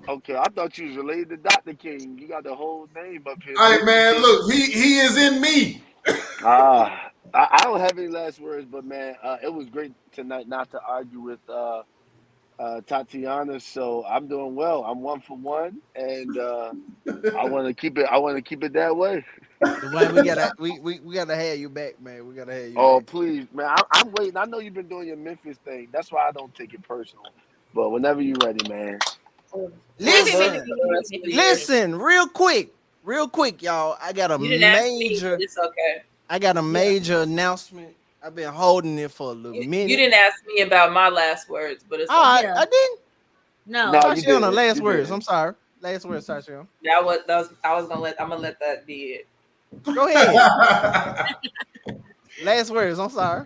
Okay, I thought you was related to Dr. King. You got the whole name up here. All right, man. Look, he is in me. I don't have any last words, but man, it was great tonight not to argue with Tatiana. So I'm doing well. I'm 1 for 1, and I want to keep it that way. Dwayne, we gotta have you back, man. We gotta have you Oh, back. please, man. I'm waiting. I know you've been doing your Memphis thing. That's why I don't take it personal. But whenever you're ready, man. Listen, real quick, y'all. I got a You didn't ask me, but it's okay. I got a major announcement. I've been holding it for a little minute. You didn't ask me about my last words, but it's okay. I didn't. No, you Tatiana, didn't. last You words. didn't. I'm sorry. Last words, Tatiana. I was gonna let that be it. Go ahead. Last words. I'm sorry.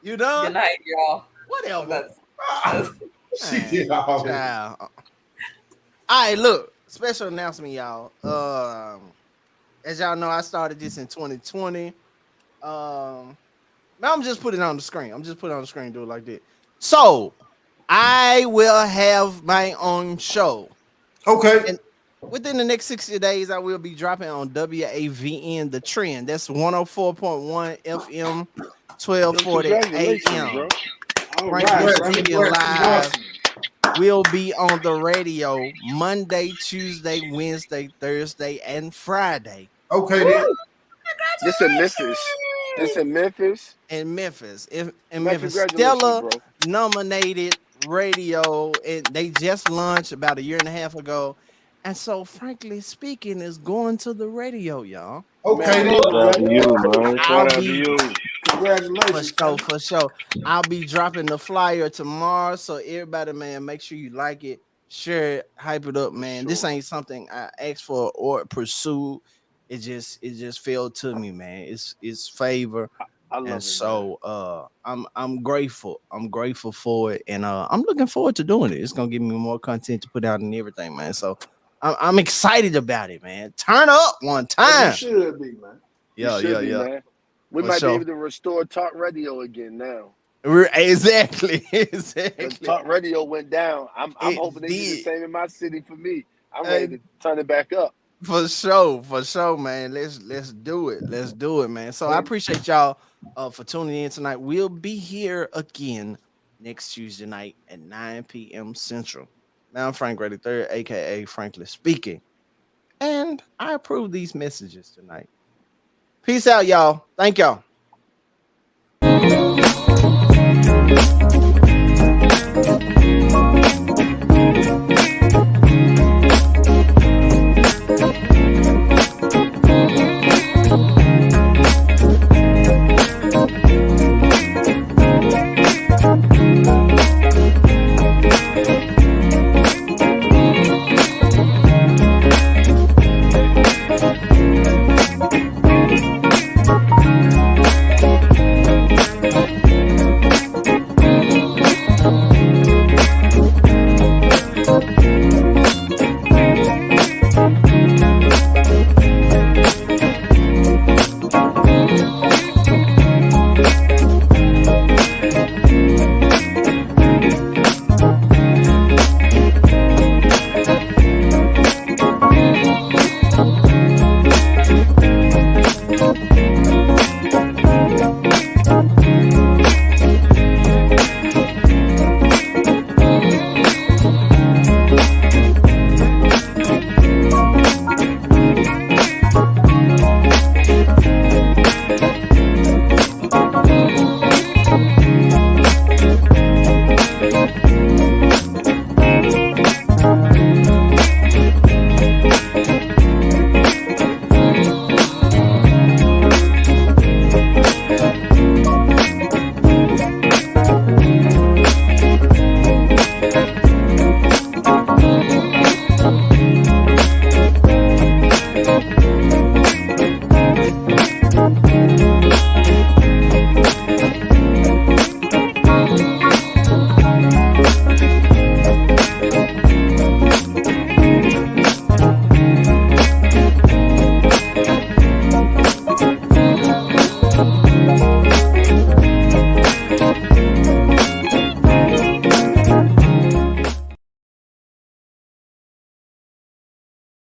You done? Good night, y'all. Whatever. She did all that. All right, look. Special announcement, y'all. As y'all know, I started this in 2020. Now I'm just putting it on the screen. Do it like that. So I will have my own show. Okay. And within the next 60 days, I will be dropping on WAVN The Trend. That's 104.1 FM, 1240 AM. Live will be on the radio Monday, Tuesday, Wednesday, Thursday, and Friday. Okay, then. This in Memphis. In Memphis. Congratulations, Stella bro. nominated radio, and they just launched about a year and a half ago. And so, frankly speaking, it's going to the radio, y'all. Okay, then. Shout out to you, man. Shout out to you. Congratulations. For sure. I'll be dropping the flyer tomorrow. So everybody, man, make sure you like it, share it, hype it up, man. This ain't something I asked for or pursued. It just fell to me, man. It's favor. I love it. So I'm grateful. I'm grateful for it. And I'm looking forward to doing it. It's gonna give me more content to put out and everything, man. So I'm excited about it, man. Turn up one time. You should be, man. Yeah. Man. We For might be sure. able to restore talk radio again now. Exactly. Because Exactly. talk radio went down. I'm It hoping they do the did. same in my city for me. I'm Uh, ready to turn it back up. For sure, man. Let's do it. Let's do it, man. So I When appreciate y'all for tuning in tonight. We'll be here again next Tuesday night at 9 p.m. Central. Now I'm Frank Grady III, aka Frankly Speaking. And I approve these messages tonight. Peace out, y'all. Thank y'all.